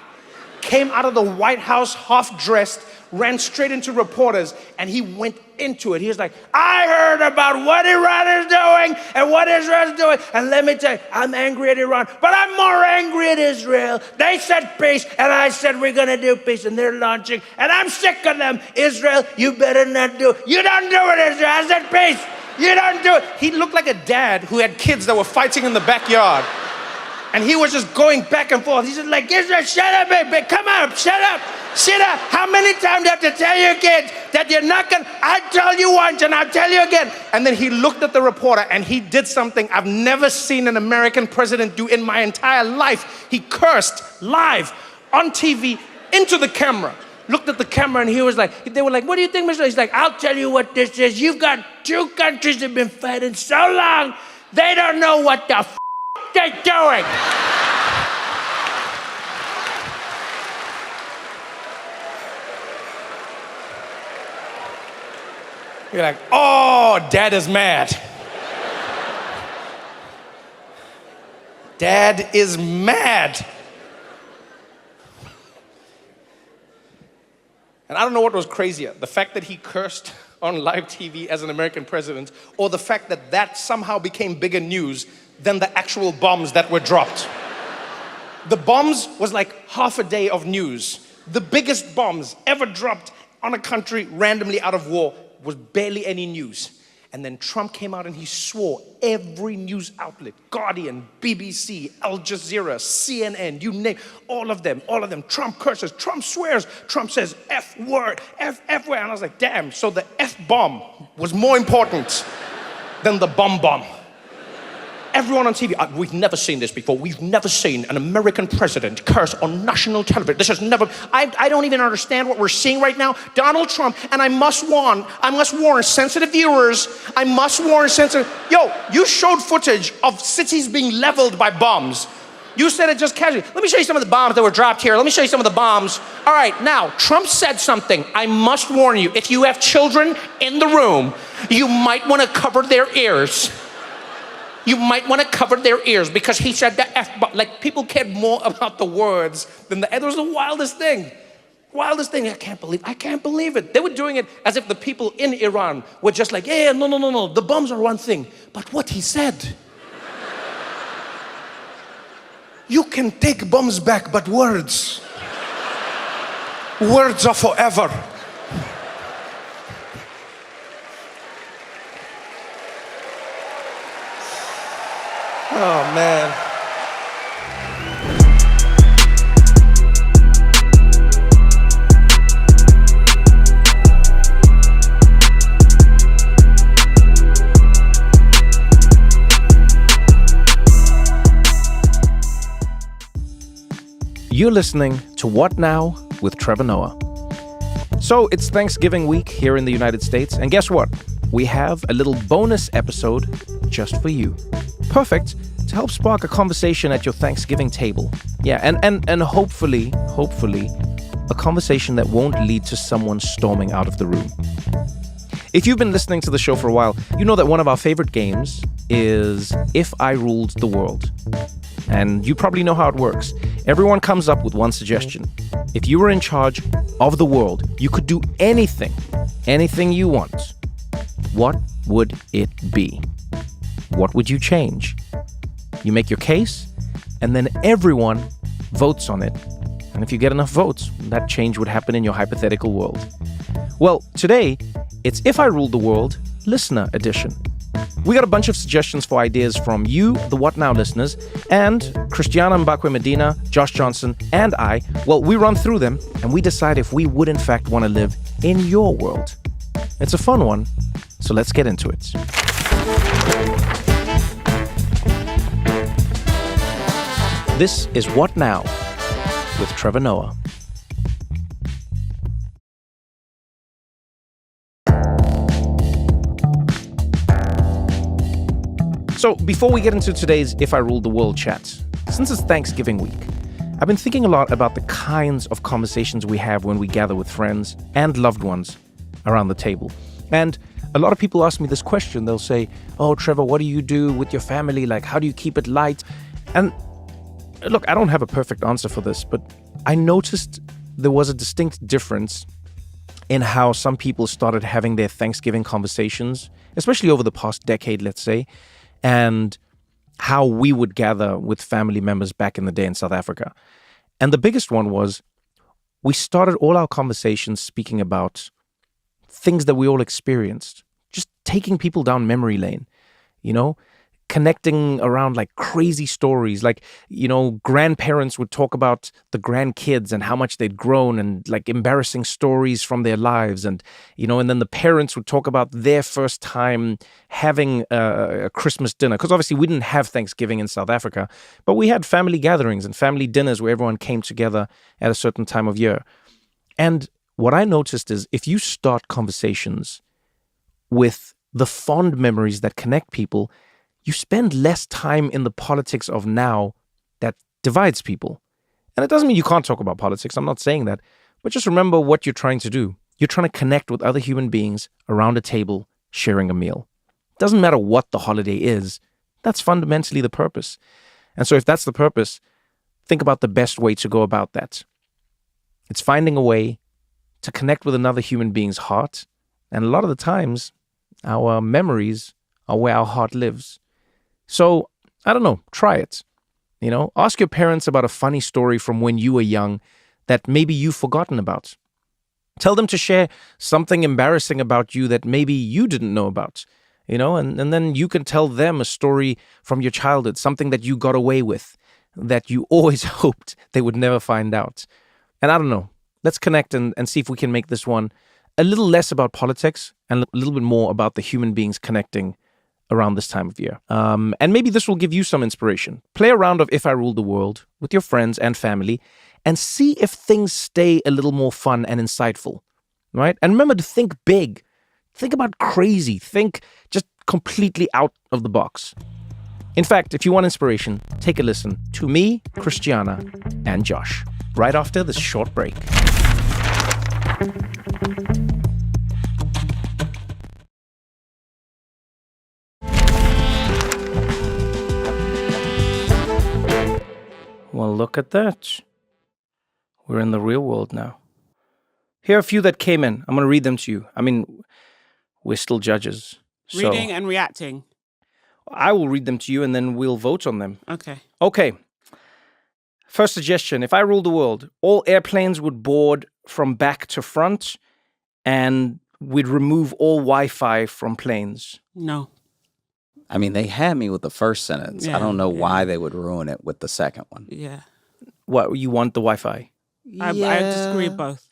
Came out of the White House half-dressed, ran straight into reporters, and he went into it. He was like, "I heard about what Iran is doing and what Israel is doing. And let me tell you, I'm angry at Iran, but I'm more angry at Israel. They said peace, and I said we're going to do peace, and they're launching, and I'm sick of them. Israel, you better not do it. You don't do it, Israel. I said peace. You don't do it." He looked like a dad who had kids that were fighting in the backyard. And he was just going back and forth. He's just like, "Israel, shut up, baby. Come on, shut up. Sit up. How many times do you have to tell your kids that you're not going to? I told you once and I'll tell you again." And then he looked at the reporter and he did something I've never seen an American president do in my entire life. He cursed live on TV into the camera. Looked at the camera and he was like, they were like, "What do you think, Mr.?" He's like, "I'll tell you what this is. You've got two countries that have been fighting so long, they don't know what the they're doing." You're like, "Oh, Dad is mad." Dad is mad. And I don't know what was crazier, the fact that he cursed on live TV as an American president, or the fact that that somehow became bigger news than the actual bombs that were dropped. The bombs was like half a day of news. The biggest bombs ever dropped on a country randomly out of war was barely any news. And then Trump came out and he swore every news outlet, Guardian, BBC, Al Jazeera, CNN, you name, all of them, Trump curses, Trump swears, Trump says F word, F word. And I was like, damn, so the F bomb was more important than the bomb. Everyone on TV, we've never seen this before. We've never seen an American president curse on national television. This has never, I don't even understand what we're seeing right now. Donald Trump, and I must warn sensitive viewers, yo, you showed footage of cities being leveled by bombs. You said it just casually. Let me show you some of the bombs that were dropped here. Let me show you some of the bombs. All right, now, Trump said something. I must warn you, if you have children in the room, you might want to cover their ears. You might want to cover their ears because he said the F-bomb. Like, people cared more about the words than it was the wildest thing. Wildest thing. I can't believe it. They were doing it as if the people in Iran were just like, yeah, no. The bombs are one thing. But what he said. You can take bombs back, but words are forever. Oh, man. You're listening to What Now with Trevor Noah. So it's Thanksgiving week here in the United States, and guess what? We have a little bonus episode just for you. Perfect to help spark a conversation at your Thanksgiving table. Yeah, and hopefully, a conversation that won't lead to someone storming out of the room. If you've been listening to the show for a while, you know that one of our favorite games is If I Ruled the World. And you probably know how it works. Everyone comes up with one suggestion. If you were in charge of the world, you could do anything you want. What would it be? What would you change? You make your case, and then everyone votes on it. And if you get enough votes, that change would happen in your hypothetical world. Well, today, it's If I Ruled the World, Listener Edition. We got a bunch of suggestions for ideas from you, the What Now listeners, and Christiana Mbakwe Medina, Josh Johnson, and I. Well, we run through them, and we decide if we would in fact want to live in your world. It's a fun one, so let's get into it. This is What Now with Trevor Noah. So before we get into today's If I Ruled the World chat, since it's Thanksgiving week, I've been thinking a lot about the kinds of conversations we have when we gather with friends and loved ones around the table. And a lot of people ask me this question. They'll say, "Oh, Trevor, what do you do with your family? Like, how do you keep it light?" And look, I don't have a perfect answer for this, but I noticed there was a distinct difference in how some people started having their Thanksgiving conversations, especially over the past decade, let's say, and how we would gather with family members back in the day in South Africa. And the biggest one was we started all our conversations speaking about things that we all experienced, just taking people down memory lane, connecting around like crazy stories. Like, grandparents would talk about the grandkids and how much they'd grown and like embarrassing stories from their lives. And, and then the parents would talk about their first time having a Christmas dinner. Because obviously we didn't have Thanksgiving in South Africa, but we had family gatherings and family dinners where everyone came together at a certain time of year. And what I noticed is if you start conversations with the fond memories that connect people, you spend less time in the politics of now that divides people. And it doesn't mean you can't talk about politics. I'm not saying that. But just remember what you're trying to do. You're trying to connect with other human beings around a table, sharing a meal. It doesn't matter what the holiday is. That's fundamentally the purpose. And so if that's the purpose, think about the best way to go about that. It's finding a way to connect with another human being's heart. And a lot of the times, our memories are where our heart lives. So, I don't know, try it. Ask your parents about a funny story from when you were young that maybe you've forgotten about. Tell them to share something embarrassing about you that maybe you didn't know about, and then you can tell them a story from your childhood, something that you got away with, that you always hoped they would never find out. And I don't know, let's connect and see if we can make this one a little less about politics and a little bit more about the human beings connecting around this time of year. And maybe this will give you some inspiration. Play a round of If I Ruled the World with your friends and family and see if things stay a little more fun and insightful, right? And remember to think big. Think about crazy. Think just completely out of the box. In fact, if you want inspiration, take a listen to me, Christiana, and Josh right after this short break. Well, look at that. We're in the real world now. Here are a few that came in. I'm going to read them to you. I mean, we're still judges. Reading and reacting. I will read them to you and then we'll vote on them. Okay. First suggestion. If I ruled the world, all airplanes would board from back to front and we'd remove all Wi-Fi from planes. No. I mean, they had me with the first sentence. I don't know why they would ruin it with the second one. Yeah. What, you want the Wi-Fi? I disagree with both.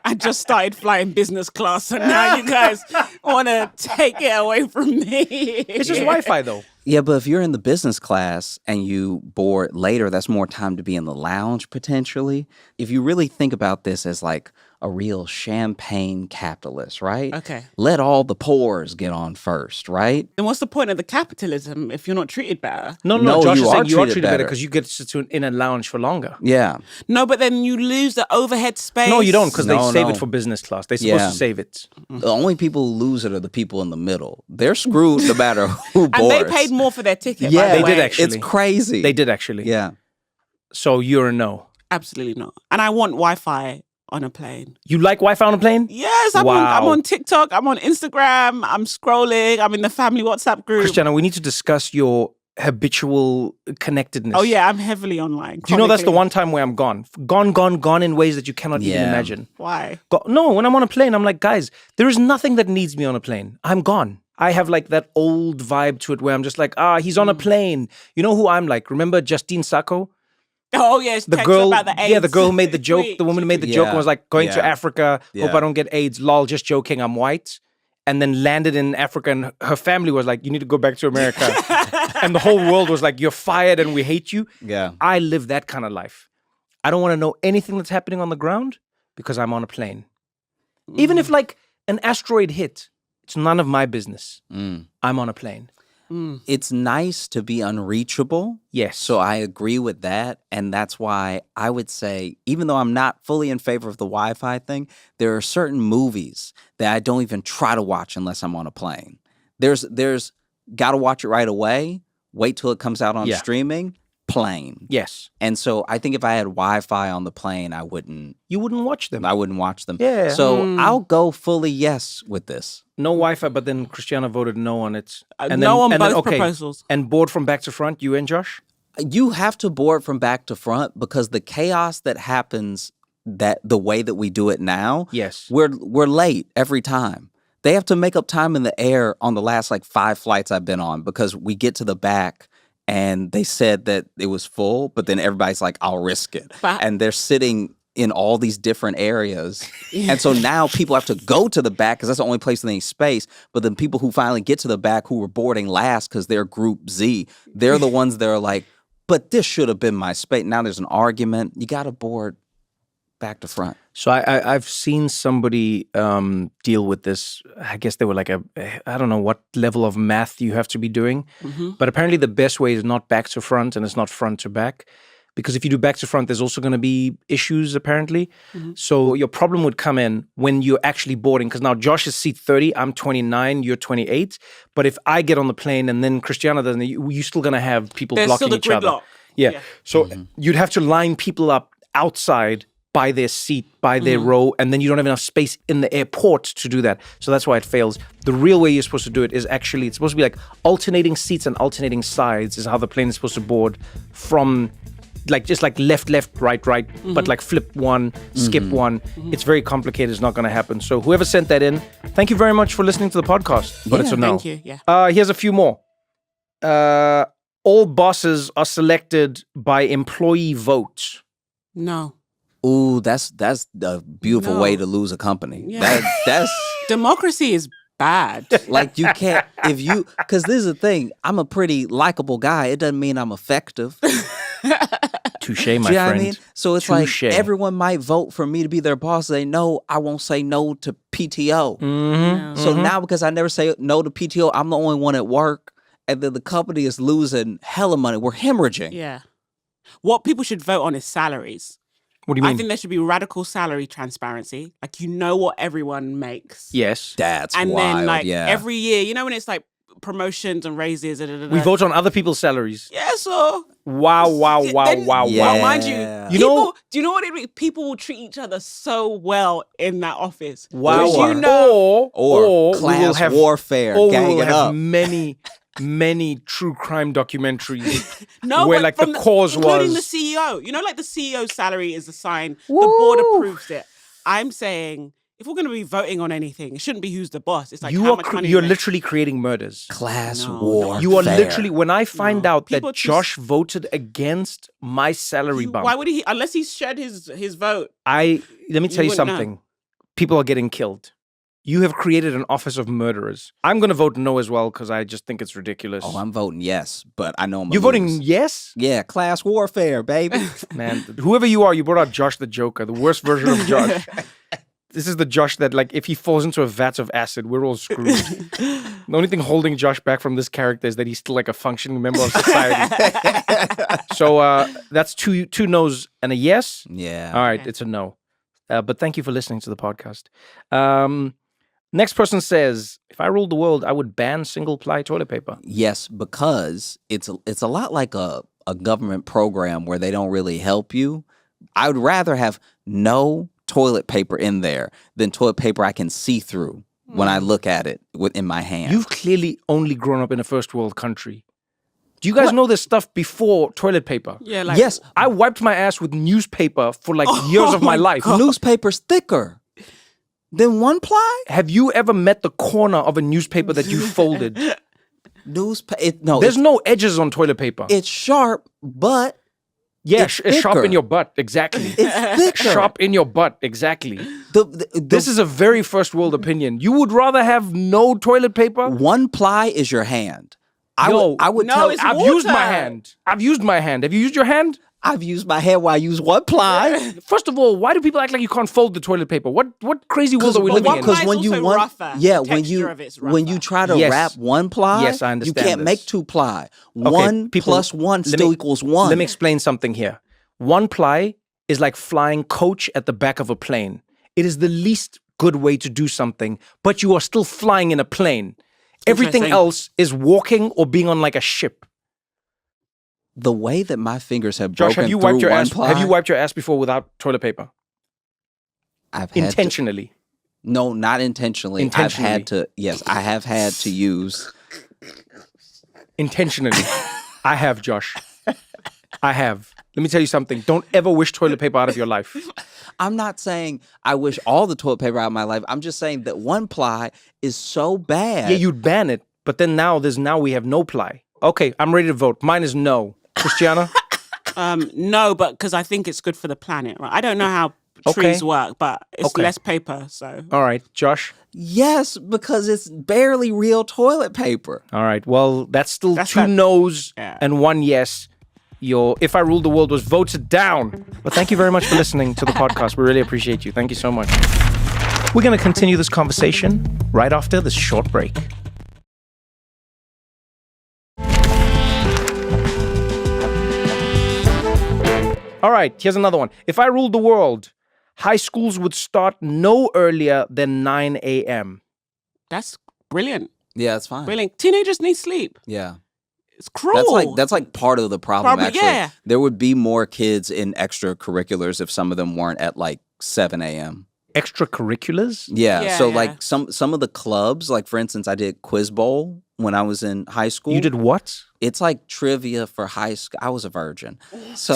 I just started flying business class, and now you guys want to take it away from me. It's just Wi-Fi, though. Yeah, but if you're in the business class and you board later, that's more time to be in the lounge potentially. If you really think about this as like a real champagne capitalist, right? Okay. Let all the pores get on first, right? Then what's the point of the capitalism if you're not treated better? No, No, Josh you is are saying you are treated treated better better. because you get to sit in a lounge for longer. Yeah. No, but then you lose the overhead space. No, you don't, because they No, save no. it for business class. They're supposed Yeah. to save it. The only people who lose it are the people in the middle. They're screwed no matter who boards. And they paid more for their ticket. Yeah, by the They did way. actually. It's crazy. They did actually. Yeah. So you're a no. Absolutely not. And I want Wi-Fi on a plane. You like Wi-Fi on a plane? Yes, I'm Wow. on TikTok. I'm on Instagram. I'm scrolling. I'm in the family WhatsApp group. Christiana, we need to discuss your habitual connectedness. Oh yeah, I'm heavily online. Do you know that's the chronically. one time where I'm gone? Gone in ways that you cannot even Yeah. imagine. Why? No, when I'm on a plane, I'm like, guys, there is nothing that needs me on a plane. I'm gone. I have like that old vibe to it where I'm just like, he's on a plane. You know who I'm like? Remember Justine Sacco? Oh yes, The girl, the girl who made the joke, the woman who made the joke and was like, going to Yeah. Africa, hope Yeah. I don't get AIDS, lol, just joking, I'm white. And then landed in Africa and her family was like, you need to go back to America. And the whole world was like, you're fired and we hate you. Yeah. I live that kind of life. I don't want to know anything that's happening on the ground because I'm on a plane. Even if like an asteroid hit, it's none of my business. I'm on a plane. It's nice to be unreachable. Yes. So I agree with that. And that's why I would say, even though I'm not fully in favor of the Wi-Fi thing, there are certain movies that I don't even try to watch unless I'm on a plane. There's got to watch it right away, wait till it comes out on Yeah. streaming, plane. Yes. And so I think if I had Wi-Fi on the plane, I wouldn't You wouldn't watch them. watch them. Yeah. So I'll go fully yes with this. No Wi-Fi, but then Christiana voted no on it. no on both proposals. And board from back to front, you and Josh? You have to board from back to front because the chaos that happens that the way that we do it now, Yes. we're late every time. They have to make up time in the air on the last like 5 flights I've been on because we get to the back and they said that it was full, but then everybody's like, I'll risk it. But- And they're sitting in all these different areas. And so now people have to go to the back because that's the only place with any space. But then people who finally get to the back who were boarding last because they're group Z, they're the ones that are like, but this should have been my space. Now there's an argument. You got to board back to front. So I've seen somebody deal with this. I guess they were like I don't know what level of math you have to be doing. But apparently the best way is not back to front and it's not front to back. Because if you do back to front, there's also going to be issues apparently. So your problem would come in when you're actually boarding. Because now Josh is seat 30, I'm 29, you're 28. But if I get on the plane and then Christiana doesn't, you're still going to have people There's blocking still the each other. gridlock. Yeah. So you'd have to line people up outside by their seat, by their row, and then you don't have enough space in the airport to do that. So that's why it fails. The real way you're supposed to do it is actually, it's supposed to be like alternating seats and alternating sides is how the plane is supposed to board from like just like left, right, but like flip one, skip one. It's very complicated. It's not going to happen. So whoever sent that in, thank you very much for listening to the podcast. But it's a no. Thank you. Yeah. Here's a few more. All bosses are selected by employee vote. No. Ooh, that's a beautiful No. way to lose a company. Yeah. That's Democracy is bad. like you can't because this is the thing. I'm a pretty likable guy. It doesn't mean I'm effective. Touche, my Do you know friend. what I mean? So it's Touche. like everyone might vote for me to be their boss. They know I won't say no to PTO. So now because I never say no to PTO, I'm the only one at work. And then the company is losing hella money. We're hemorrhaging. Yeah. What people should vote on is salaries. What do you I mean? think there should be radical salary transparency. Like, you know what everyone makes. Yes. That's And wild. then, like, yeah. every year, you know, when it's like promotions and raises. We vote on other people's salaries. Yeah, so. Wow. Then- Wow. Yeah. Mind you, You people, know- do you know what it means? People will treat each other so well in that office. Wow. 'Cause you know, or we class will have, warfare, or we ganging will have up. many true crime documentaries no, where but like from the cause including was the CEO. You know, like the CEO's salary is assigned. The board approves it. I'm saying if we're going to be voting on anything, it shouldn't be who's the boss. It's like You how are much money you're you make. literally creating murders. Class No, war. You are literally, when I find No. out that People just- Josh voted against my salary bump, Why would he? Unless he shed his vote. let me tell you wouldn't know. something. People are getting killed. You have created an office of murderers. I'm going to vote no as well because I just think it's ridiculous. Oh, I'm voting yes, but I know I'm You're voting yes? Yeah, class warfare, baby. Man, whoever you are, you brought out Josh the Joker, the worst version of Josh. This is the Josh that, like, if he falls into a vat of acid, we're all screwed. The only thing holding Josh back from this character is that he's still like a functioning member of society. So that's two no's and a yes. Yeah. All right, Okay. it's a no. But thank you for listening to the podcast. Next person says, if I ruled the world, I would ban single-ply toilet paper. Yes, because it's a lot like a government program where they don't really help you. I would rather have no toilet paper in there than toilet paper I can see through when I look at it in my hand. You've clearly only grown up in a first world country. Do you guys know this stuff before toilet paper? Yeah, like yes, I wiped my ass with newspaper for like years of my life. newspaper's thicker than one ply. Have you ever met the corner of a newspaper that you folded? There's no edges on toilet paper. It's sharp, but Yeah, it's it's sharp in thicker. your butt. Exactly. it's thicker. Sharp in your butt. Exactly. The This is a very first world opinion. You would rather have no toilet paper? one ply is your hand. I Yo, would no, tell. it's I've water. used my hand. I've used my hand. Have you used your hand? I've used my hand while I use one ply. First of all, why do people act like you can't fold the toilet paper? What crazy world are we but living one in? ply- Because when It's you also want, rougher. yeah, The when texture you of it's when you rougher. try to Yes. wrap one ply, Yes, I understand you can't this. make two ply. Okay, One people, plus one let still me- equals one. Let me explain something here. One ply is like flying coach at the back of a plane. It is the least good way to do something, but you are still flying in a plane. Everything Interesting. else is walking or being on like a ship. The way that my fingers have Josh, broken have you wiped through your one ass? ply, Have you wiped your ass before without toilet paper? I've had to, Intentionally. no, not intentionally. Intentionally. I've had to. Yes, I have had to use. Intentionally. I have, Josh. I have. Let me tell you something. Don't ever wish toilet paper out of your life. I'm not saying I wish all the toilet paper out of my life. I'm just saying that one ply is so bad. Yeah, you'd ban it, but then now we have no ply. Okay, I'm ready to vote. Mine is no. Christiana? No, but because I think it's good for the planet. Right? I don't know how Okay. trees work, but it's Okay. less paper. So All right, Josh. Yes, because it's barely real toilet paper. All right. Well, that's still That's two that- no's Yeah. and one yes. Your If I Ruled the World was voted down. But thank you very much for listening to the podcast. We really appreciate you. Thank you so much. We're going to continue this conversation right after this short break. All right, here's another one. If I ruled the world, high schools would start no earlier than 9 a.m. that's brilliant. Yeah, it's fine. Brilliant. Teenagers need sleep. Yeah. It's cruel. That's like part of the problem. Probably, actually, yeah. there would be more kids in extracurriculars if some of them weren't at like 7 a.m. Extracurriculars? Yeah. Yeah, So yeah. like some of the clubs, like for instance, I did Quiz Bowl when I was in high school. You did what? It's like trivia for high school. I was a virgin, so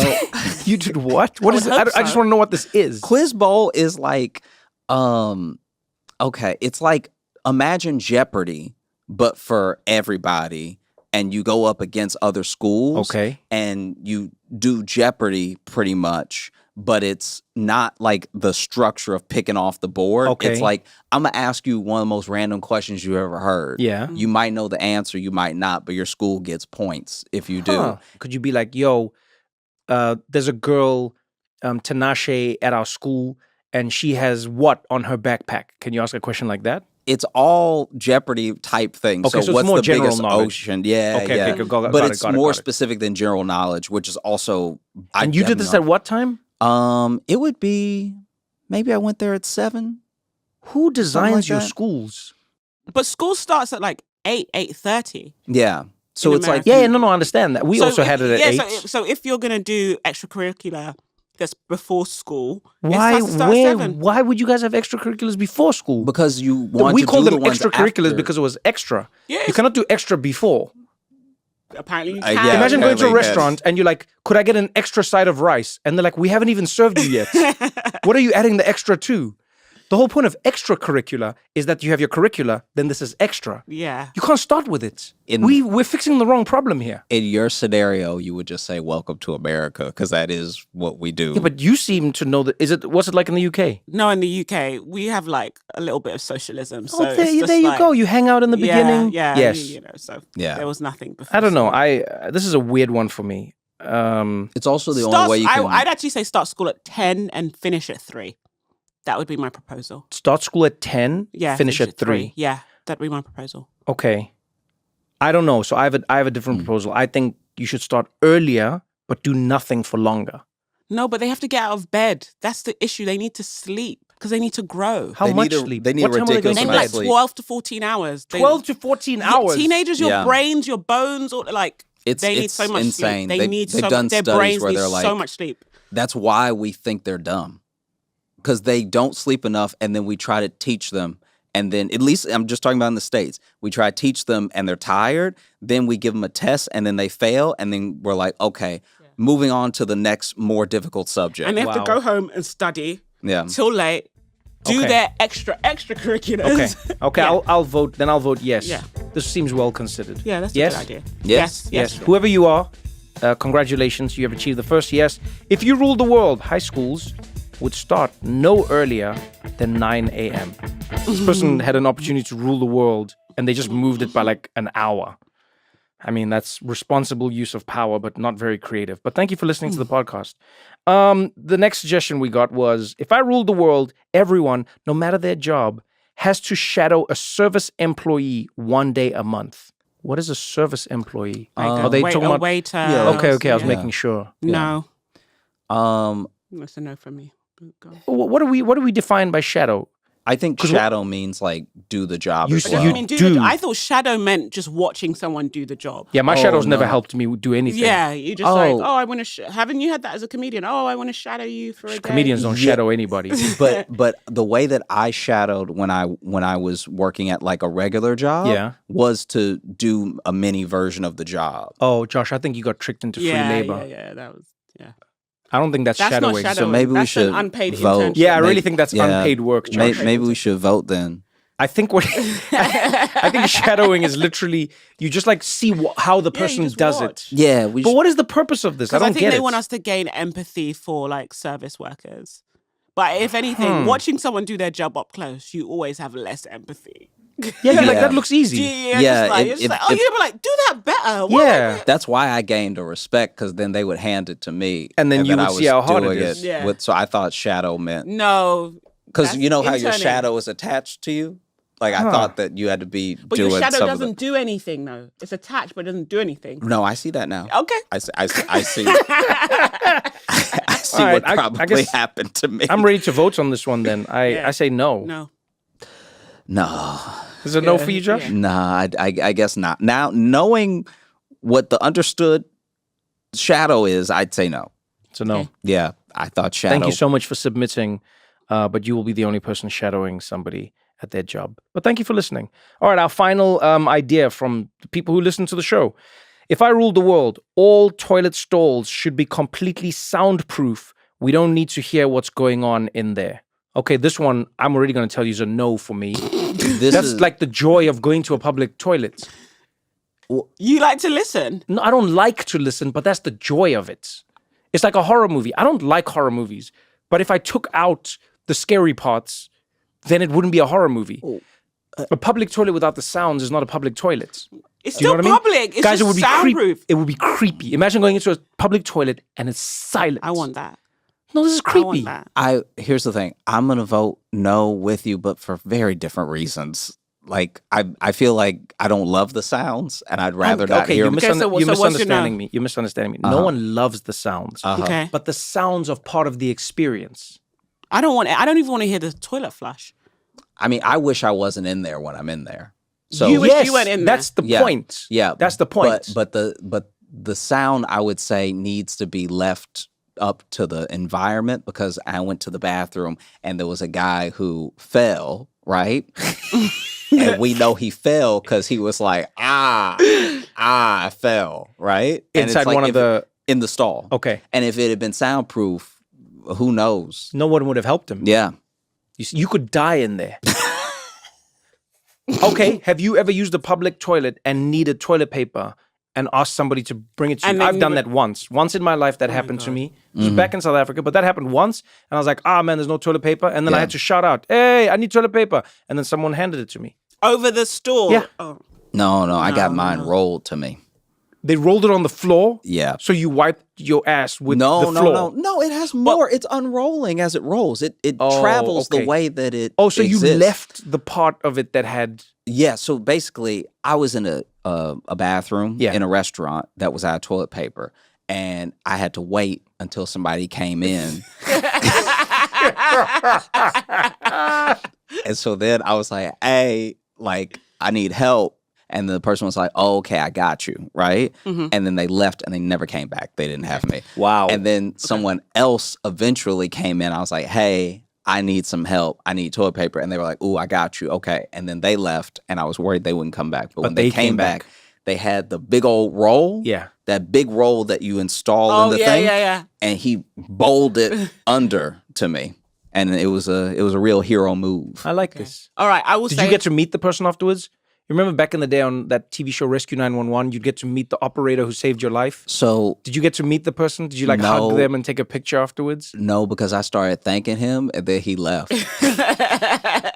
You did what? What is it? would hope I just so. want to know what this is. Quiz Bowl is like, okay, it's like imagine Jeopardy, but for everybody, and you go up against other schools. Okay. And you do Jeopardy pretty much, but it's not like the structure of picking off the board. Okay. It's like, I'm going to ask you one of the most random questions you ever heard. Yeah. You might know the answer, you might not, but your school gets points if you do. Huh. Could you be like, yo, there's a girl, Tinashe, at our school, and she has what on her backpack? Can you ask a question like that? It's all Jeopardy type things. Okay, so it's what's more the general biggest knowledge. ocean? Yeah, Okay, yeah. okay, got but it, it's got it, more got it. specific than general knowledge, which is also. And you did this at what time? It would be maybe I went there at 7. Who designs like your that. schools? But school starts at like 8:30. Yeah. So In it's like Yeah, no, I understand that. We also had it at 8. So if you're gonna do extracurricular that's before school, Why? it starts at 7. Why would you guys have extracurriculars before school? because you want We to call do them the ones extracurriculars after. because it was extra. Yeah, You cannot do extra before. apparently you Yeah, can. Imagine going to a apparently, yes. restaurant and you're like, could I get an extra side of rice? And they're like, we haven't even served you yet. What are you adding the extra to? The whole point of extracurricular is that you have your curricula, then this is extra. Yeah. You can't start with it. We're fixing the wrong problem here. In your scenario, you would just say "Welcome to America" because that is what we do. Yeah, but you seem to know that. What's it like in the UK? No, in the UK, we have like a little bit of socialism. So Oh, it's just there you like, go. You hang out in the beginning. Yeah. Yes. You know, so Yeah. there was nothing before. I don't know. so- This is a weird one for me. It's also the only way you can. I'd actually say start school at 10 and finish at 3. That would be my proposal. Start school at 10, Yeah. finish at 3. Yeah, that'd be my proposal. Okay. I don't know. So I have a different proposal. I think you should start earlier, but do nothing for longer. No, but they have to get out of bed. That's the issue. They need to sleep because they need to grow. How They much need a- sleep? they need What time are they ridiculous going They to need amount bed? like of sleep. 12 to 14 hours. 12 to 14 hours. Teenagers, your Yeah. brains, your bones, all like they need It's so much insane. sleep. They've done their studies brains where need they're so like- much sleep. That's why we think they're dumb. Because they don't sleep enough, and then we try to teach them. And then, at least I'm just talking about in the States, we try to teach them and they're tired. Then we give them a test and then they fail. And then we're like, okay, moving on to the next more difficult subject. And they have Wow. to go home and study yeah. till late, do Okay. their extracurriculars. Okay. Yeah. I'll vote. Then I'll vote yes. Yeah. This seems well considered. Yeah, that's yes? a good idea. Yes. Yes. Whoever you are, congratulations. You have achieved the first yes. If you ruled the world, high schools would start no earlier than 9 a.m. This person had an opportunity to rule the world and they just moved it by like an hour. I mean, that's responsible use of power, but not very creative. But thank you for listening to the podcast. The next suggestion we got was, if I ruled the world, everyone, no matter their job, has to shadow a service employee 1 day a month. What is a service employee? Are they talking about? waiter? Yeah. Okay. I was Yeah. making sure. No. Um, That's a no from me. Go. What do we define by shadow? I think shadow means like do the job You as s- well. you I mean, do. I thought shadow meant just watching someone do the job. Yeah, my Oh, shadows never no. helped me do anything. Yeah, you just like, Oh. I want to. Haven't you had that as a comedian? Oh, I want to shadow you for a day. Comedians don't Yeah. shadow anybody. but the way that I shadowed when I was working at like a regular job Yeah. was to do a mini version of the job. Oh, Josh, I think you got tricked into free labor. Yeah, that was I don't think that's That's shadowing. not shadowing. So maybe we That's should an unpaid vote. internship. Yeah, I really Maybe- think that's yeah. unpaid work, Josh. Maybe we should vote then. I think what I think shadowing is literally you just like see how the Yeah, you person just does watch. it. Yeah, we But should. what is the purpose of this? I Because I, don't think get they it. want us to gain empathy for like service workers. But if anything, watching someone do their job up close, you always have less empathy. yeah, you're like Yeah. that looks easy. Yeah, Yeah, you're just like, oh, you'd be like, do that better. Why? Yeah. That's why I gained a respect because then they would hand it to me, And then you would I see was how hard it doing is. Yeah. so I thought shadow meant No, because that's you know how your interning. shadow is attached to you. Like I thought that you had to be But doing your shadow some of doesn't do anything though. It's attached, but it doesn't do anything. No, I see that now. Okay. I see. I see All right, what I probably guess happened to me. I'm ready to vote on this one then. I say no. No. No, Is it no for you, Josh? Yeah. nah. I guess not. Now knowing what the understood shadow is, I'd say no. So no. Okay. Yeah, I thought shadow. Thank you so much for submitting, but you will be the only person shadowing somebody at their job. But thank you for listening. All right, our final idea from the people who listen to the show. If I ruled the world, all toilet stalls should be completely soundproof. We don't need to hear what's going on in there. Okay, this one, I'm already going to tell you is a no for me. This That's is like the joy of going to a public toilet. You like to listen. No, I don't like to listen, but that's the joy of it. It's like a horror movie. I don't like horror movies, but if I took out the scary parts, then it wouldn't be a horror movie. A public toilet without the sounds is not a public toilet. It's You know still what I mean? public. It's Guys, just it would be soundproof. It would be creepy. Imagine going into a public toilet and it's silent. I want that. No, this is I creepy. want that. Here's the thing. I'm gonna vote no with you, but for very different reasons. Like I feel like I don't love the sounds, and I'd rather not Okay, hear you're, them. so you're what's your misunderstanding no? me. You're misunderstanding me. No one loves the sounds, Okay. but the sounds are part of the experience. I don't want. I don't even want to hear the toilet flush. I mean, I wish I wasn't in there when I'm in there. So You wish yes, you weren't in that's the Yeah. point. yeah, That's the point. But the sound I would say needs to be left up to the environment because I went to the bathroom and there was a guy who fell, right? And we know he fell because he was like, I fell, right? And it's Inside like one of if- the. in the stall. Okay. And if it had been soundproof, who knows? No one would have helped him. Yeah. You could die in there. Okay, have you ever used a public toilet and needed toilet paper and asked somebody to bring it to And you? then I've you done were- that once. Once in my life that happened to me. It was back in South Africa, but that happened once. And I was like, man, there's no toilet paper. And then I Yeah. had to shout out, hey, I need toilet paper. And then someone handed it to me. Over the store. Yeah. Oh. No, I got mine rolled to me. They rolled it on the floor. Yeah. So you wiped your ass with the No, floor. no. It has more. It's unrolling as it rolls. It travels okay. the way that it. Oh, so you exists. left the part of it that had... Yeah. So basically, I was in a bathroom Yeah. in a restaurant that was out of toilet paper, and I had to wait until somebody came in. And so then I was like, hey, like, I need help. And the person was like, oh, okay, I got you, right? And then they left and they never came back. They didn't have me. Wow. And then someone else eventually came in. I was like, hey, I need some help. I need toilet paper. And they were like, ooh, I got you. Okay. And then they left and I was worried they wouldn't come back. But when they came back, they had the big old roll. Yeah. That big roll that you install in the thing. Yeah. And he bowled it under to me. And it was a real hero move. I like this. All right, I will Did say. you get to meet the person afterwards? You remember back in the day on that TV show Rescue 911, you'd get to meet the operator who saved your life? So Did you get to meet the person? Did you like No. hug them and take a picture afterwards? no, because I started thanking him and then he left.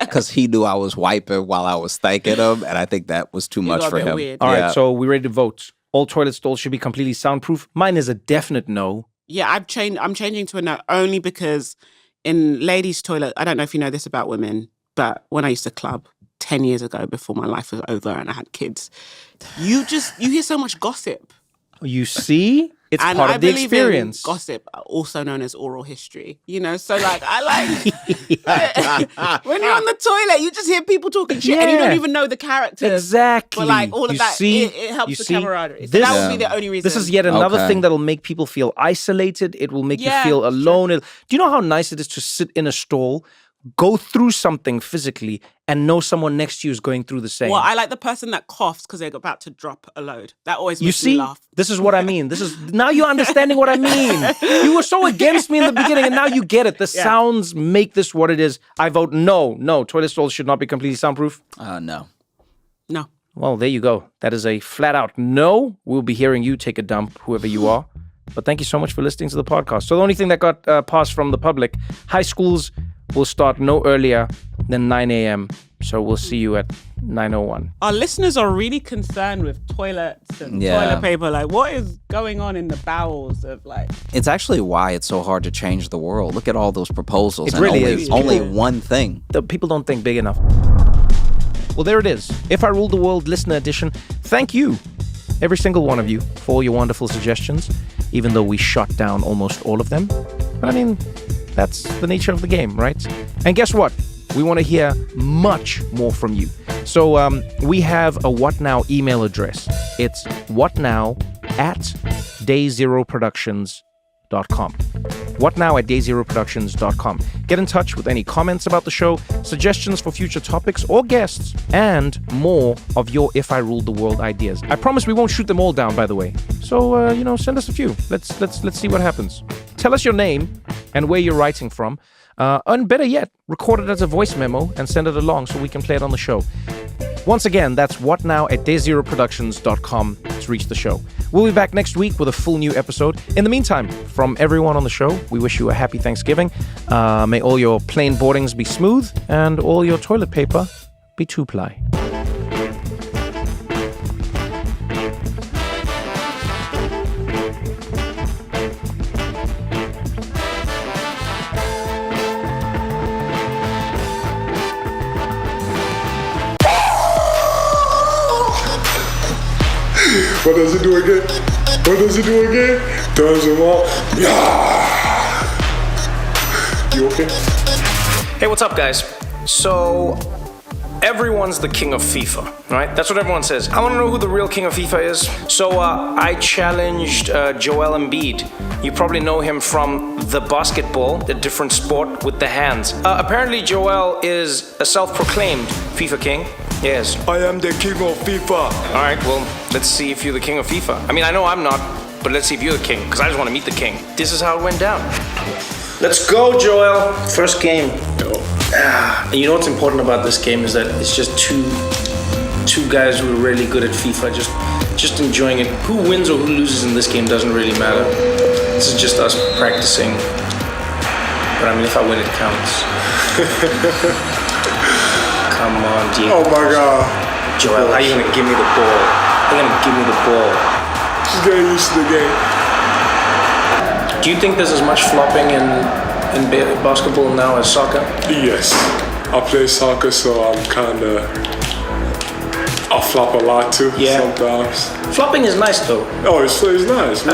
Because he knew I was wiping while I was thanking him. And I think that was too much got a for bit him. weird. All right, Yeah. so we're ready to vote. All toilet stalls should be completely soundproof. Mine is a definite no. Yeah, I'm changing to a no only because in ladies' toilet, I don't know if you know this about women, but when I used to club 10 years ago before my life was over and I had kids, you hear so much gossip. You see? It's And part I of the believe experience. in gossip, also known as oral history. You know, so like I like when you're on the toilet, you just hear people talking shit and you don't Yeah. even know the characters. Exactly. But like all of You that, see? it helps You the see? camaraderie. So This- that would be the only reason. This is yet another Okay. thing that'll make people feel isolated. It will make you Yeah, feel sure. alone. Do you know how nice it is to sit in a stall, go through something physically, and know someone next to you is going through the same? Well, I like the person that coughs because they're about to drop a load. That always You makes me see, laugh. this is what I mean. This is now you're understanding what I mean. You were so against me in the beginning, and now you get it. The sounds make this what it is. I vote no. No, toilet stalls should not be completely soundproof. No. No. Well, there you go. That is a flat out no. We'll be hearing you take a dump, whoever you are. But thank you so much for listening to the podcast. So the only thing that got passed from the public, high schools will start no earlier than 9 a.m. So we'll see you at 9:01. Our listeners are really concerned with toilets and Yeah. toilet paper. Like, what is going on in the bowels of like? It's actually why it's so hard to change the world. Look at all those proposals. It and really only, is. only one thing. The people don't think big enough. Well, there it is. If I Ruled the World Listener Edition. Thank you, every single one of you, for all your wonderful suggestions, even though we shot down almost all of them. But I mean, that's the nature of the game, right? And guess what? We want to hear much more from you. So we have a What Now email address. It's whatnow@dayzeroproductions.com. whatnow@dayzeroproductions.com. Get in touch with any comments about the show, suggestions for future topics or guests, and more of your If I Ruled the World ideas. I promise we won't shoot them all down, by the way. So send us a few. Let's see what happens. Tell us your name and where you're writing from. And better yet, record it as a voice memo and send it along so we can play it on the show. Once again, that's whatnow@dayzeroproductions.com to reach the show. We'll be back next week with a full new episode. In the meantime, from everyone on the show, we wish you a happy Thanksgiving. May all your plane boardings be smooth and all your toilet paper be 2-ply. What does it do again? What does it do again? Turns them on. Yeah. You okay? Hey, what's up, guys? So, everyone's the king of FIFA, right? That's what everyone says. I want to know who the real king of FIFA is. So, I challenged Joel Embiid. You probably know him from the basketball, the different sport with the hands. Apparently, Joel is a self-proclaimed FIFA king. Yes. I am the king of FIFA. All right, well, let's see if you're the king of FIFA. I mean, I know I'm not, but let's see if you're the king, because I just want to meet the king. This is how it went down. Let's go, Joel. First game. And you know what's important about this game is that it's just two guys who are really good at FIFA, just enjoying it. Who wins or who loses in this game doesn't really matter. This is just us practicing. But I mean, if I win, it counts. Come on, Diego. Oh my God. Joel, how you gonna give me the ball? How you gonna give me the ball? Just getting used to the game. Do you think there's as much flopping in basketball now as soccer? Yes. I play soccer, so I flop a lot too sometimes. Flopping is nice though. Oh, it's nice.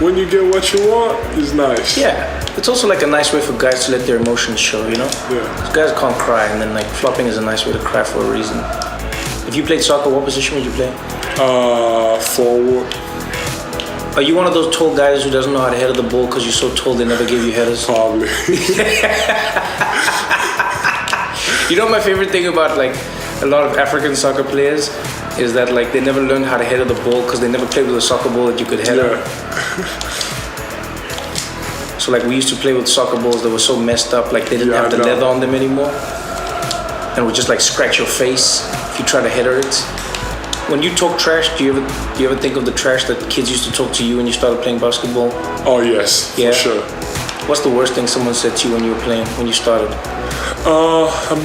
When you get what you want, it's nice. Yeah. It's also like a nice way for guys to let their emotions show, you know? Yeah. 'Cause guys can't cry, and then like flopping is a nice way to cry for a reason. If you played soccer, what position would you play? Forward. Are you one of those tall guys who doesn't know how to header the ball because you're so tall they never give you headers? Probably. You know my favorite thing about like a lot of African soccer players is that like they never learned how to header the ball because they never played with a soccer ball that you could header. Yeah. So like we used to play with soccer balls that were so messed up, like they didn't have the leather on them anymore, and would just like scratch your face if you try to header it. When you talk trash, do you ever think of the trash that kids used to talk to you when you started playing basketball? Oh yes, Yeah. for sure. What's the worst thing someone said to you when you were playing, when you started?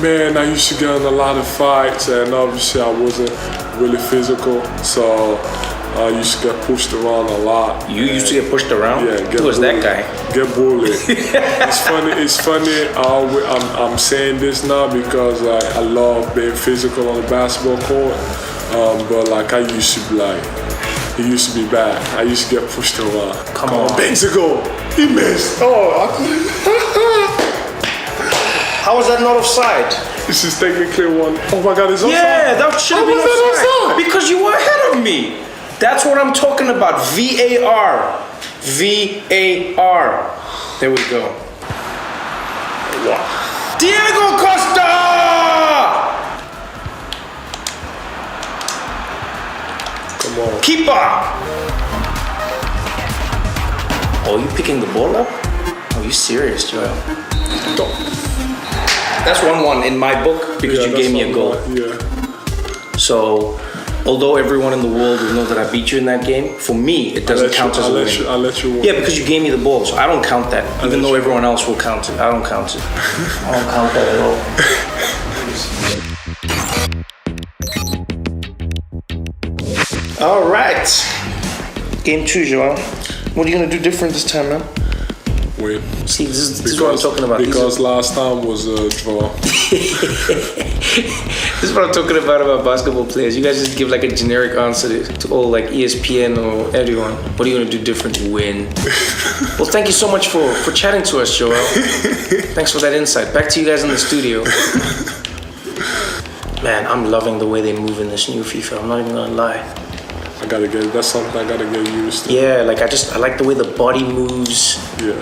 Man, I used to get in a lot of fights, and obviously I wasn't really physical, so I used to get pushed around a lot. You used to get pushed around? Yeah, Who was that guy? Get bullied. It's funny. I'm saying this now because I love being physical on the basketball court. But like it used to be bad. I used to get pushed around. Come on. Benzigo, he missed. How was that not offside? This is technically one. Oh my God, it's offside. Yeah, that should have been How was that offside. offside? Because you were ahead of me. That's what I'm talking about. VAR. VAR. There we go. Wow. Diego Costa! Come on. Keeper! Oh, you picking the ball up? Oh, you serious, Joel? That's 1-1 in my book because you gave me a goal. Yeah. So, although everyone in the world will know that I beat you in that game, for me, it doesn't count as a win. I'll let you win. Yeah, because you gave me the ball, so I don't count that. Even though everyone else will count it, I don't count it. I don't count that at all. All right. Game 2, Joel. What are you gonna do different this time, man? Win. See, this is what I'm talking about. Because last time was a draw. This is what I'm talking about basketball players. You guys just give like a generic answer to all like ESPN or everyone. What are you gonna do different to win? Well, thank you so much for chatting to us, Joel. Thanks for that insight. Back to you guys in the studio. Man, I'm loving the way they move in this new FIFA. I'm not even gonna lie. That's something I gotta get used to. Yeah, like I like the way the body moves. Yeah.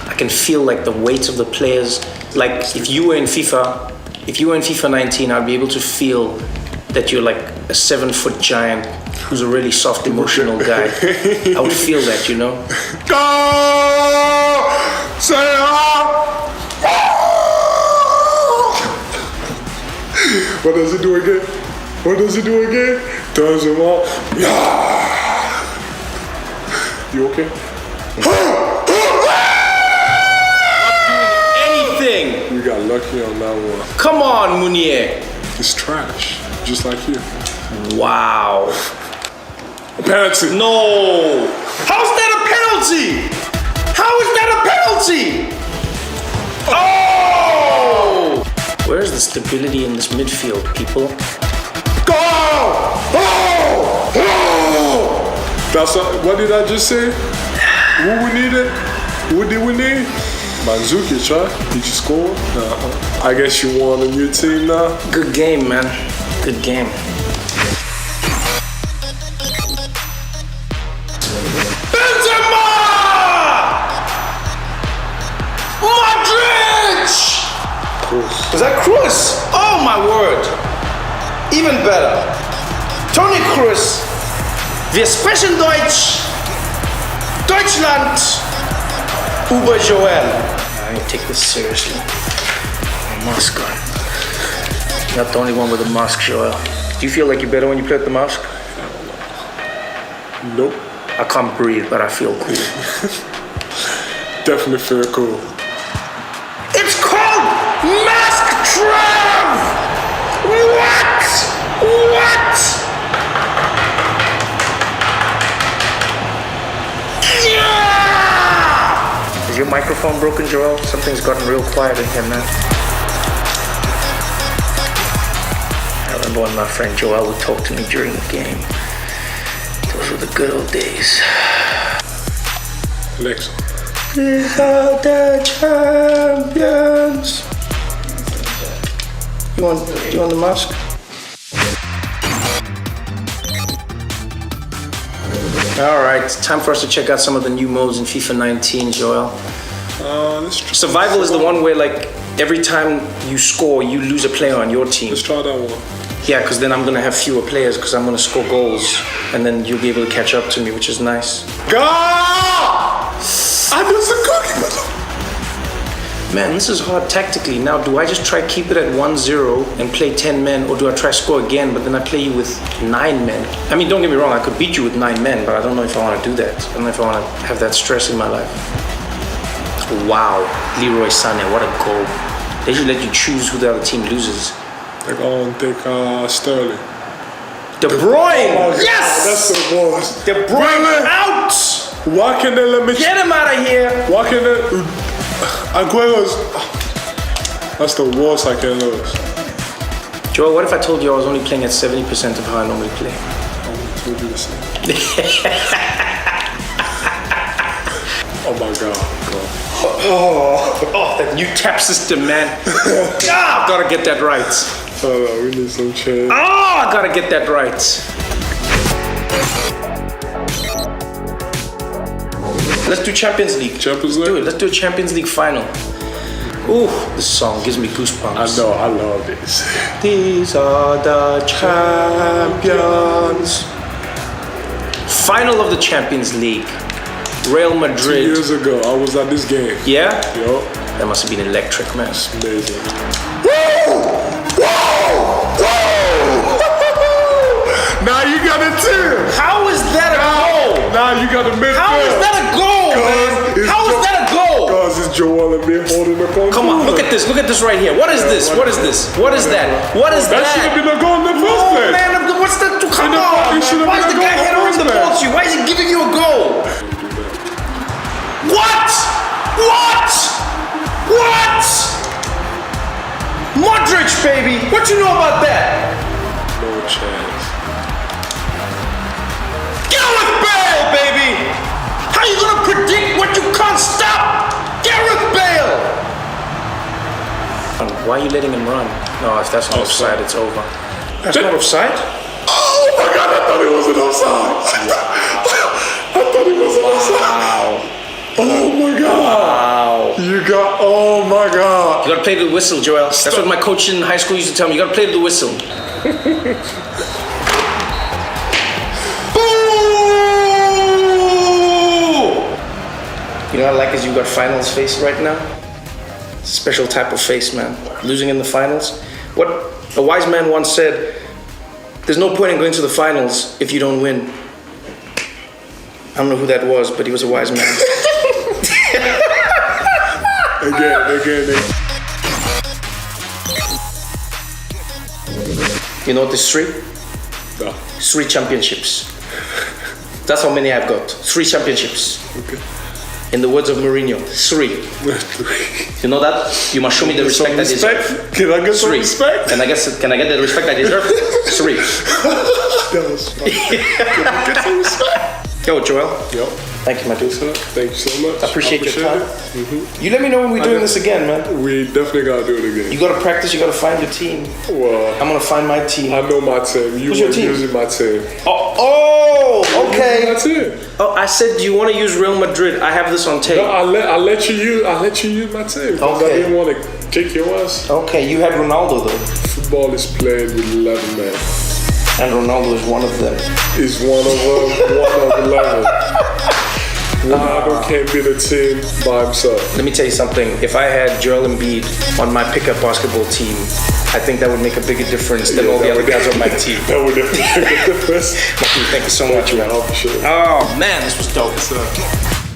I can feel like the weight of the players. Like if you were in FIFA 19, I'd be able to feel that you're like a 7-foot giant who's a really soft, emotional guy. I would feel that, you know? Go! Say What does it do again? Turns him off. Yeah. You okay? Anything! You got lucky on that one. Come on, Munier. It's trash, just like you. Wow. Penalty. No! How's that a penalty? How is that a penalty? Oh! Where's the stability in this midfield, people? Go! Oh! That's what did I just say? Who we needed? Who did we need? Mandzukic, right? Did you score? I guess you won on your team now. Good game, man. Good game. Benzema! Modric! Was that Kroos? Oh my word! Even better. Toni Kroos. Wir sprechen Deutsch. Deutschland. Über Joel. I need to take this seriously. mask on. Not the only one with a mask, Joel. Do you feel like you're better when you play with the mask? Nope. I can't breathe, but I feel cool. Definitely feel cool. It's called Mask Trev! What? Yeah! Is your microphone broken, Joel? Something's gotten real quiet in here, man. I remember when my friend Joel would talk to me during the game. Those were the good old days. Next. These are the champions. You want the mask? All right, time for us to check out some of the new modes in FIFA 19, Joel. Survival is the one where, like, every time you score, you lose a player on your team. Let's try that one. Yeah, because then I'm gonna have fewer players because I'm gonna score goals, and then you'll be able to catch up to me, which is nice. Go! I miss a cookie. Man, this is hard tactically. Now, do I just try keep it at 1-0 and play 10 men, or do I try score again, but then I play you with 9 men? I mean, don't get me wrong, I could beat you with 9 men, but I don't know if I want to do that. I don't know if I want to have that stress in my life. Wow, Leroy Sané, what a goal. They should let you choose who the other team loses. They're going to take Sterling. De Bruyne! Oh, Yes! That's the boss. De Bruyne out! Why can they let me... Get him out of here! Why can they... Aguero's... That's the worst I can lose. Joel, what if I told you I was only playing at 70% of how I normally play? I told you the same. Oh my God. Oh, that new tap system, man. Ah, gotta get that right. Oh, we need some change. Oh, I gotta get that right. Let's do Champions League. Champions League? Do it. Let's do a Champions League final. Ooh, this song gives me goosebumps. I know, I love this. These are the champions. Final of the Champions League. Real 2 Madrid. years ago, I was at this game. Yeah? Yo, That must have been electric, man. amazing. Now you got it too. How is that a goal? Now you got to make How is that a goal, man? How is that a goal? Because it's Joel and me holding the controller. Come on, look at this. Look at this right here. What is this? What is this? What is that? What is That should have been a goal in the first Oh, place. man, what's that? Come It on, should man. have Why is been the a guy goal in the heading the first ball place. to you? Why is he giving you a goal? What? What? What? Modric, baby. What you know about that? No chance. Gareth Bale, baby. How you gonna predict what you can't stop? Gareth Bale. Why are you letting him run? No, if that's not offside, it's over. That's not offside? Oh my God, I thought it was an offside. I thought it was an offside. Oh my God. Wow. You got, oh my God. You gotta play the whistle, Joel. That's what my coach in high school used to tell me. You gotta play the whistle. Boo! You know what I like is you got finals face right now. Special type of face, man. Losing in the finals. What a wise man once said, there's no point in going to the finals if you don't win. I don't know who that was, but he was a wise man. Again. You know what this is 3? No. 3 championships. That's how many I've got. 3 championships. Okay. In the words of Mourinho, 3. You know that? You must show me the respect I deserve. Can I get some 3. respect? Can I get the respect I deserve? 3. That was fun. Can I get some respect? Yo, Joel. Yo. Thank you, my dude. Thank you so much. I appreciate your time. Mm-hmm. You let me know when we're doing this again, man. We definitely gotta do it again. You gotta practice, you gotta find your team. Well, I'm gonna find my team. I know my team. You Who's your were team? using my team. Oh, okay. That's it. Oh, I said, do you want to use Real Madrid? I have this on tape. No, I let you use my team. Because Okay. I didn't want to kick your ass. Okay, you had Ronaldo though. Football is played with 11 men. And Ronaldo is one of them. Is one of 11. Ronaldo can't be the team by himself. Let me tell you something. If I had Joel Embiid on my pickup basketball team, I think that would make a bigger difference than all the other guys on my team. That would definitely make a difference. Thank you so much, man. Sure. Oh, man, this was dope.